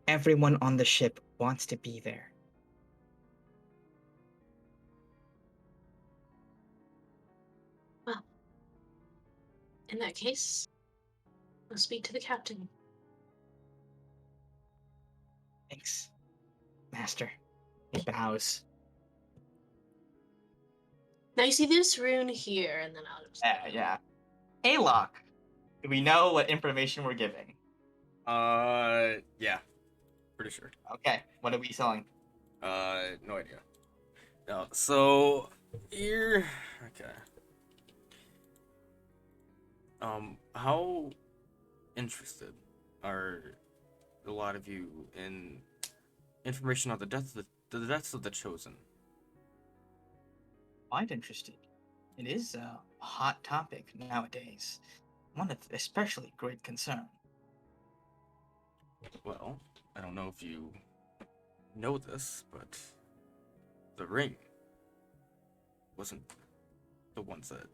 everyone on the ship wants to be there. in that case, I'll speak to the captain. Thanks, Master. He bows. Now you see this rune here, and then I'll just... Yeah. Hey, Locke. Do we know what information we're giving? Yeah, pretty sure. Okay, what are we selling? No idea. No, so here, okay. How interested are a lot of you in information on the deaths of the chosen? Quite interested. It is a hot topic nowadays, one of especially great concern. Well, I don't know if you know this, but the ring wasn't the ones that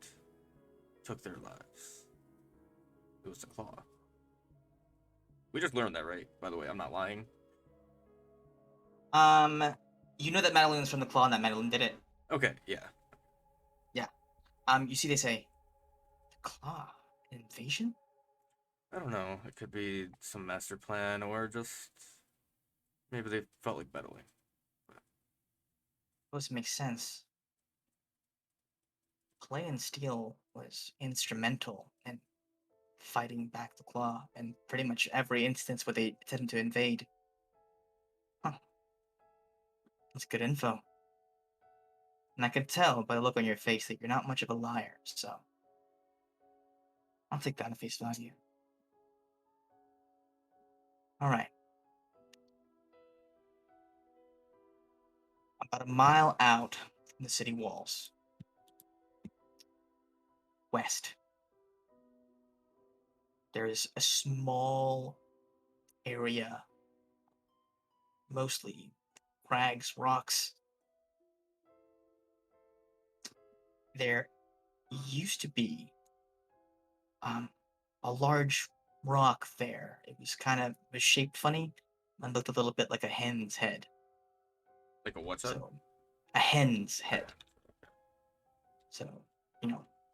took their lives. It was the claw. We just learned that, right? By the way, I'm not lying. You know that Madeline's from the claw and that Madeline did it. Okay, yeah. You see they say, the claw, invasion? I don't know. It could be some master plan, or just maybe they felt like battling. Supposed to make sense. Clay and Steel was instrumental in fighting back the claw in pretty much every instance where they attempted to invade. Huh. That's good info. And I can tell by the look on your face that you're not much of a liar, so I'll take that at face value. Alright. About a mile out from the city walls. West. There is a small area, mostly crags, rocks. There used to be a large rock there. It was shaped funny and looked a little bit like a hen's head. Like a what's that? So, a hen's head. So,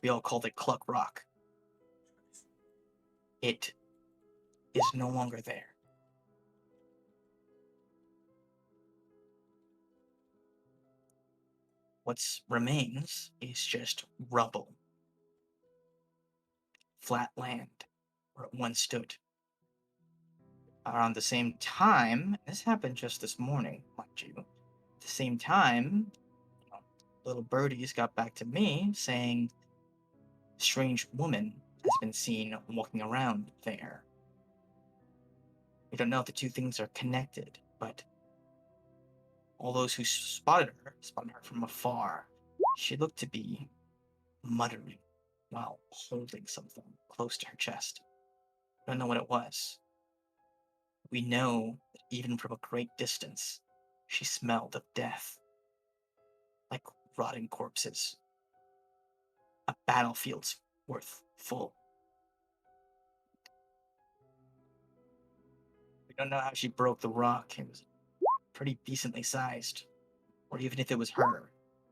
we all called it Cluck Rock. It is no longer there. What remains is just rubble. Flat land where it once stood. Around the same time, this happened just this morning, mind you. At the same time, little birdies got back to me saying a strange woman has been seen walking around there. We don't know if the two things are connected, but all those who spotted her from afar. She looked to be muttering while holding something close to her chest. Don't know what it was. We know that even from a great distance, she smelled of death, like rotting corpses. A battlefield's worth full. We don't know how she broke the rock. It was pretty decently sized, or even if it was her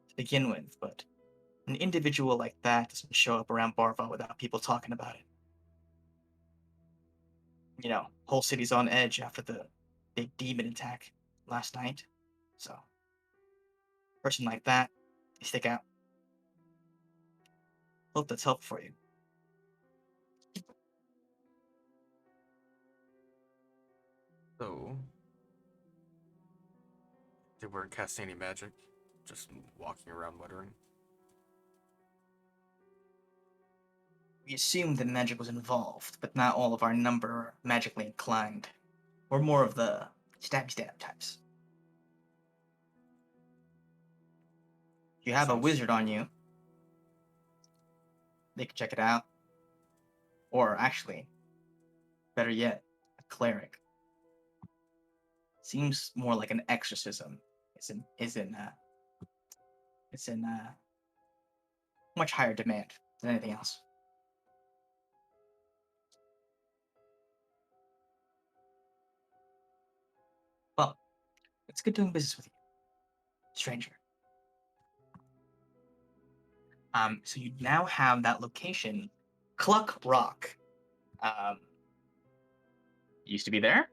to begin with, but an individual like that doesn't show up around Barva without people talking about it. Whole city's on edge after the big demon attack last night. So, person like that, they stick out. Hope that's helpful for you. So, they weren't casting any magic, just walking around muttering. We assumed that magic was involved, but not all of our number are magically inclined. We're more of the stab types. If you have a Sounds- wizard on you, they can check it out. Or actually, better yet, a cleric. Seems more like an exorcism. It's in much higher demand than anything else. Well, it's good doing business with you, stranger. So you now have that location, Cluck Rock. Used to be there.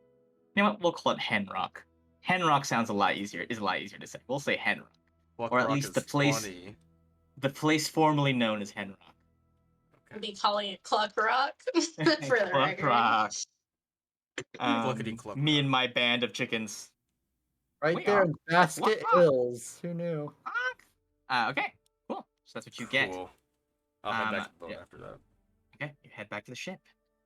You know what? We'll call it Hen Rock. Hen Rock sounds a lot easier. Is a lot easier to say. We'll say Hen Rock, Pluck or at Rock least is the place, funny. the place formerly known as Hen Rock. I'll be calling it Cluck Rock for the Cluck record. Rock. Cluckety cluck Me rock. and my band of chickens. Right We there are in Basket Rock. Hills. Who knew? Okay, cool. So that's what you get. Cool. I'll head back to the boat yeah. after that. Okay, you head back to the ship.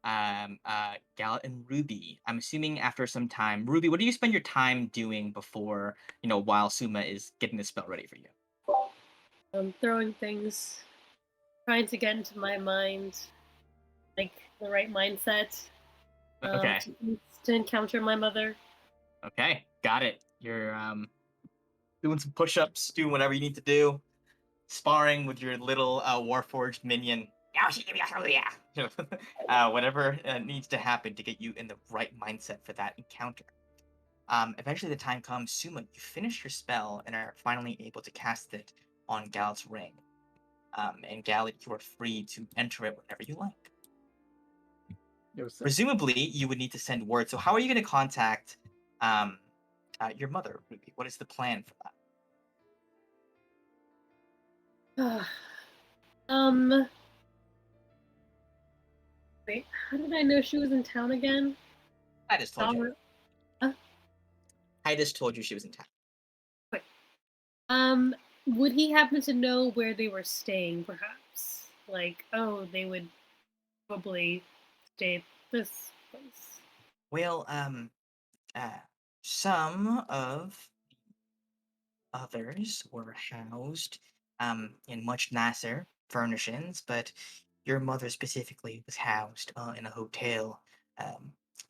Gallet and Ruby. I'm assuming after some time, Ruby, what do you spend your time doing before, while Suma is getting the spell ready for you? Throwing things, trying to get into my mind, like the right mindset, Okay. to encounter my mother. Okay, got it. You're doing some push-ups, doing whatever you need to do, sparring with your little Warforged minion. Whatever needs to happen to get you in the right mindset for that encounter. Eventually, the time comes. Suma, you finish your spell and are finally able to cast it on Gallet's ring. And Gallet, you are free to enter it whenever you like. Yo, sir. Presumably, you would need to send word. So, how are you going to contact your mother, Ruby? What is the plan for that? Wait, how did I know she was in town again? I just told you. Huh? I just told you she was in town. Wait. Would he happen to know where they were staying, perhaps? Like, oh, they would probably stay at this place. Well, some of others were housed in much nicer furnishings, but your mother specifically was housed in a hotel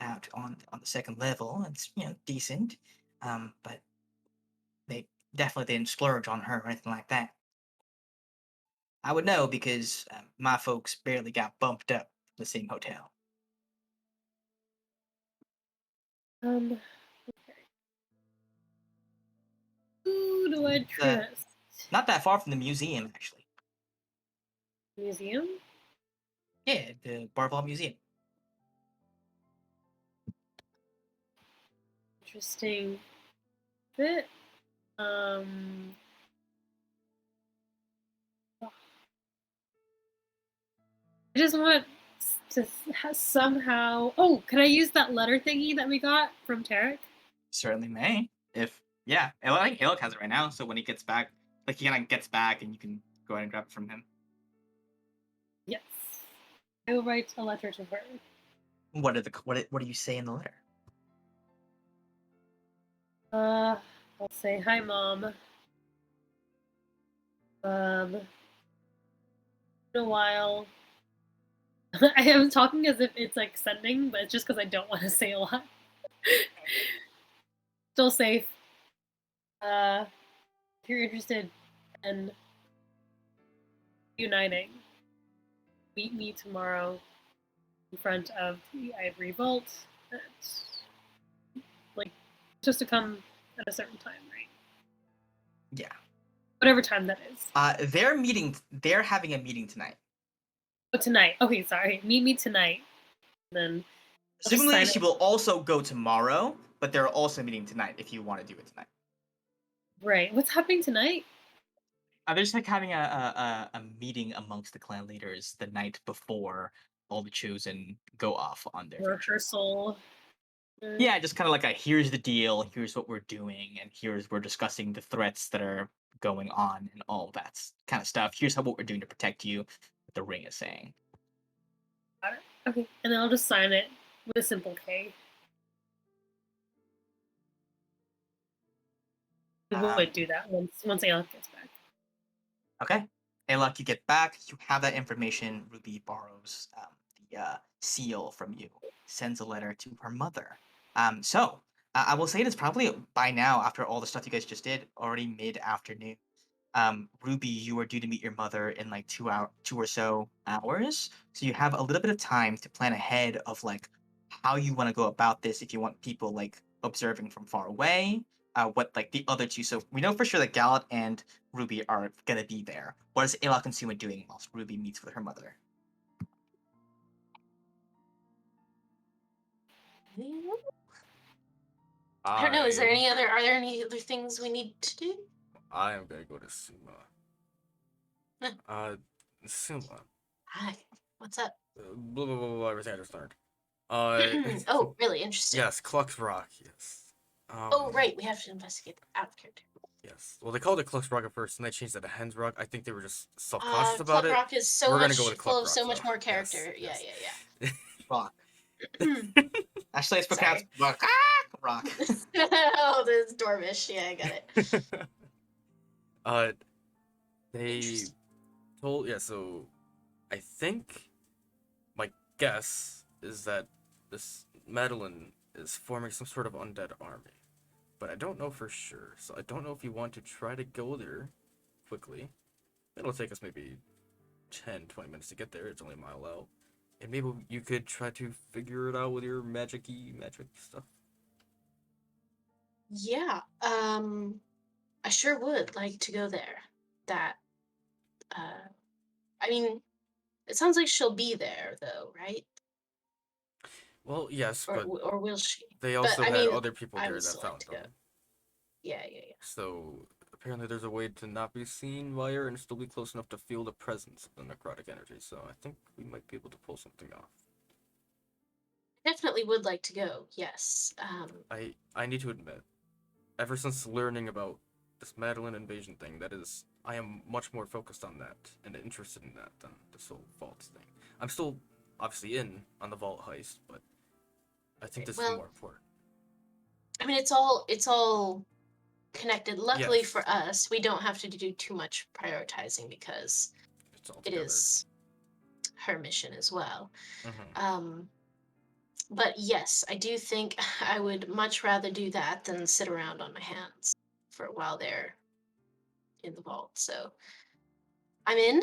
out on the second level. It's decent, but they definitely didn't splurge on her or anything like that. I would know because my folks barely got bumped up the same hotel. Okay. Who do I trust? Not that far from the museum, actually. Museum? Yeah, the Barval Museum. Interesting bit. Um, I just want to somehow. Oh, can I use that letter thingy that we got from Tarek? Certainly may. I think Alec has it right now, so when he gets back, he kind of gets back and you can go ahead and grab it from him. Yes. I will write a letter to her. What do you say in the letter? I'll say, hi, Mom. In a while. I am talking as if it's like sending, but it's just because I don't want to say a lot. Still safe. If you're interested in uniting, meet me tomorrow in front of the Ivory Vault. Just to come at a certain time, right? Yeah. Whatever time that is. They're having a meeting tonight. Oh, tonight. Okay, sorry. Meet me tonight. Then Presumably, she will also go tomorrow, but they're also meeting tonight if you want to do it tonight. Right. What's happening tonight? They're just like having a meeting amongst the clan leaders the night before all the chosen go off on their venture. Rehearsal. Yeah, just kind of like a here's the deal, here's what we're doing, and we're discussing the threats that are going on and all that kind of stuff. Here's what we're doing to protect you. What the ring is saying. Got it. Okay. And then I'll just sign it with a simple K. We would do that once Alec gets back. Okay. Alok, you get back. You have that information. Ruby borrows the seal from you, sends a letter to her mother. I will say it is probably by now, after all the stuff you guys just did, already mid-afternoon. Ruby, you are due to meet your mother in like 2 or so hours. So you have a little bit of time to plan ahead of like how you want to go about this. If you want people like observing from far away, what like the other two. So we know for sure that Gallat and Ruby are gonna be there. What is Alok and Suma doing whilst Ruby meets with her mother? I don't know. Are there any other things we need to do? I am gonna go to Suma. Huh. Suma. Hi. What's up? Blah blah blah blah. Everything I just learned. Oh, really interesting. Yes, Cluck's Rock. Yes. Oh, right. We have to investigate out of character. Yes. Well, they called it Cluck's Rock at first, and they changed it to Hen's Rock. I think they were just self-conscious about Cluck it. Rock is so We're gonna much go with full Cluck of Rock, so much though. more character. Yes, Yeah. Rock. Hmm. Actually, it's pronounced rock. Rock. Oh, this Dormish. Yeah, I got it. They told so I think my guess is that this Madeline is forming some sort of undead army. But I don't know for sure, so I don't know if you want to try to go there quickly. It'll take us maybe 10-20 minutes to get there. It's only a mile out. And maybe you could try to figure it out with your magic stuff. Yeah. I sure would like to go there. I mean, it sounds like she'll be there, though, right? Well, yes, Or but will she? they But also I had mean, other people I there would that still like found to go. them. Yeah. So apparently there's a way to not be seen by her and still be close enough to feel the presence of the necrotic energy. So I think we might be able to pull something off. Definitely would like to go. Yes. I need to admit, ever since learning about this Madeline invasion thing, I am much more focused on that and interested in that than this whole vault thing. I'm still obviously in on the vault heist, but I think this is more important. I mean, it's all connected. Luckily Yes. for us, we don't have to do too much prioritizing because It's all it together. is her mission as well. Mm-hmm. But yes, I do think I would much rather do that than sit around on my hands for a while there in the vault. So I'm in.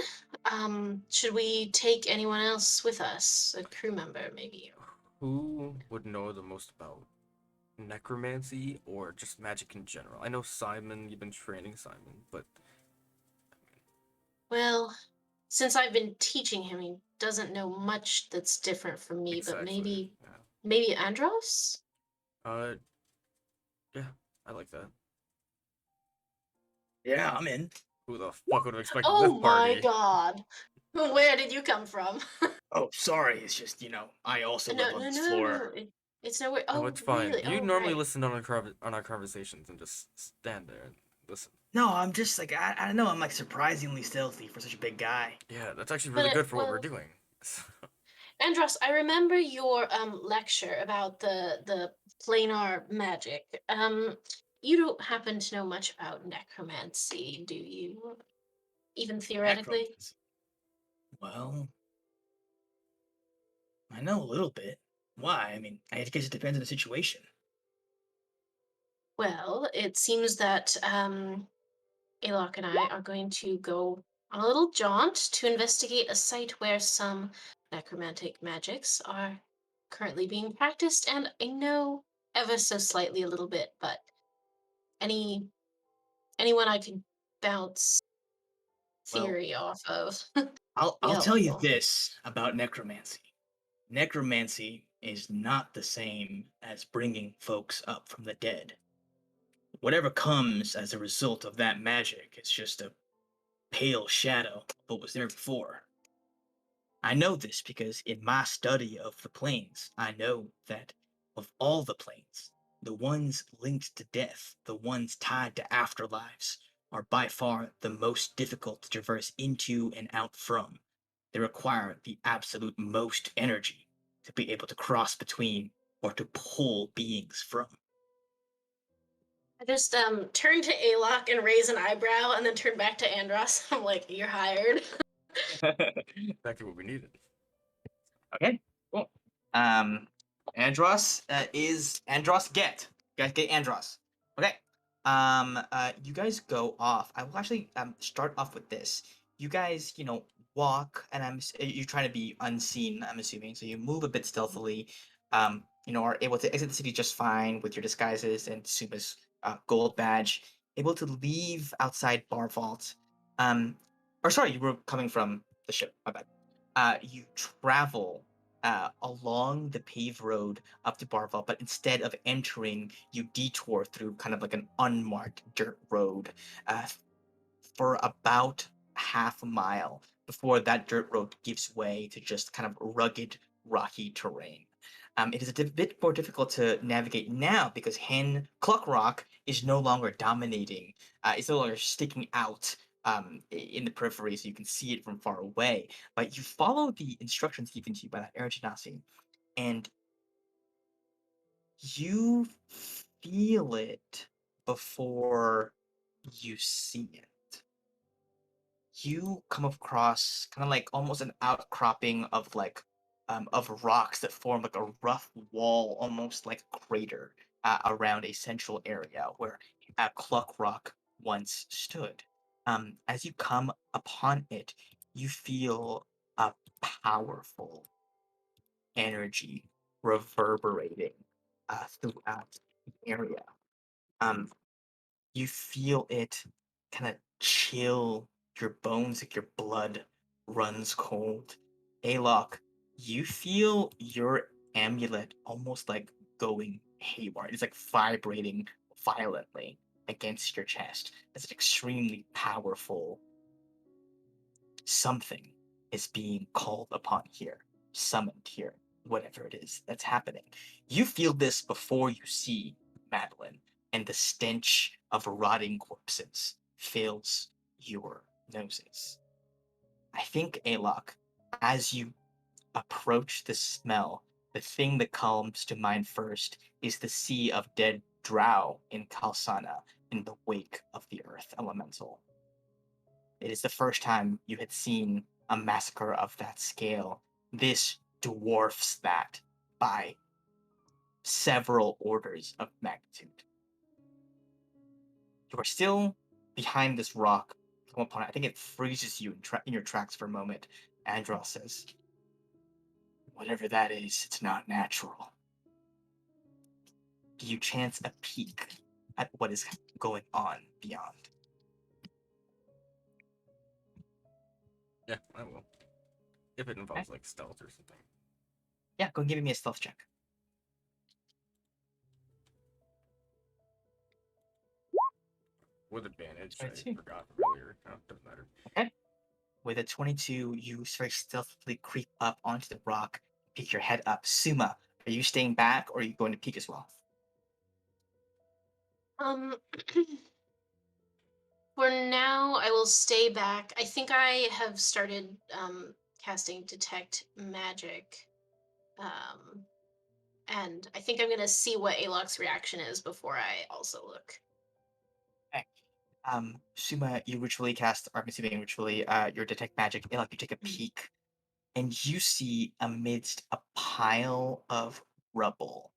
Should we take anyone else with us? A crew member, maybe? Who would know the most about necromancy or just magic in general? I know Simon, you've been training Simon, but Well, since I've been teaching him, he doesn't know much that's different from me, but exactly. maybe Andros? Yeah, I like that. Yeah, I'm in. Who the fuck would have expected Oh this party? my god. Where did you come from? Oh, sorry. It's just, I also live on this floor. It's nowhere. Oh, Oh, it's fine. really? You Oh, normally right. listen on our conversations and just stand there and listen. No, I'm just like, I don't know. I'm like surprisingly stealthy for such a big guy. Yeah, that's actually really good for what we're doing. Andros, I remember your lecture about the planar magic. You don't happen to know much about necromancy, do you? Even theoretically? Necromancy. Well, I know a little bit. Why? I mean, I guess it depends on the situation. Well, it seems that Alok and I are going to go on a little jaunt to investigate a site where some necromantic magics are currently being practiced, and I know ever so slightly a little bit, but anyone I could bounce Well, theory off of I'll be tell you helpful. this about necromancy. Necromancy is not the same as bringing folks up from the dead. whatever comes as a result of that magic is just a pale shadow of what was there before. I know this because in my study of the planes, I know that of all the planes, the ones linked to death, the ones tied to afterlives, are by far the most difficult to traverse into and out from. They require the absolute most energy to be able to cross between or to pull beings from. I just turn to Alok and raise an eyebrow, and then turn back to Andros. I'm like, "You're hired." Exactly what we needed. Okay, cool. Andros is Andros get. You guys get Andros. Okay. You guys go off. I will actually start off with this. You guys, walk, and you're trying to be unseen. I'm assuming, so you move a bit stealthily. Are able to exit the city just fine with your disguises and Suma's gold badge. Able to leave outside Bar Vault. Or sorry, you were coming from the ship. My bad. You travel along the paved road up to Barval, but instead of entering, you detour through kind of like an unmarked dirt road uh, for about half a mile before that dirt road gives way to just kind of rugged, rocky terrain. It is a bit more difficult to navigate now because Hen Cluckrock is no longer dominating. It's no longer sticking out in the periphery, so you can see it from far away. But you follow the instructions given to you by that Air Genasi, and you feel it before you see it. You come across kind of like almost an outcropping of rocks that form like a rough wall, almost like a crater around a central area where Cluck Rock once stood. As you come upon it, you feel a powerful energy reverberating throughout the area. Um, you feel it kind of chill your bones, like your blood runs cold. Alok, you feel your amulet almost like going haywire. It's like vibrating violently against your chest. It's an extremely powerful something is being called upon here, summoned here, whatever it is that's happening. You feel this before you see Madeline, and the stench of rotting corpses fills your noses. I think, Alok, as you approach the smell, the thing that comes to mind first is the sea of dead drow in Kalsana in the wake of the Earth Elemental. It is the first time you had seen a massacre of that scale. This dwarfs that by several orders of magnitude. You are still behind this rock. Come upon it. I think it freezes you in your tracks for a moment. Andros says, "Whatever that is, it's not natural." Do you chance a peek at what is going on beyond? Yeah, I will. If it Okay. involves like stealth or something. Yeah, go and give me a stealth check. With advantage, I I see. forgot earlier. No, doesn't matter. Okay. With a 22, you very stealthily creep up onto the rock, peek your head up. Suma, are you staying back or are you going to peek as well? Um, for now, I will stay back. I think I have started casting detect magic, and I think I'm gonna see what Alok's reaction is before I also look. Okay. Suma, you ritually cast, or I'm assuming ritually, your detect magic. Like you take a peek, and you see amidst a pile of rubble,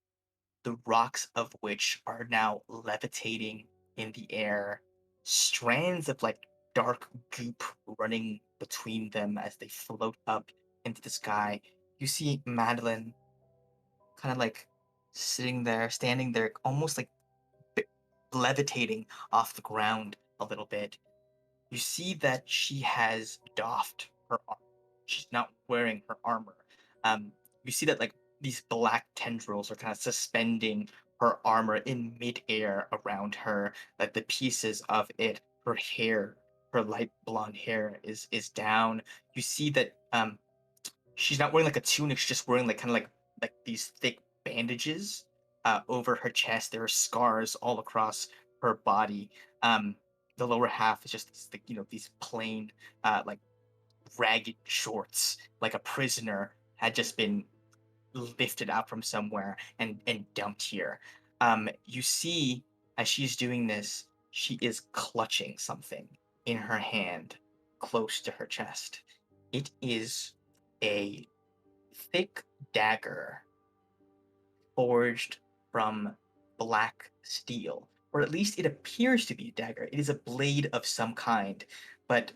the rocks of which are now levitating in the air, strands of like dark goop running between them as they float up into the sky. You see Madeline kind of like sitting there, standing there, almost like levitating off the ground a little bit. You see that she has doffed her armor. She's not wearing her armor. You see that like these black tendrils are kind of suspending her armor in midair around her, like the pieces of it, her hair, her light blonde hair is down. You see that she's not wearing like a tunic, she's just wearing like kind of like these thick bandages over her chest. There are scars all across her body. The lower half is just these plain like ragged shorts, like a prisoner had just been lifted out from somewhere and dumped here. You see, as she's doing this, she is clutching something in her hand, close to her chest. It is a thick dagger forged from black steel, or at least it appears to be a dagger. It is a blade of some kind, but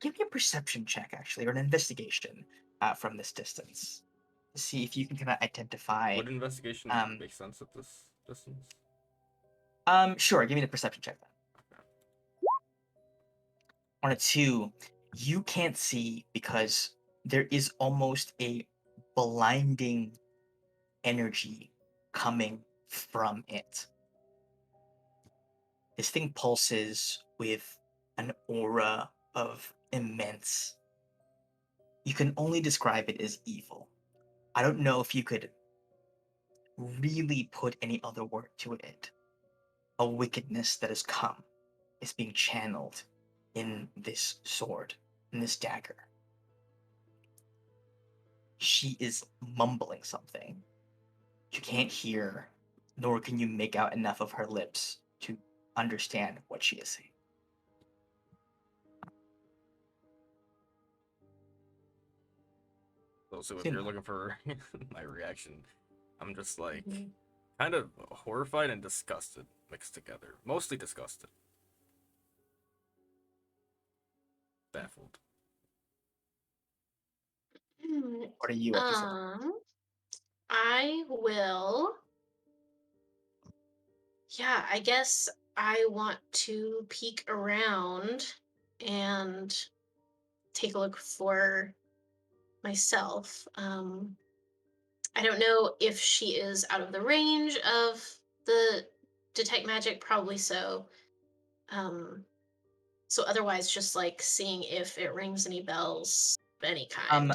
give me a perception check, actually, or an investigation from this distance. See if you can kind of identify. Would investigation make sense at this distance? Sure. Give me the perception check then. Okay. On a 2, you can't see because there is almost a blinding energy coming from it. This thing pulses with an aura of immense. You can only describe it as evil. I don't know if you could really put any other word to it. A wickedness that has come is being channeled in this sword, in this dagger. She is mumbling something. You can't hear, nor can you make out enough of her lips to understand what she is saying. So if you're looking for my reaction, I'm just like kind of horrified and disgusted mixed together. Mostly disgusted. Baffled. What are you up to? I will. Yeah, I guess I want to peek around and take a look for myself. I don't know if she is out of the range of the detect magic, probably so. So otherwise, just like seeing if it rings any bells of any kind.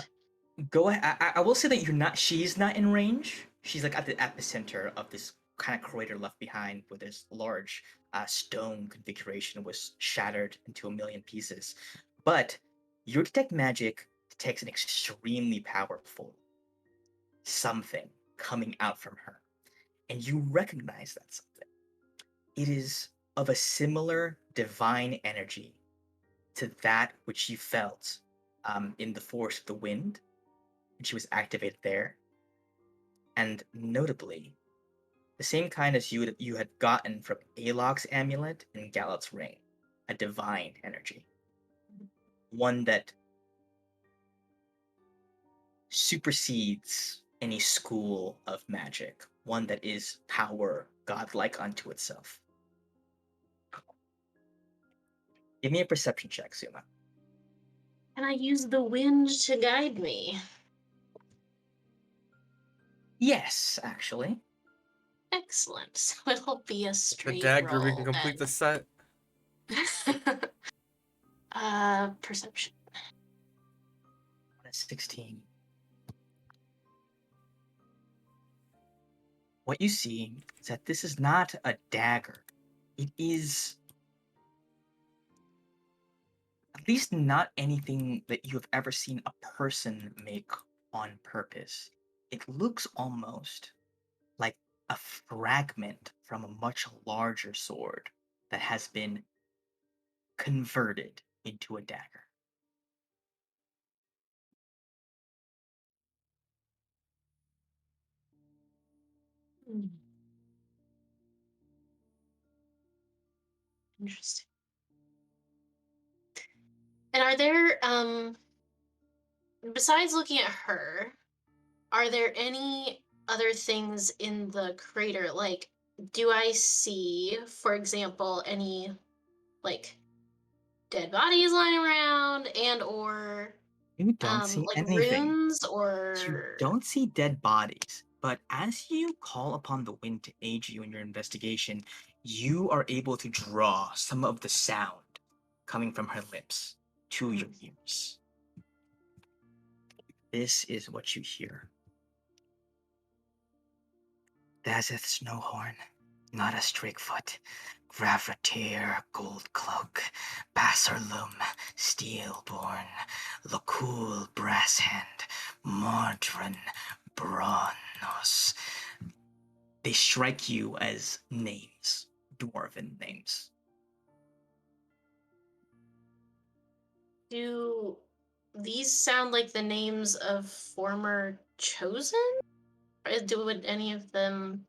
Go ahead. I will say that you're not. She's not in range. She's like at the epicenter of this kind of crater left behind, where this large stone configuration was shattered into a million pieces. But your detect magic detects an extremely powerful something coming out from her, and you recognize that something. It is of a similar divine energy to that which you felt in the force of the wind, and she was activated there. And notably, the same kind as you had gotten from Alok's amulet and Gallet's ring, a divine energy. One that supersedes any school of magic, one that is power godlike unto itself. Give me a perception check, Suma. Can I use the wind to guide me? Yes, actually. Excellent. So it'll be a The straight dagger, roll. we can complete the set. Perception. On a 16. What you see is that this is not a dagger. It is at least not anything that you have ever seen a person make on purpose. It looks almost like a fragment from a much larger sword that has been converted into a dagger. Interesting. And are there, besides looking at her, are there any other things in the crater? Like, do I see, for example, any, like, dead bodies lying around and or You don't see like anything. runes You or don't see dead bodies, But as you call upon the wind to aid you in your investigation, you are able to draw some of the sound coming from her lips to your ears. This is what you hear. Dazeth Snowhorn, not a Strakefoot, Gravratir, Gold Cloak, Basserlum, Steelborn, Lakul, Brasshand, Mordrin, Bronnos. They strike you as names, dwarven names. Do these sound like the names of former chosen? Would any of them?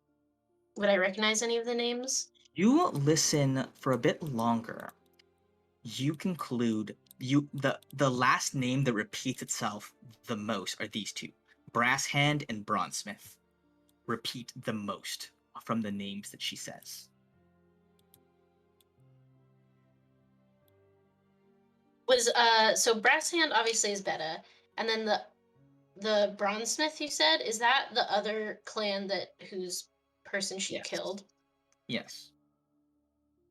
Would I recognize any of the names? You listen for a bit longer. You conclude the last name that repeats itself the most are these two. Brasshand and Bronzesmith repeat the most from the names that she says. Was so Brasshand obviously is Beta, and then the Bronzesmith you said, is that the other clan that whose person she Yes. killed? Yes.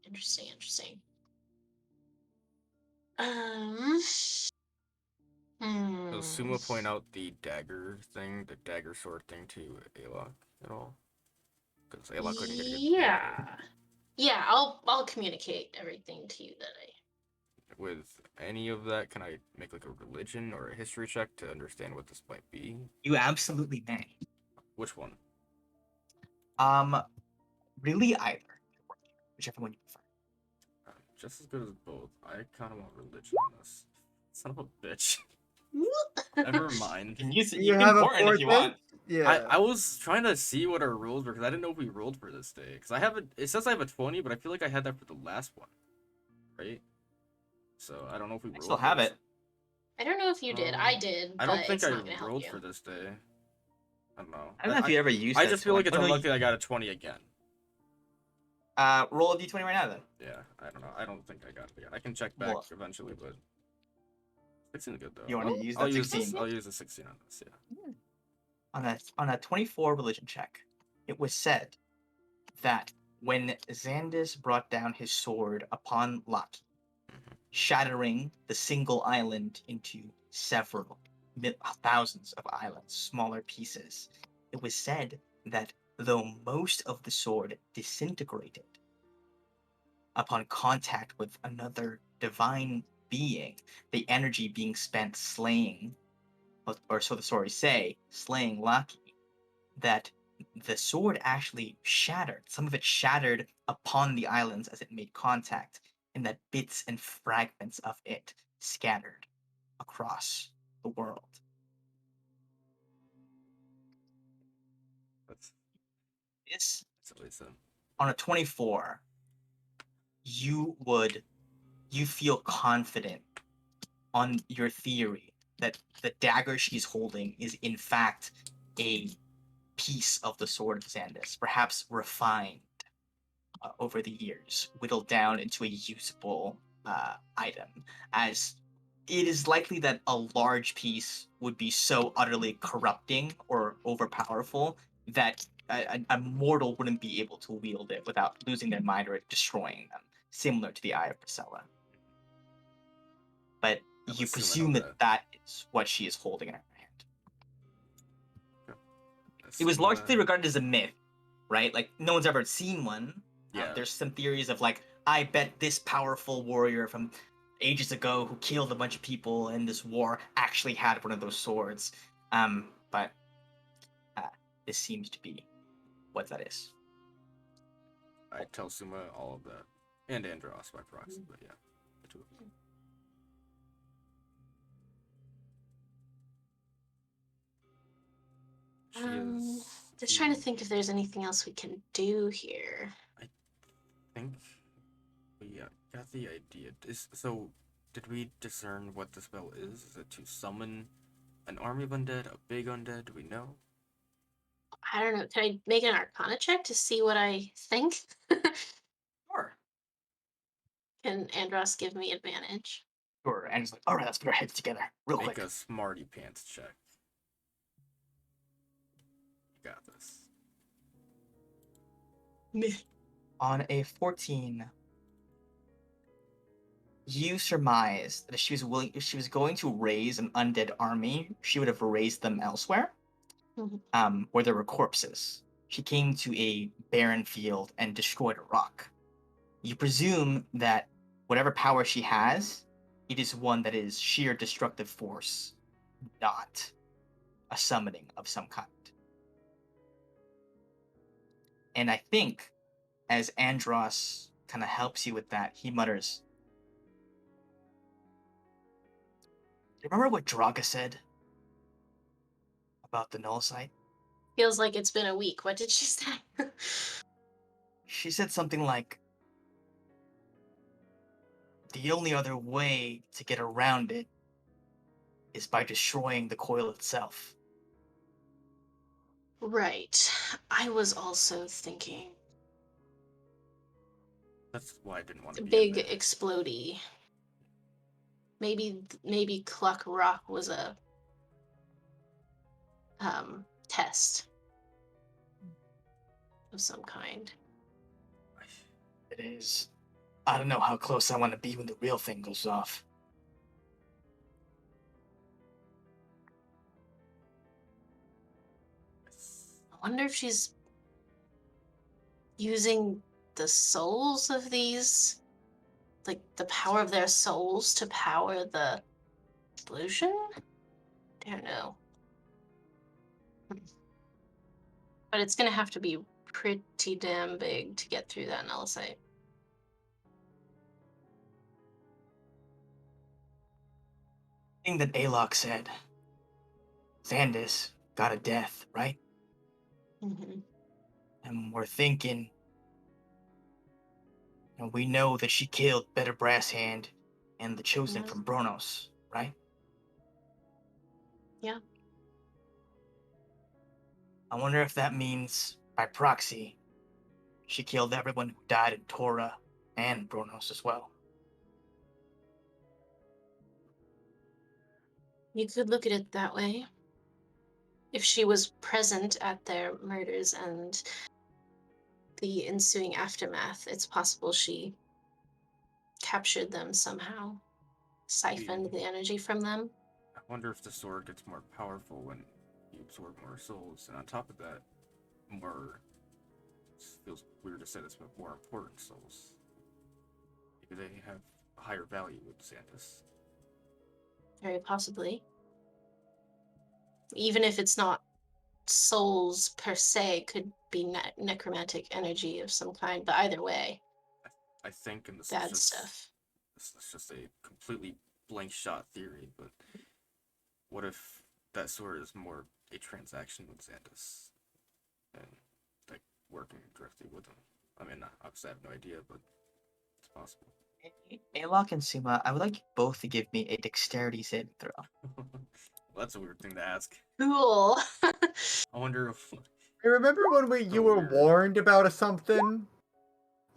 Interesting. Hmm. Does Suma point out the dagger thing, the dagger sword thing to Ayla at all? Because Ayla couldn't get a good Yeah, I'll communicate everything to you that I. With any of that, can I make like a religion or a history check to understand what this might be? You absolutely may. Which one? Really either. Whichever one you prefer. Just as good as both. I kind of want religion on this. Son of a bitch. Never mind. You can pour in if you want. Yeah. I was trying to see what our rules were because I didn't know if we rolled for this day. Because I have it says I have a 20, but I feel like I had that for the last one, right? So I don't know if we rolled. I still have for it. this. I don't know if you did. I did. I don't but think it's I not gonna help rolled you. for this day. I don't know. I don't know if you ever used I that just feel like 20. it's unlucky I got a 20 again. Roll a d20 right now then. Yeah, I don't know. I don't think I got it again. I can check back eventually, but 16 is good though. You want to use that I'll 16? I'll use a 16 on this. Yeah. On a 24 religion check, it was said that when Xandis brought down his sword upon Laki, shattering the single island into several thousands of islands, smaller pieces, it was said that though most of the sword disintegrated upon contact with another divine being, the energy being spent slaying, or so the stories say, slaying Laki, that the sword actually shattered. Some of it shattered upon the islands as it made contact, and that bits and fragments of it scattered across the world. That's This, what I said. on a 24, you feel confident on your theory that the dagger she's holding is in fact a piece of the sword of Xandis, perhaps refined over the years, whittled down into a usable item, as it is likely that a large piece would be so utterly corrupting or overpowerful that a mortal wouldn't be able to wield it without losing their mind or destroying them, similar to the Eye of Priscilla. But you presume that is what she is holding in her hand. It was largely regarded as a myth, right? Like, no one's ever seen one. Yeah. There's some theories of, like, I bet this powerful warrior from ages ago who killed a bunch of people in this war actually had one of those swords. But this seems to be what that is. I tell Suma all of that. And Andros by proxy, but yeah. The two of them. Just trying to think if there's anything else we can do here. I think we got the idea. So, did we discern what the spell is? Is it to summon an army of undead, a big undead? Do we know? I don't know. Can I make an Arcana check to see what I think? Sure. Can Andros give me advantage? Sure. And it's like, all right, let's put our heads together real Make quick. a smarty pants check. got this. On a 14, you surmise that if she was going to raise an undead army, she would have raised them elsewhere, where there were corpses. She came to a barren field and destroyed a rock. You presume that whatever power she has, it is one that is sheer destructive force, not a summoning of some kind. And I think, as Andros kind of helps you with that, he mutters, "You remember what Draga said about the null site?" Feels like it's been a week. What did she say? She said something like, "The only other way to get around it is by destroying the coil itself." Right. I was also thinking That's why I didn't want to be big in there. explodey. Maybe Cluck Rock was a test of some kind. It is. I don't know how close I want to be when the real thing goes off. I wonder if she's using the souls of these, like the power of their souls to power the explosion? Don't know. But it's gonna have to be pretty damn big to get through that null site. Thing that Alok said. Xandis got a death, right? Mm-hmm. And we're thinking, and we know that she killed Better Brass Hand and the Chosen Yeah. from Bronos, right? Yeah. I wonder if that means, by proxy, she killed everyone who died in Torah and Bronos as well. You could look at it that way. If she was present at their murders and the ensuing aftermath, it's possible she captured them somehow, siphoned the energy from them. I wonder if the sword gets more powerful when you absorb more souls, and on top of that, more. It feels weird to say this, but more important souls, because they have a higher value with Xanthus. Very possibly. Even if it's not souls per se, could be necromantic energy of some kind, but either way, I think, and bad stuff. This is just a completely blank shot theory, but what if that sword is more a transaction with Xanthus and like working directly with him? I mean, obviously I have no idea, but it's possible. Alok and Suma, I would like you both to give me a dexterity saving throw. Well, that's a weird thing to ask. Cool. I wonder if I remember when you were weird. warned about something?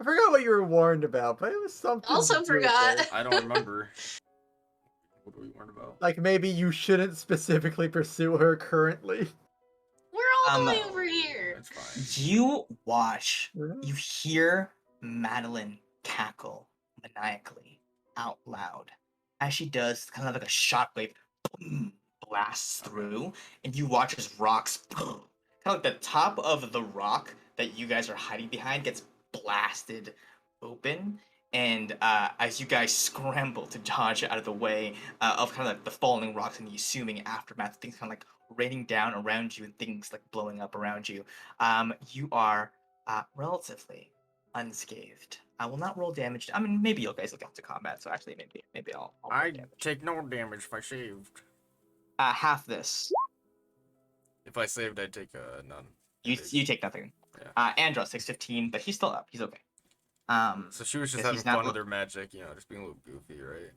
I forgot what you were warned about, but it was something Also to do with forgot. this. I don't remember. What do we learn about? Like maybe you shouldn't specifically pursue her currently. We're all the way No, over here. That's fine. You watch, Yeah. you hear Madeline cackle maniacally out loud as she does kind of like a shockwave boom, blasts through, and you watch as rocks boom, kind of like the top of the rock that you guys are hiding behind gets blasted open. And as you guys scramble to dodge out of the way of kind of like the falling rocks and the assuming aftermath, things kind of like raining down around you and things like blowing up around you, you are relatively unscathed. I will not roll damage. I mean, maybe you guys will get to combat, so actually, maybe I'll roll I damage. take no damage if I saved. Half this. If I saved, I'd take none. You take nothing. Yeah. Andros takes 15, but he's still up. He's okay. So she was just because having he's not fun lo- with her magic, you know, just being a little goofy, right?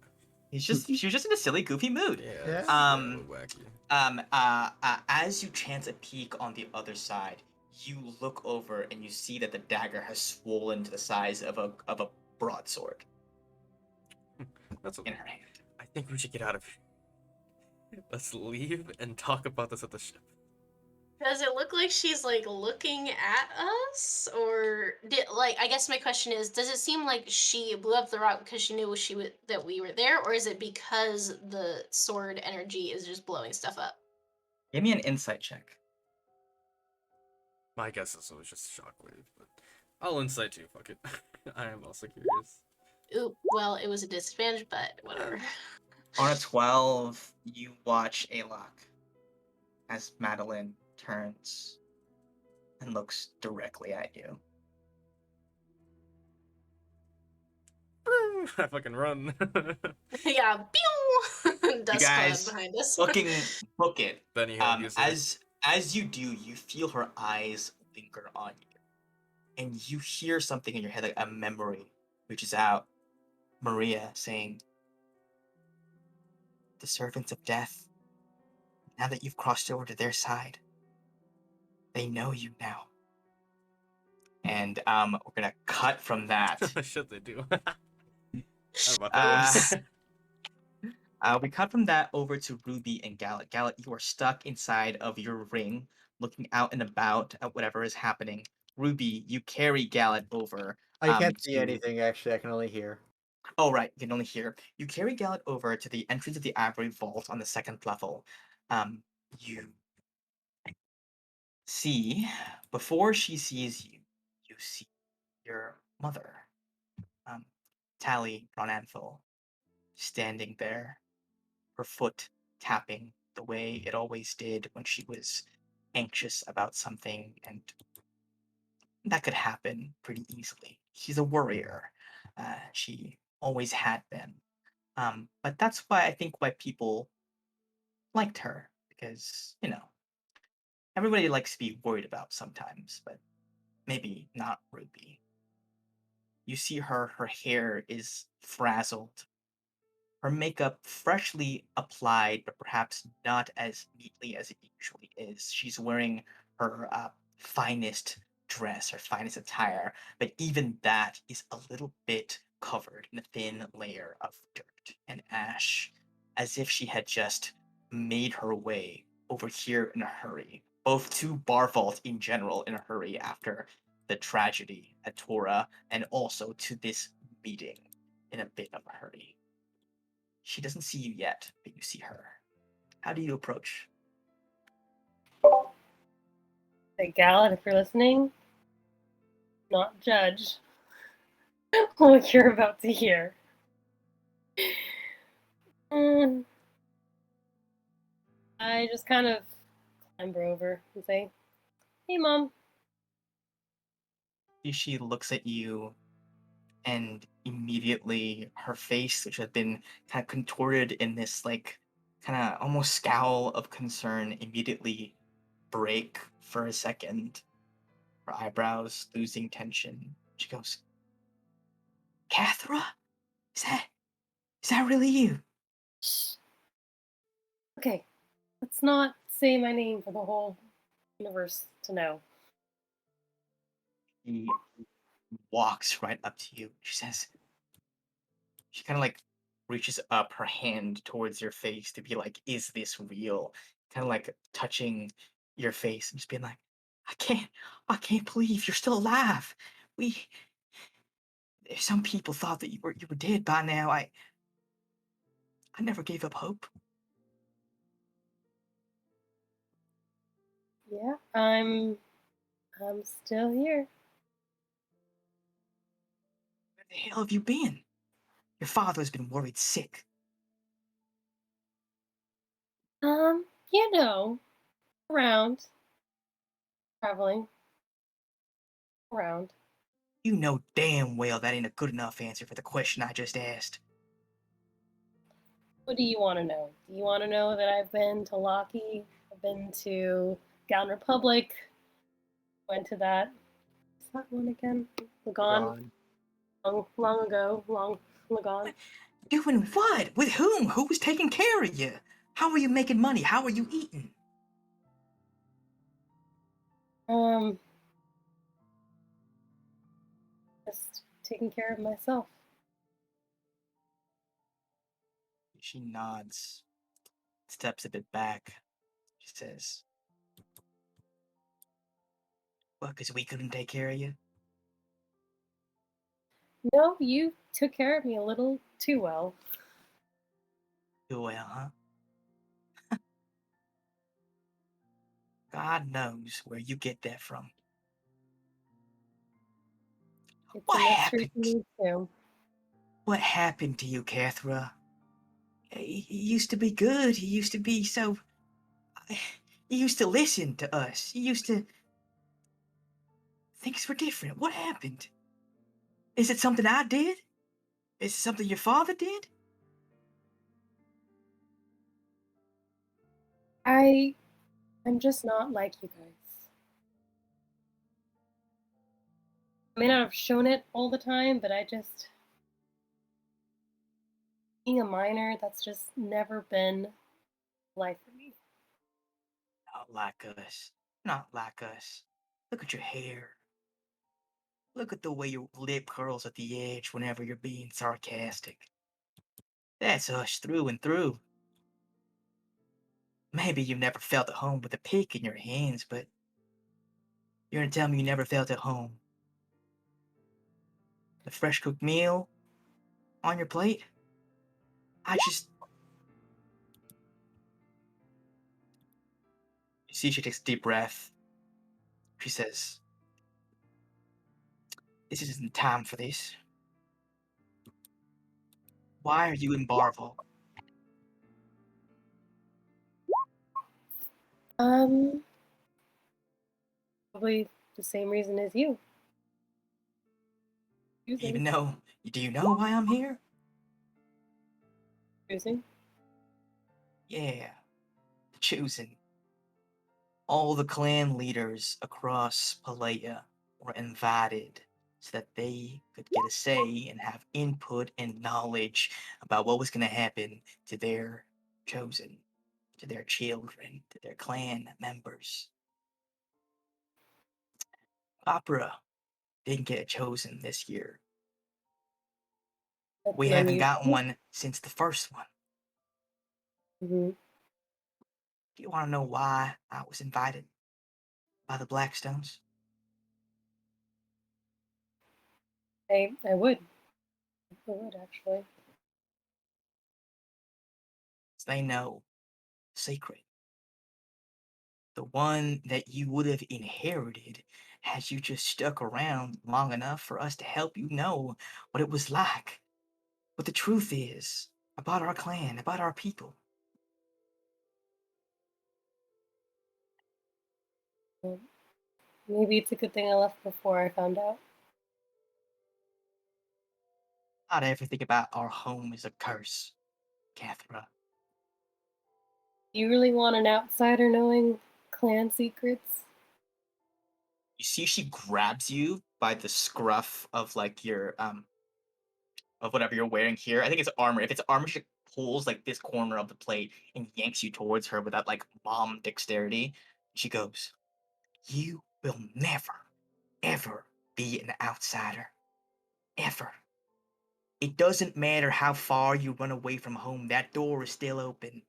she was just in a silly, goofy mood. Yeah. Yeah. Just, a little wacky. As you chance a peek on the other side, you look over and you see that the dagger has swollen to the size of a broadsword That's okay. in her hand. I think we should get out of here. Let's leave and talk about this at the ship. Does it look like she's like looking at us, or I guess my question is, does it seem like she blew up the rock because she knew that we were there, or is it because the sword energy is just blowing stuff up? Give me an insight check. My guess is it was just a shockwave, but I'll insight too. Fuck it. I am also curious. Ooh, well, it was a disadvantage, but whatever. On a 12, you watch Alok as Madeline turns and looks directly at you. I fucking run. Yeah, pew! Dust cloud guys behind us. Fucking book it. Benny Hill music. As you do, you feel her eyes linger on you, and you hear something in your head, like a memory reaches out. Maria saying, "The servants of death. Now that you've crossed over to their side, they know you now." And we're gonna cut from that. Shit, they do. How about Uh, that? we cut from that over to Ruby and Gallet. Gallet, you are stuck inside of your ring, looking out and about at whatever is happening. Ruby, you carry Gallet over. I can't see to... anything, actually. I can only hear. Oh, right. You can only hear. You carry Gallet over to the entrance of the Ivory Vault on the second level. You see, before she sees you, you see your mother, Tally Ronanthal, standing there, her foot tapping the way it always did when she was anxious about something, and that could happen pretty easily. She's a worrier. She always had been. But that's why I think why people liked her, because, everybody likes to be worried about sometimes, but maybe not Ruby. You see her hair is frazzled, her makeup freshly applied, but perhaps not as neatly as it usually is. She's wearing her finest dress, her finest attire, but even that is a little bit covered in a thin layer of dirt and ash, as if she had just made her way over here in a hurry, both to Barvault in general in a hurry after the tragedy at Torah, and also to this meeting in a bit of a hurry. She doesn't see you yet, but you see her. How do you approach? Hey, Gallet, if you're listening, not judge what you're about to hear. I just kind of clamber over and say, "Hey, Mom." She looks at you, and immediately her face, which had been kind of contorted in this like kind of almost scowl of concern, immediately break for a second. Her eyebrows losing tension. She goes, "Cathra? Is that really you?" Shh. Okay, let's not say my name for the whole universe to know. She walks right up to you. She kind of like reaches up her hand towards your face to be like, "Is this real?" Kind of like touching your face and just being like, I can't believe you're still alive. We, some people thought that you were dead by now. I never gave up hope." Yeah, I'm still here. Where the hell have you been? Your father's been worried sick. You know, around, traveling around. You know damn well that ain't a good enough answer for the question I just asked. What do you want to know? Do you want to know that I've been to Locky? I've been to Gown Republic. Went to that. What's that one again? Lagon. Gone. Long ago. Long Lagon. Doing what? With whom? Who was taking care of you? How are you making money? How are you eating? Just taking care of myself. She nods, steps a bit back. She says, Well, because we couldn't take care of you? No, you took care of me a little too well. Too well, huh? God knows where you get that from. It's What a mystery to happened? me too. What happened to you, Cathra? He used to be good. He used to be so. He used to listen to us. He used to. Things were different. What happened? Is it something I did? Is it something your father did? I'm just not like you guys. I may not have shown it all the time, but being a minor, that's just never been life for me. Not like us. Not like us. Look at your hair. Look at the way your lip curls at the edge whenever you're being sarcastic. That's us through and through. Maybe you never felt at home with a pick in your hands, but you're gonna tell me you never felt at home. The fresh cooked meal on your plate? I just. You see, she takes a deep breath. She says, "This isn't time for this. Why are you in Barvel?" Um, Probably the same reason as you. Even Choosing. know. Do you know why I'm here? Choosing. Yeah, choosing. All the clan leaders across Palea were invited so that they could get a say and have input and knowledge about what was going to happen to their chosen, to their children, to their clan members. Opera didn't get chosen this year. That's We an haven't gotten unusual. one since the first one. Mm-hmm. Do you want to know why I was invited by the Blackstones? I would. I would actually. They know secret. The one that you would have inherited had you just stuck around long enough for us to help you know what it was like. What the truth is about our clan, about our people. Well, maybe it's a good thing I left before I found out. Not everything about our home is a curse, Cathra. You really want an outsider knowing clan secrets? You see, she grabs you by the scruff of like your of whatever you're wearing here. I think it's armor. If it's armor, she pulls like this corner of the plate and yanks you towards her with that like mom dexterity. She goes, "You will never, ever be an outsider. Ever. It doesn't matter how far you run away from home, that door is still open.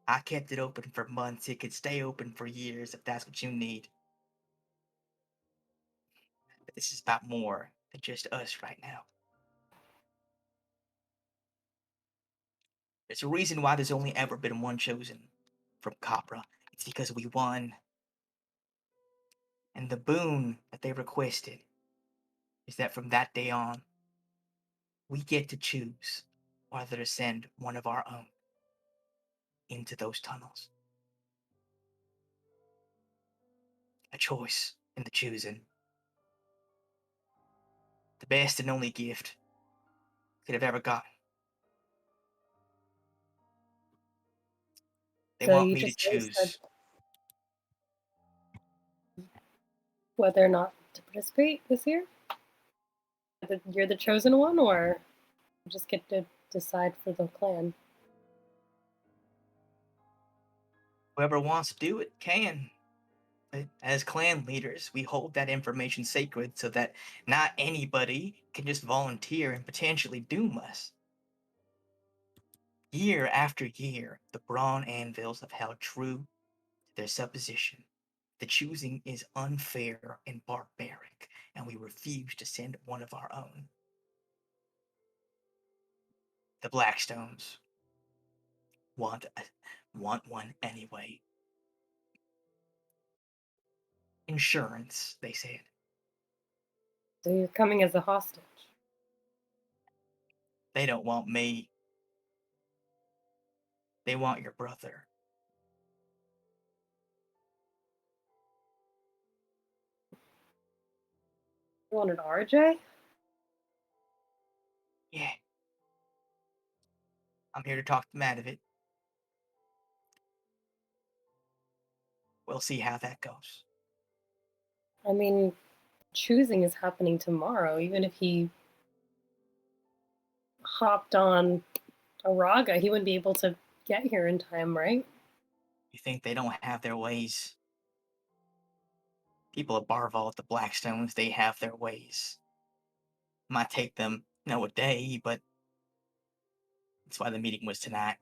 I kept it open for months. It could stay open for years if that's what you need. But this is about more than just us right now. There's a reason why there's only ever been one chosen from Capra. It's because we won. And the boon that they requested is that from that day on, we get to choose whether to send one of our own into those tunnels. A choice in the choosing. The best and only gift could have ever gotten. They So want you me to just said choose. whether or not to participate this year? You're the chosen one, or you just get to decide for the clan? Whoever wants to do it can. But as clan leaders, we hold that information sacred so that not anybody can just volunteer and potentially doom us. Year after year, the brawn anvils have held true to their supposition The choosing is unfair and barbaric, and we refuse to send one of our own. The Blackstones want one anyway. Insurance, they said. So you're coming as a hostage. They don't want me. They want your brother. You wanted RJ? Yeah. I'm here to talk them out of it. We'll see how that goes. I mean, choosing is happening tomorrow. Even if he hopped on a Raga, he wouldn't be able to get here in time, right? You think they don't have their ways? People at Barval at the Blackstones, they have their ways. Might take them, a day, but that's why the meeting was tonight.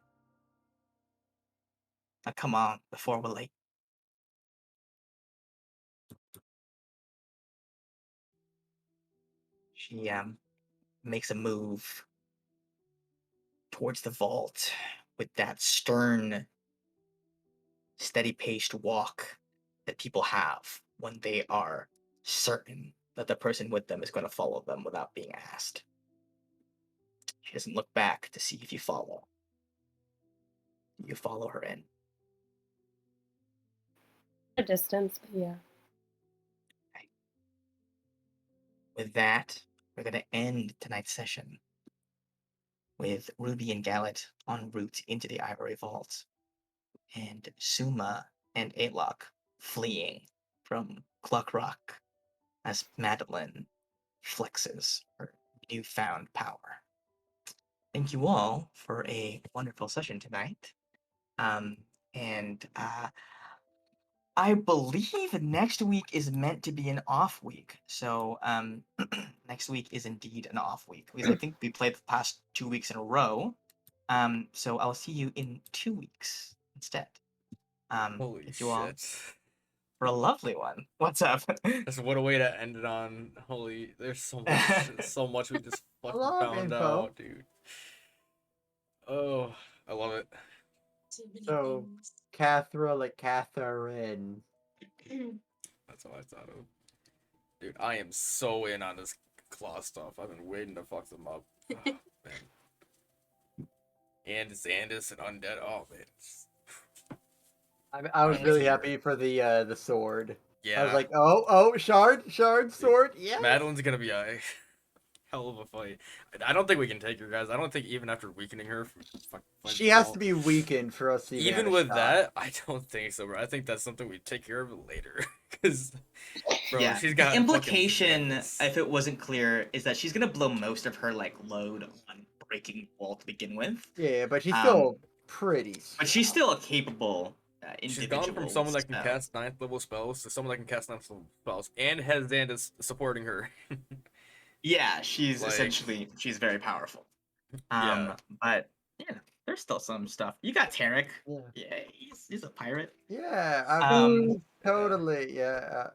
Now come on, before we're late. She makes a move towards the vault with that stern, steady-paced walk that people have when they are certain that the person with them is going to follow them without being asked. She doesn't look back to see if you follow. You follow her in. A distance, but yeah. With that, we're going to end tonight's session with Ruby and Gallet en route into the Ivory Vault, and Suma and Aelok fleeing from Cluck Rock as Madeline flexes her newfound power. Thank you all for a wonderful session tonight. And I believe next week is meant to be an off week. So next week is indeed an off week because I think we played the past 2 weeks in a row. So I'll see you in 2 weeks instead. Holy Thank you all shit. for a lovely one. What's up? That's what a way to end it on. Holy, there's so much we just A fucking lot of found info. out, dude. Oh, I love it. So many So, things. Catherine. That's all I thought of. Dude, I am so in on this claw stuff. I've been waiting to fuck them up. Oh, man. And Xandus and Undead. Oh, man. I was I'm really here. happy for the sword. Yeah. I was like, oh, shard, sword, yeah. Madeline's gonna be a hell of a fight. I don't think we can take her, guys. I don't think even after weakening her, She has to be weakened for us to even have a with shot. that, I don't think so, bro. I think that's something we take care of later. Because, bro, Yeah, she's got the implication, fucking if it wasn't clear, is that she's gonna blow most of her load on breaking the wall to begin with. Yeah, but she's still pretty strong. But she's still a capable She's individual. gone from someone that can so- cast 9th level spells to someone that can cast 9th level spells and has Xandus supporting her. Yeah, she's Like- essentially very powerful. Yeah. But there's still some stuff. You got Tarek. Yeah. Yeah, he's a pirate. Yeah, totally. Yeah.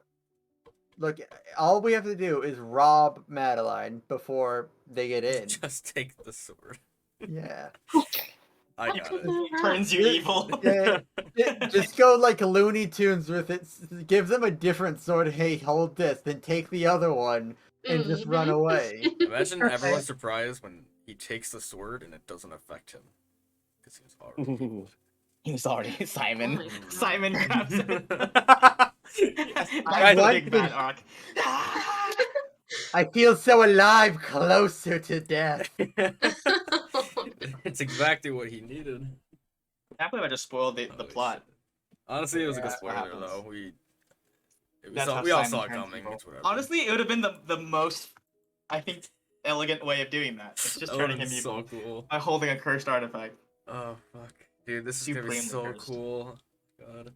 Look, all we have to do is rob Madeline before they get in. Just take the sword. Yeah. I got it. Turns you evil. Yeah, just go like Looney Tunes with it. Give them a different sword. Hey, hold this. Then take the other one and just run away. Imagine everyone's surprised when he takes the sword and it doesn't affect him. Because he was already. He was already Simon. Oh my God. Simon grabs it. I That's a like big bad arc. I feel so alive, closer to death. It's exactly what he needed. I believe I just spoiled the Holy plot. shit. Honestly, it was a good Yeah, what spoiler happens? though. We That's how we all Simon saw it turns coming. evil. It's whatever. Honestly, it would have been the most, I think, elegant way of doing that. It's just That turning would've him been evil so cool. by holding a cursed artifact. Oh fuck, dude, this is gonna be Supremely so cursed. cool. God.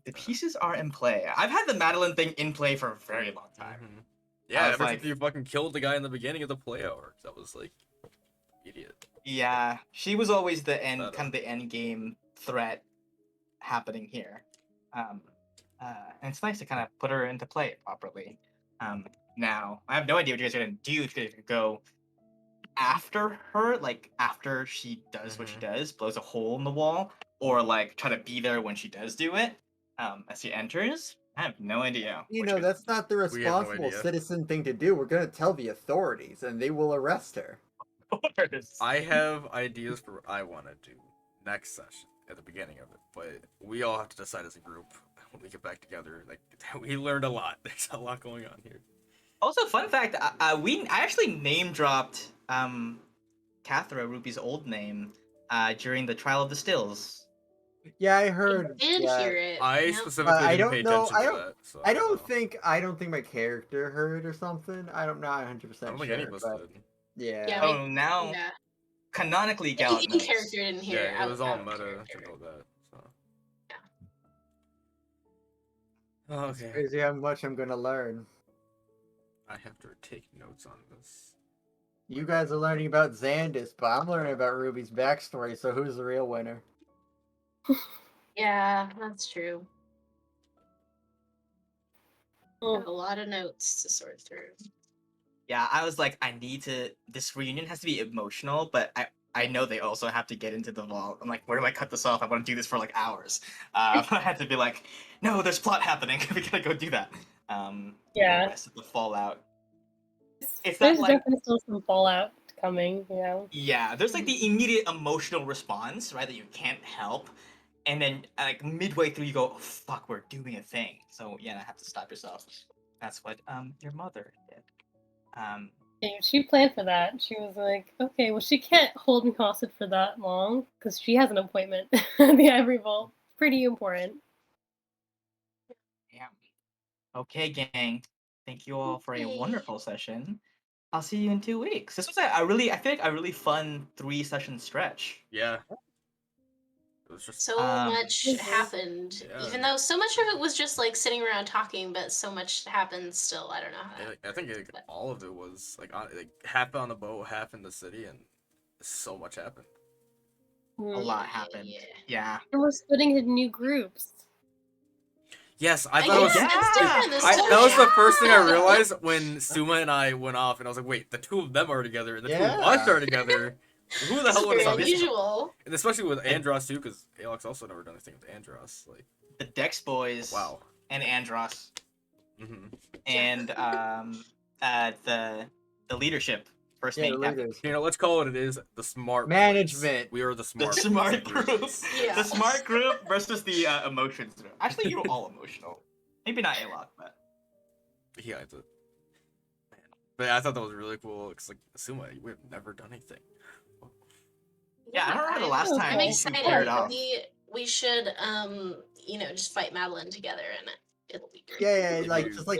The pieces are in play. I've had the Madeline thing in play for a very long time. Mhm. I Yeah, was ever like- since you fucking killed the guy in the beginning of the play arc, that was like idiot. Yeah, she was always the end, That, kind of the end game threat happening here. Um, and it's nice to kind of put her into play properly. Now, I have no idea what you guys are going to do. If you're going to go after her, like after she does what she does, blows a hole in the wall, or like try to be there when she does do it, as she enters. I have no idea. You what know, you guys- that's not the We have no responsible idea. citizen thing to do. We're gonna tell the authorities, and they will arrest her. I have ideas for what I want to do next session at the beginning of it, but we all have to decide as a group when we get back together. Like we learned a lot. There's a lot going on here. Also, fun fact: I actually name dropped Cathra, Ruby's old name, during the trial of the stills. Yeah, I I heard did that. hear it. I Yep. specifically I didn't don't pay know. attention to that. So I don't don't know. think. my character heard or something. I'm not 100% I don't sure. think any of us but did. yeah. Yeah, Oh, now yeah. canonically, Any Gallup in knows. character didn't hear it. Yeah, it was all out meta character. to know that. So. Yeah. Okay. Crazy how much I'm gonna learn. I have to take notes on this. You guys are learning about Xandis, but I'm learning about Ruby's backstory. So who's the real winner? Yeah, that's true. I have Oh, a lot of notes to sort through. Yeah, I was like, I need to. This reunion has to be emotional, but I know they also have to get into the vault. I'm like, where do I cut this off? I want to do this for like hours. I had to be like, no, there's plot happening. We gotta go do that. Yeah. The rest of the fallout. It's There's not like definitely still some fallout coming, yeah, there's like the immediate emotional response, right? That you can't help, and then like midway through, you go, oh, "Fuck, we're doing a thing." So yeah, I have to stop yourself. That's what your mother did. Yeah, she planned for that. She was like, okay, well, she can't hold me hostage for that long because she has an appointment at the Ivory Vault. Pretty important. Yeah. Okay, gang. Thank you all for a Okay. wonderful session. I'll see you in 2 weeks. This was I feel like a really fun 3-session stretch. Yeah. It was just. So much Mhm. happened, Yeah. even though so much of it was just like sitting around talking, but so much happened still. I don't know how. I think like, all of it was like half on the boat, half in the city, and so much happened. A lot happened. Yeah. And we're splitting into new groups. Yes, I thought it was. Yeah, it's different this That time. was the first thing I realized when Suma and I went off, and I was like, "Wait, the two of them are together, and the two of us Yeah. are together. Who the This is hell would very have thought this?" unusual. And especially with Andros too, because Alex also never done anything with Andros. Like, The Dex boys. wow. And Andros. Mm-hmm. And the leadership. First Yeah, main the captain. leaders. You know, let's call it is the smart Management. boys. We are the The smart. smart boys. group. Yeah. The smart group versus the emotions group. Actually, you're all emotional. Maybe not Alok, but Yeah, it's a. Man. But I thought that was really cool. It's like Suma, we have never done anything. yeah, I don't remember the last I'm time I'm you two excited. paired off. We should just fight Madeline together, and it'll be great. Yeah, If like you- just like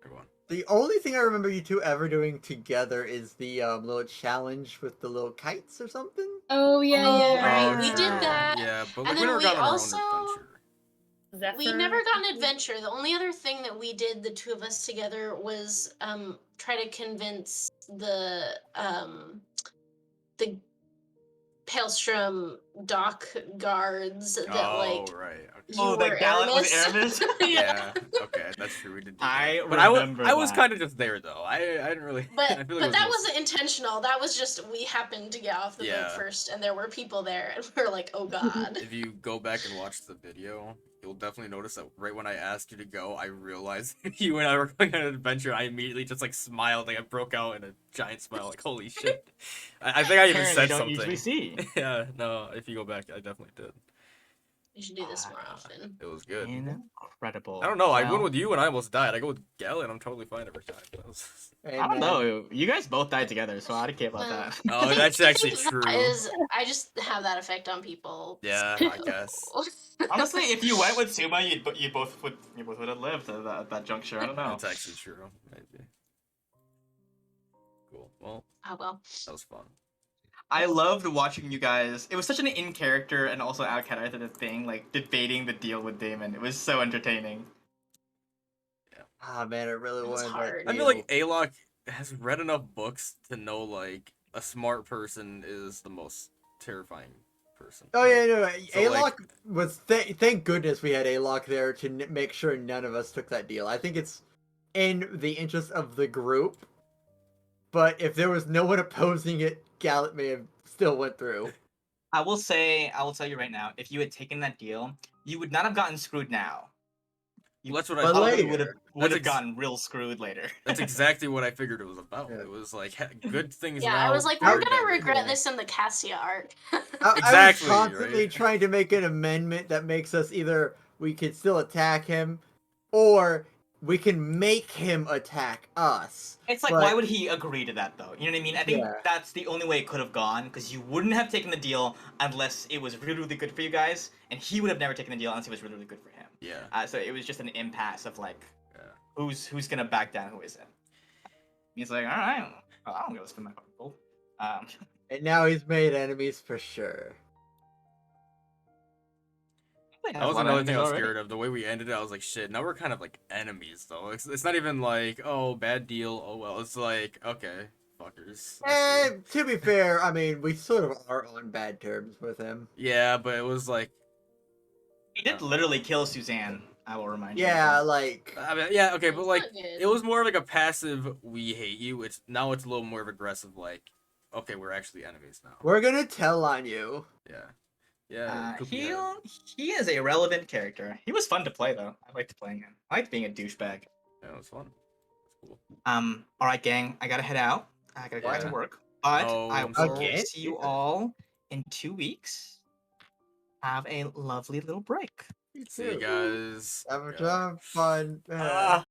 Everyone. the only thing I remember you two ever doing together is the little challenge with the little kites or something. Oh, yeah, Oh, yeah. right. We yeah. did that. Yeah, but And like, we then never we got on our also- own adventure. Zephyr. We never got an adventure. The only other thing that we did, the two of us together, was try to convince the Palestrom dock guards that Oh, like right. Okay. you Oh, were the gallant with Aramis. Aramis? Yeah. Okay, that's true. We did. Do I that. But I remember was that. kind of just there though. I didn't really. But I feel like it but was that just- wasn't intentional. That was just we happened to get off the Yeah. boat first, and there were people there, and we are like, oh god. If you go back and watch the video, you'll definitely notice that right when I asked you to go, I realized you and I were going on an adventure. I immediately just like smiled, like I broke out in a giant smile, like holy shit. I think I even Apparently said don't something. usually see. Yeah, no. If you go back, I definitely did. You should do this more often. It was good. Incredible. I don't know. I went Well, with you and I almost died. I go with Galen. I'm totally fine every time. That was... I don't know. You guys both died together, so I don't care about Well, that. Oh, I that's think actually that true. I just have that effect on people. Yeah, so- I guess. Honestly, if you went with Suma, you both would have lived at that juncture. I don't know. That's actually true. Maybe. Cool. Well, Oh well. that was fun. I loved watching you guys. It was such an in character and also out character thing, like debating the deal with Damon. It was so entertaining. Ah man, it really It was was hard. I feel like Alok has read enough books to know like a smart person is the most terrifying person. Oh yeah, no, So, Alok was. Thank goodness we had Alok there to make sure none of us took that deal. I think it's in the interest of the group. But if there was no one opposing it, Gallet may have still went through. I will tell you right now, if you had taken that deal, you would not have gotten screwed now. You Well, that's what I But thought. later. would have ex- gotten real screwed later. That's exactly what I figured it was about. Yeah. It was like good things Yeah, now. I was like, How- we're gonna regret yeah. this in the Cassia arc. I was Exactly, constantly right? trying to make an amendment that makes us either we could still attack him, or we can make him attack us. It's like, But why would he agree to that, though? You know what I mean? I think Yeah. that's the only way it could have gone, because you wouldn't have taken the deal unless it was really, really good for you guys, and he would have never taken the deal unless it was really, really good for him. Yeah. So it was just an impasse of like, Yeah. who's gonna back down, who isn't. He's like, all right, well, I don't give a spin my fucking gold. And now he's made enemies for sure. That was another thing I was scared of. The way we ended it, I was like, shit, now we're kind of like enemies, though. It's not even like, oh, bad deal, oh well. It's like, okay, fuckers. I see. To be fair, I mean, we sort of are on bad terms with him. Yeah, but it was like, He did literally kill Suzanne, I will remind you. Yeah, like, I mean, yeah, okay, but It's like, not good. it was more like a passive, we hate you. It's a little more of aggressive, like, okay, we're actually enemies now. we're gonna tell on you. Yeah. Yeah. He is a relevant character. He was fun to play, though. I liked playing him. I liked being a douchebag. Yeah, it was fun. It's cool. All right, gang. I gotta head out. I gotta go back to Yeah. work. But Oh, I I'm will sorry. see you all in 2 weeks. Have a lovely little break. See you guys. Have a Yeah. job, fun. Ah.